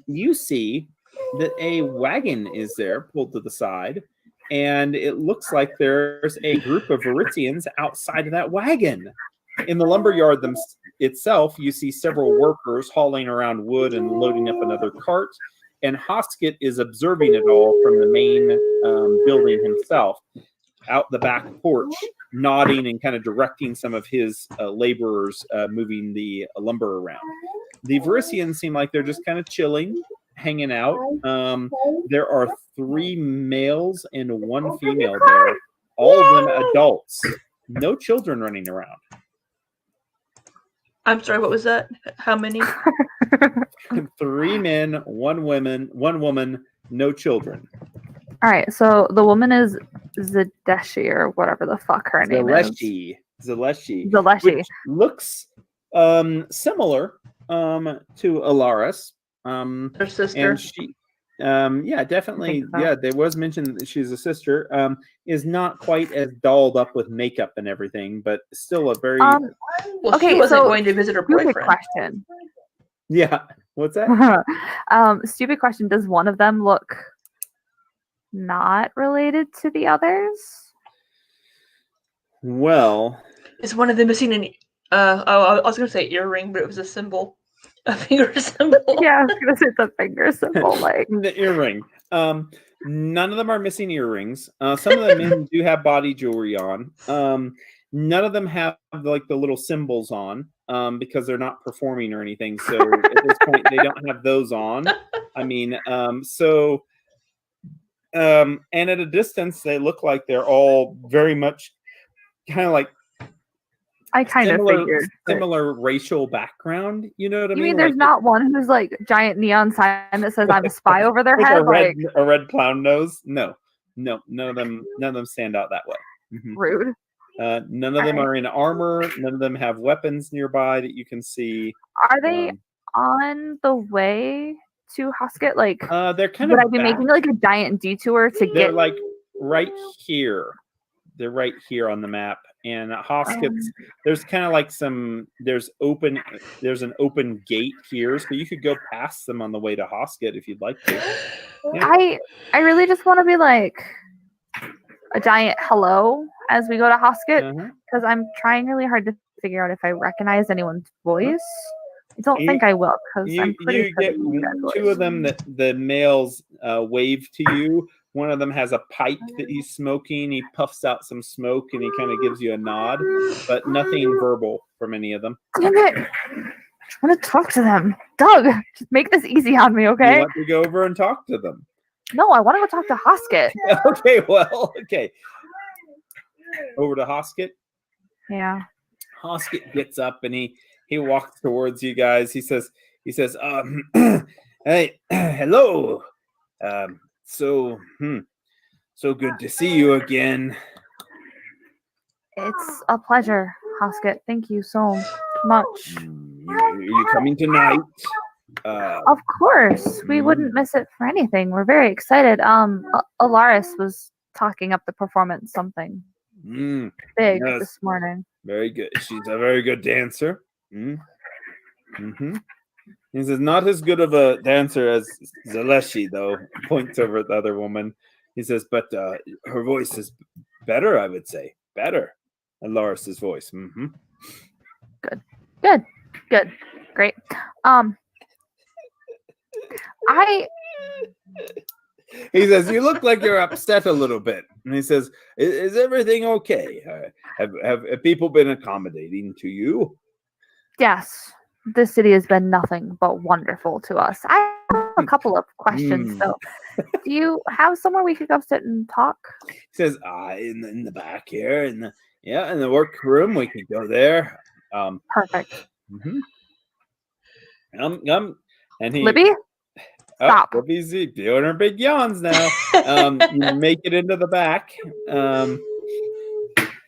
you see that a wagon is there pulled to the side, and it looks like there's a group of Verizians outside of that wagon. In the lumber yard itself, you see several workers hauling around wood and loading up another cart, and Hoskett is observing it all from the main building himself, out the back porch, nodding and kind of directing some of his laborers moving the lumber around. The Verizians seem like they're just kind of chilling, hanging out. There are 3 males and 1 female there, all of them adults. No children running around. I'm sorry, what was that? How many? 3 men, 1 woman, no children. All right, so the woman is Zadeshi or whatever the fuck her name is. Zaleshi, Zaleshi. which looks similar to Alaris. Her sister. And she, yeah, definitely, so. yeah, there was mentioned that she's a sister. Is not quite as dolled up with makeup and everything, but still a very Well, okay, she wasn't so going to visit her stupid boyfriend. question. yeah. What's that? Stupid question. Does one of them look not related to the others? Well, Is one of them missing an? I was gonna say earring, but it was a symbol, a finger symbol. Yeah, I was gonna say the finger symbol, like the earring. None of them are missing earrings. Some of the men do have body jewelry on. None of them have like the little symbols on because they're not performing or anything. So at this point, they don't have those on. I mean, and at a distance, they look like they're all very much kind of like I kind of figured. Similar racial background. You know what I mean? You mean there's like, not one who's like giant neon sign that says "I'm a spy" over their like head? a red clown nose? No, none of them stand out that way. Mm-hmm. Rude. None of them are in armor. None of them have weapons nearby that you can see. Are they on the way to Hosket? Like, they're kind would of. I be making like a giant detour to They're get? like right here. They're right here on the map. And Hosket's, there's kind of like there's an open gate here, so you could go past them on the way to Hosket if you'd like to. Yeah. I really just want to be like a giant hello as we go to Hosket because I'm trying really hard to figure out if I recognize anyone's voice. I don't think I will because I'm pretty you get two of them that the males wave to you. One of them has a pipe that he's smoking. He puffs out some smoke and he kind of gives you a nod, but nothing verbal from any of them. Damn it! I want to talk to them. Doug, just make this easy on me, okay? You want to go over and talk to them? No, I want to go talk to Hosket. Okay. Over to Hosket? Yeah. Hosket gets up and he walks towards you guys. He says, hey, hello. So good to see you again. It's a pleasure, Hosket. Thank you so much. Are you coming tonight? Of course. We wouldn't miss it for anything. We're very excited. Alaris was talking up the performance something big this morning. Very good. She's a very good dancer. He says, not as good of a dancer as Zaleshi, though. Points over at the other woman. He says, but her voice is better, I would say. Better than Laris's voice. Good. Great. He says, you look like you're upset a little bit. And he says, is everything okay? Have people been accommodating to you? Yes. This city has been nothing but wonderful to us. I have a couple of questions, though. Do you have somewhere we could go sit and talk? He says, in the back here, in the workroom, we could go there. Perfect. And he, Libby? Stop. Libby's doing her big yawns now. You make it into the back.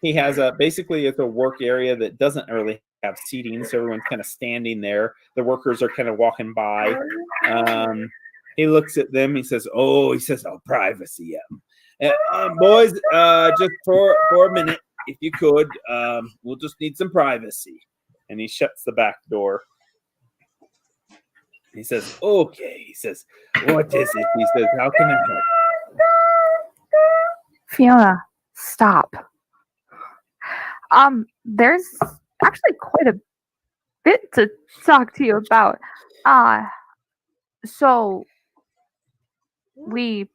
He has basically it's a work area that doesn't really have seating, so everyone's kind of standing there. The workers are kind of walking by. He looks at them. He says, "Oh, privacy, boys. Just for a minute, if you could, we'll just need some privacy." And he shuts the back door. He says, "Okay." He says, "What is it?" He says, "How can I help?" Fiona, stop. There's actually quite a bit to talk to you about. So it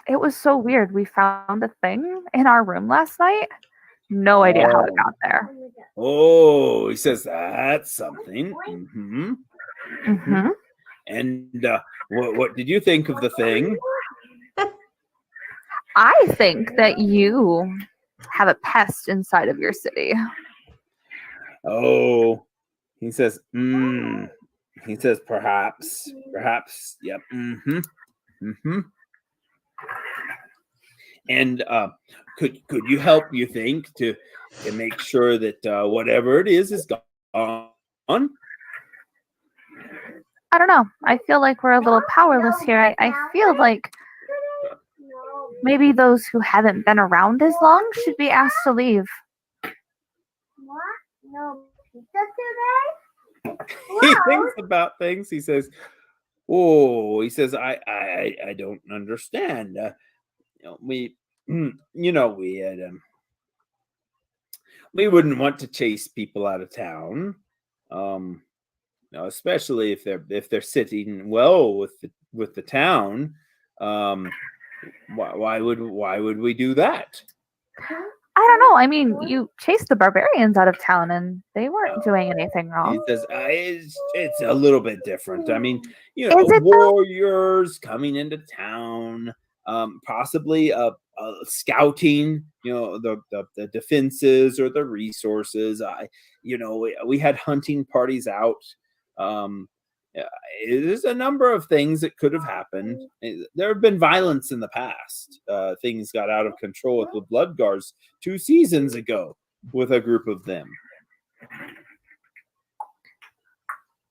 was so weird. We found a thing in our room last night. No idea how it got there. Oh, he says that's something. And what did you think of the thing? I think that you have a pest inside of your city. Oh, he says, he says, perhaps, yep, And could you help? You think to make sure that whatever it is gone? I don't know. I feel like we're a little powerless here. I feel like maybe those who haven't been around as long should be asked to leave. What? No pizza today? He thinks about things. He says, "Oh," he says, I don't understand. We had we wouldn't want to chase people out of town, especially if they're sitting well with the town. Why would we do that? I don't know. I mean, you chased the barbarians out of town, and they weren't doing anything wrong. He says it's a little bit different. I mean, Is it warriors coming into town, possibly scouting, the defenses or the resources. We had hunting parties out. There's a number of things that could have happened. There have been violence in the past. Things got out of control with the Bloodguards 2 seasons ago with a group of them.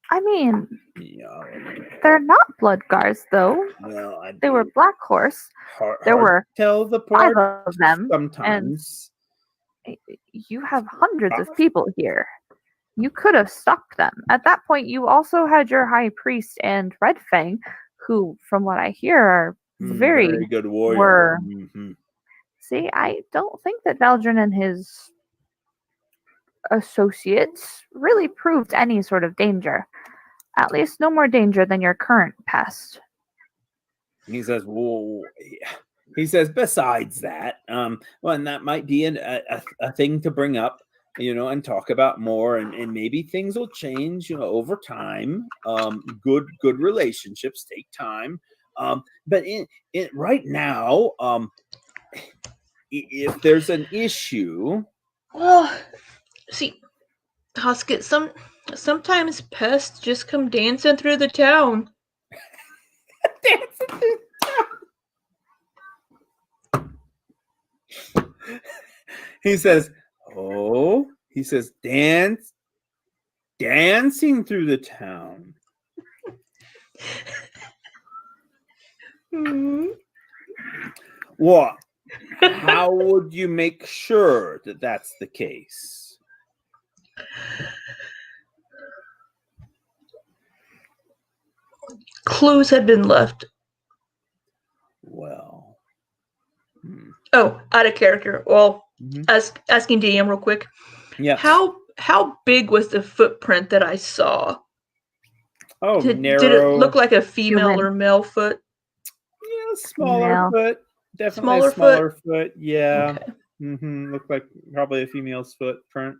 I mean, they're not Bloodguards, though. Well, they were Black Horse. There were tell the 5 of them. Sometimes. And you have hundreds of people here. You could have stopped them. At that point, you also had your high priest and Red Fang, who, from what I hear, are very good warrior. See, I don't think that Valdrin and his associates really proved any sort of danger. At least no more danger than your current pest. He says, "Whoa." He says, besides that, and that might be a thing to bring up, and talk about more, and maybe things will change, over time. Good relationships take time. But right now, if there's an issue, well, see, Hoskett, sometimes pests just come dancing through the town. Dancing through the town. He says, "Oh," he says, dancing through the town. What? How would you make sure that that's the case? Clues had been left. Well. Oh, out of character. Well, asking DM real quick. Yeah. How big was the footprint that I saw? Oh, narrow. Did it look like a female Human. or male foot? Yeah, smaller Female. foot. Definitely Smaller foot. Yeah. Okay. Looked like probably a female's footprint.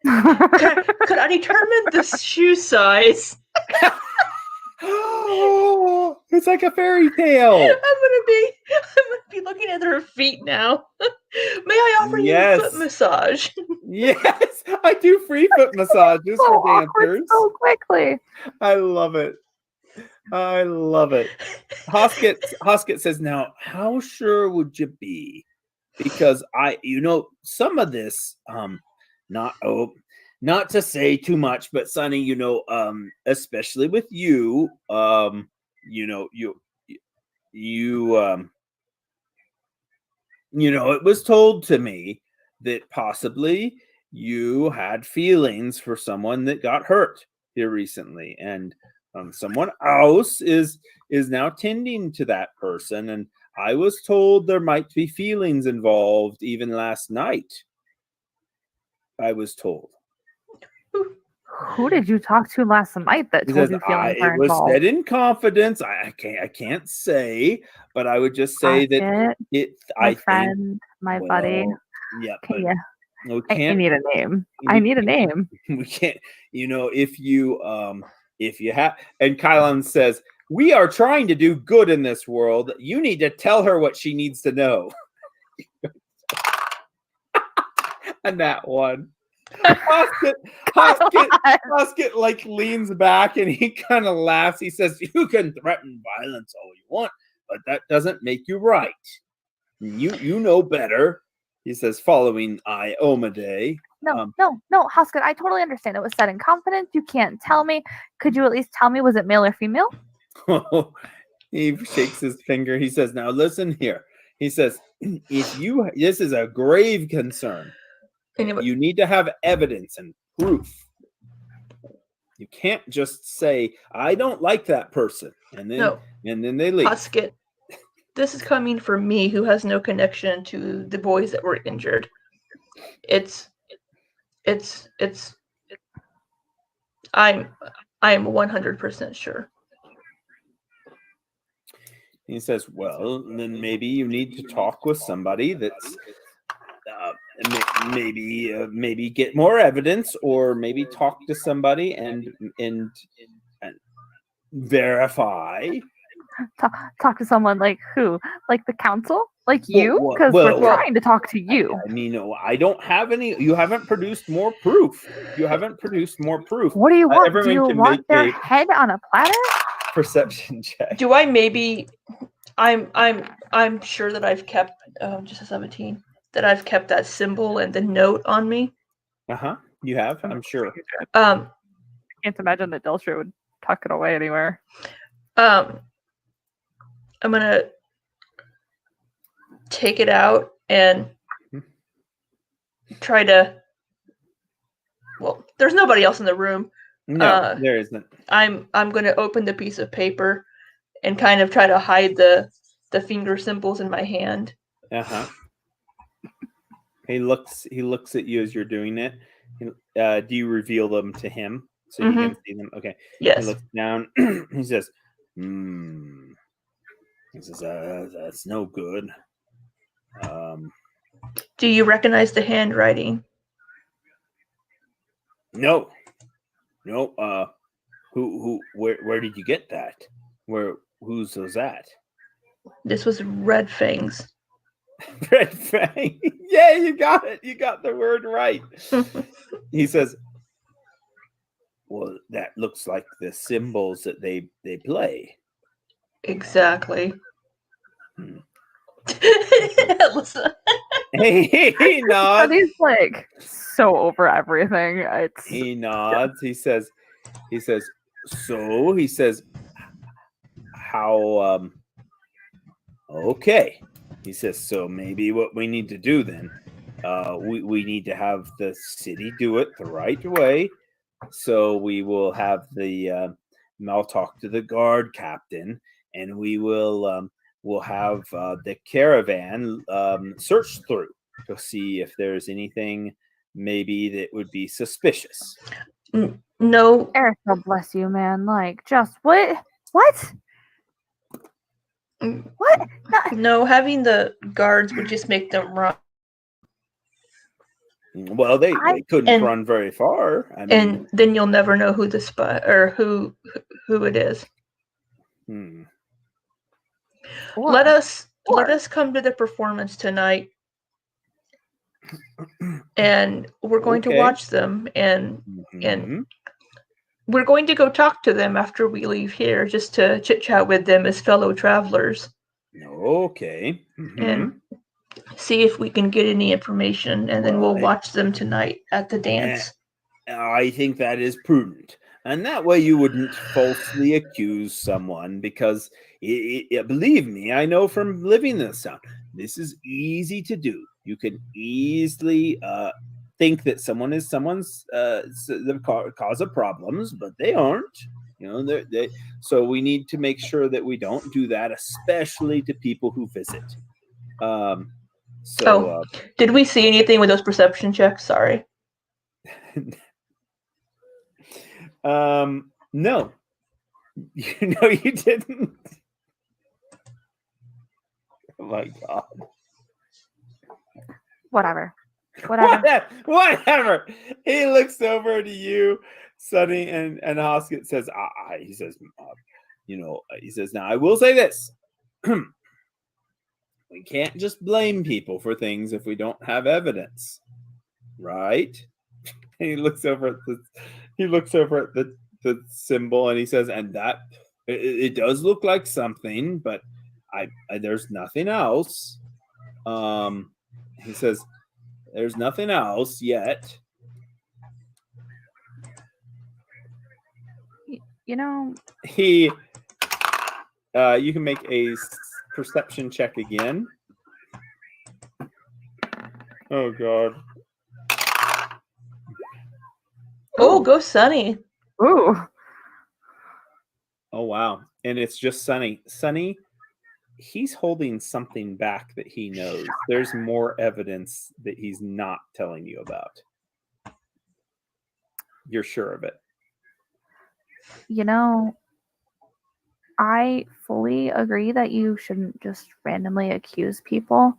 Could I determine the shoe size? Oh, it's like a fairy tale. I'm gonna be looking at her feet now. May I offer you a foot massage? Yes, I do free foot massages so for awkward dancers. so quickly. I love it. Hoskett says, "Now, how sure would you be? Because some of this, not to say too much, but Sonny, especially with you, it was told to me that possibly you had feelings for someone that got hurt here recently, and someone else is now tending to that person, and I was told there might be feelings involved even last night. I was told." Who did you talk to last night that told you feelings were it was involved? said in confidence. I can't say, but I would just say that my friend, my buddy. Yeah, Okay, but I need a name. I need a name. We can't. If you have, and Kylon says, "We are trying to do good in this world. You need to tell her what she needs to know." And that one. Hoskett like leans back and he kind of laughs. He says, "You can threaten violence all you want, but that doesn't make you right. You know better." He says, following Iomade. No, Hoskett, I totally understand. It was said in confidence. You can't tell me. Could you at least tell me, was it male or female? He shakes his finger. He says, "Now listen here." He says, this is a grave concern. Anyway, You need to have evidence and proof. You can't just say, "I don't like that person," and then they leave. Hoskett, this is coming from me, who has no connection to the boys that were injured. I'm 100% sure. He says, "Well, then maybe you need to talk with somebody that's maybe get more evidence, or maybe talk to somebody and verify." Talk to someone like who? Like the council? Like Well, you? well, Because well, we're trying to talk to you. I mean, I don't have any. You haven't produced more proof. What do you want? Do everyone you can want make their a- head on a platter? Perception check. Do I maybe? I'm sure that I've kept just a 17. That I've kept that symbol and the note on me. You have, I'm sure. Um, Can't imagine that Deltra would tuck it away anywhere. I'm gonna take it out and try to. Well, there's nobody else in the room. No, there isn't. I'm gonna open the piece of paper and kind of try to hide the finger symbols in my hand. He looks at you as you're doing it. Do you reveal them to him so you can see them? Okay. Yes. He looks down. He says, He says, "That's no good." Do you recognize the handwriting? No. Where did you get that? Whose was that? This was Red Fang's. Red Fang. Yeah, you got it. You got the word right. He says, "Well, that looks like the symbols that they play." Exactly. Listen. He nods. He's like so over everything. It's He nods. He says, "So," he says, "how, okay." He says, "So maybe what we need to do then, we need to have the city do it the right way. So we will have I'll talk to the guard captain, and we'll have the caravan search through to see if there's anything maybe that would be suspicious." No. Eric, God bless you, man. Like, just what? What? What? No, having the guards would just make them run. Well, they couldn't run very far. I mean, And then you'll never know who the spy or who it is. Let us come to the performance tonight, and we're going to watch them, and we're going to go talk to them after we leave here, just to chit chat with them as fellow travelers. Okay. And see if we can get any information, and then we'll watch them tonight at the dance. I think that is prudent. And that way you wouldn't falsely accuse someone, because believe me, I know from living this town, this is easy to do. You can easily think that someone is someone's the cause of problems, but they aren't. So we need to make sure that we don't do that, especially to people who visit. Did we see anything with those perception checks? Sorry. No. You didn't. Oh my God. Whatever. Whatever. He looks over to you, Sonny, and Hoskett says, he says, he says, "Now I will say this. We can't just blame people for things if we don't have evidence. Right?" he looks over at the symbol and he says, and that it does look like something, but I there's nothing else. He says, there's nothing else yet. You know, You can make a perception check again. Oh God. Oh, go Sunny. ooh, Oh wow. And it's just Sunny. Sunny, he's holding something back that he knows. There's more evidence that he's not telling you about. You're sure of it. you know, I fully agree that you shouldn't just randomly accuse people,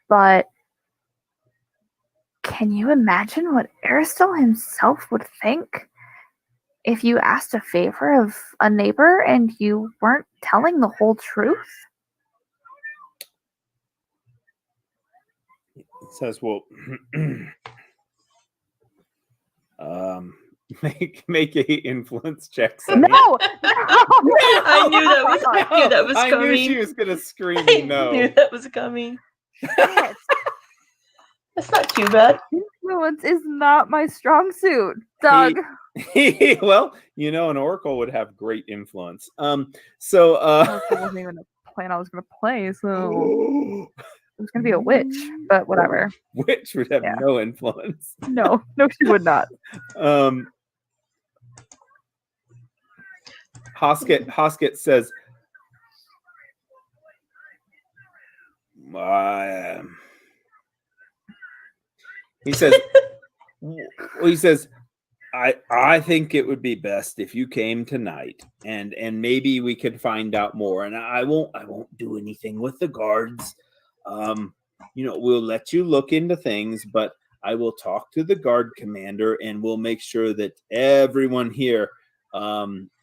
but can you imagine what Aristotle himself would think if you asked a favor of a neighbor and you weren't telling the whole truth? He says, well, make a influence check. Sunny. No, I knew that was I coming. knew she was gonna scream I no. knew that was coming. Shit. That's not too bad. Influence is not my strong suit, Doug. Well, you know, an oracle would have great influence. That wasn't even a plan I was going to play, so it was going to be a witch, but whatever. Witch would have Yeah. no influence. No, she would not. Hoskett says, he says, I think it would be best if you came tonight, and maybe we could find out more. And I won't do anything with the guards. We'll let you look into things, but I will talk to the guard commander, and we'll make sure that everyone here,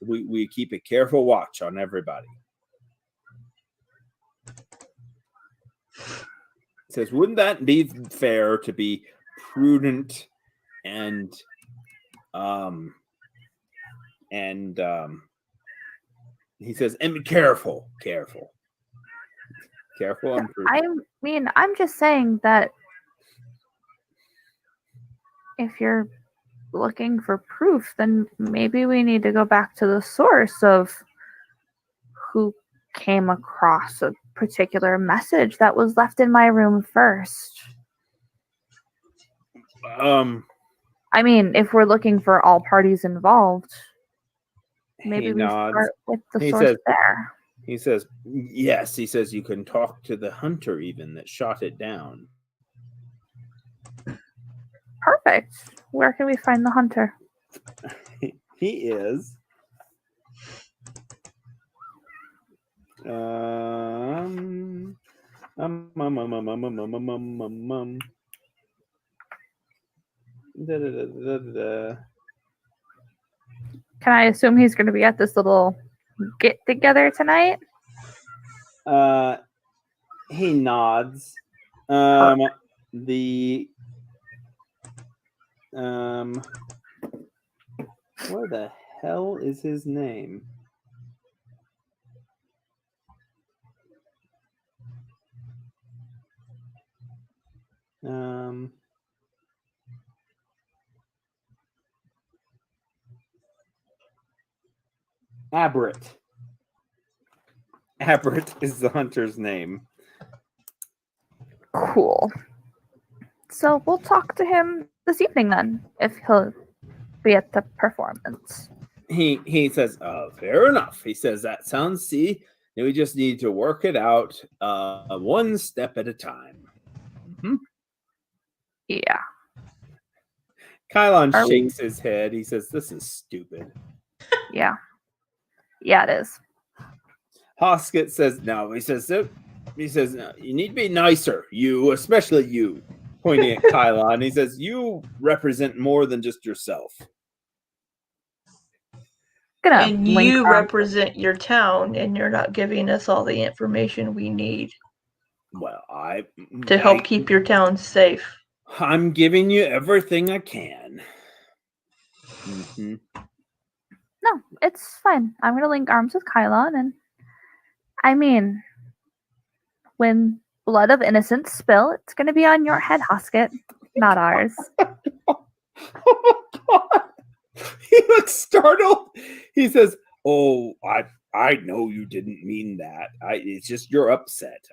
we keep a careful watch on everybody. He says, wouldn't that be fair to be prudent and he says, and be careful and prudent. I'm just saying that if you're looking for proof, then maybe we need to go back to the source of who came across a particular message that was left in my room first. I mean, if we're looking for all parties involved, maybe we start with the source there. He says, yes. He says you can talk to the hunter even that shot it down. Perfect. Where can we find the hunter? He is. Can I assume he's going to be at this little get together tonight? He nods. What the hell is his name? Abrit. Abrit is the hunter's name. Cool. So we'll talk to him this evening then, if he'll be at the performance. He says, fair enough. He says, that sounds, see, we just need to work it out one step at a time. Mm-hmm. Yeah. Kylon shakes his head. He says, this is stupid. Yeah. Yeah, it is. Hoskett says, no. He says, no, you need to be nicer. You, especially you, pointing at Kylon. He says, you represent more than just yourself. And you represent your town, and you're not giving us all the information we need. Well, to help keep your town safe. I'm giving you everything I can. Mm-hmm. No, it's fine. I'm gonna link arms with Kylon, and I mean, when blood of innocents spill, it's gonna be on your head, Hosket, not ours. Oh my god! He looks startled. He says, "Oh, I know you didn't mean that. It's just you're upset.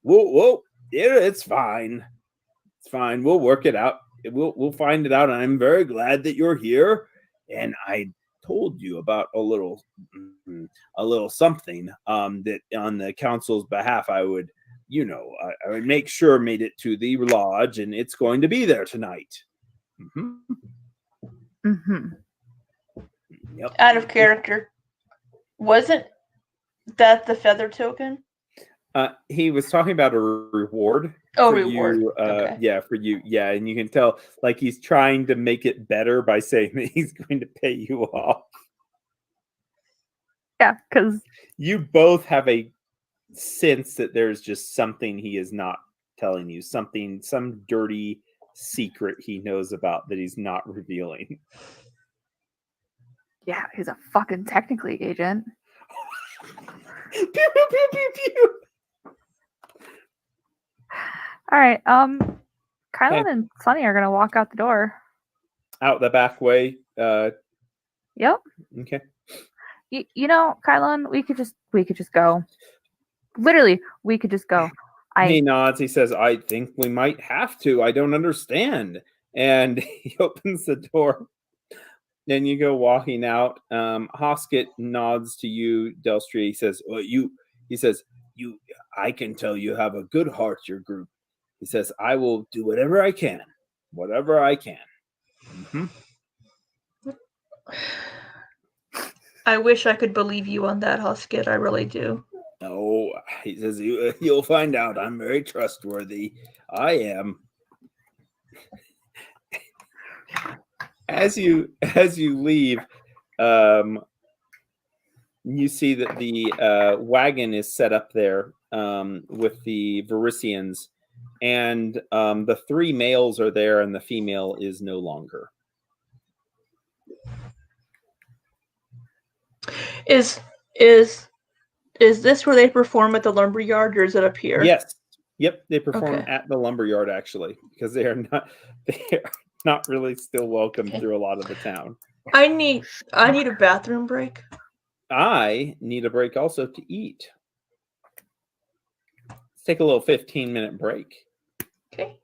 Whoa, it's fine. It's fine. We'll work it out. We'll find it out. And I'm very glad that you're here. And I told you about a little something that on the council's behalf I would, I would make sure made it to the lodge, and it's going to be there tonight." Mm-hmm. Mm-hmm. Yep. Out of character. Wasn't that the feather token? He was talking about a reward. Oh, for reward. You, Okay. Yeah, for you. Yeah, and you can tell like he's trying to make it better by saying that he's going to pay you off. Yeah, because You both have a sense that there's just something he is not telling you, some dirty secret he knows about that he's not revealing. yeah, he's a fucking technically agent. Pew, pew, pew, pew, pew. All right, Kylan and Sunny are gonna walk out the door. Out the back way. Yep. Okay. You know, Kylan, we could just go. Literally, we could just go. He nods. He says, "I think we might have to. I don't understand." And he opens the door. Then you go walking out. Hosket nods to you, Delstria. He says, I can tell you have a good heart, your group. He says, I will do whatever I can. Whatever I can. Mm-hmm. I wish I could believe you on that, Hosket. I really do. Oh, he says, you'll find out. I'm very trustworthy. I am. As you leave, you see that the wagon is set up there with the Varisians, and the three males are there, and the female is no longer. Is this where they perform at the lumberyard, or is it up here? Yes. Yep. They perform Okay. at the lumberyard actually, because they are not really still welcome Okay. through a lot of the town. I need a bathroom break. I need a break also to eat. Let's take a little 15-minute break. Okay.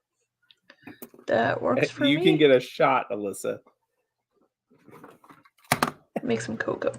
That works for me. You can get a shot, Alyssa. Make some cocoa.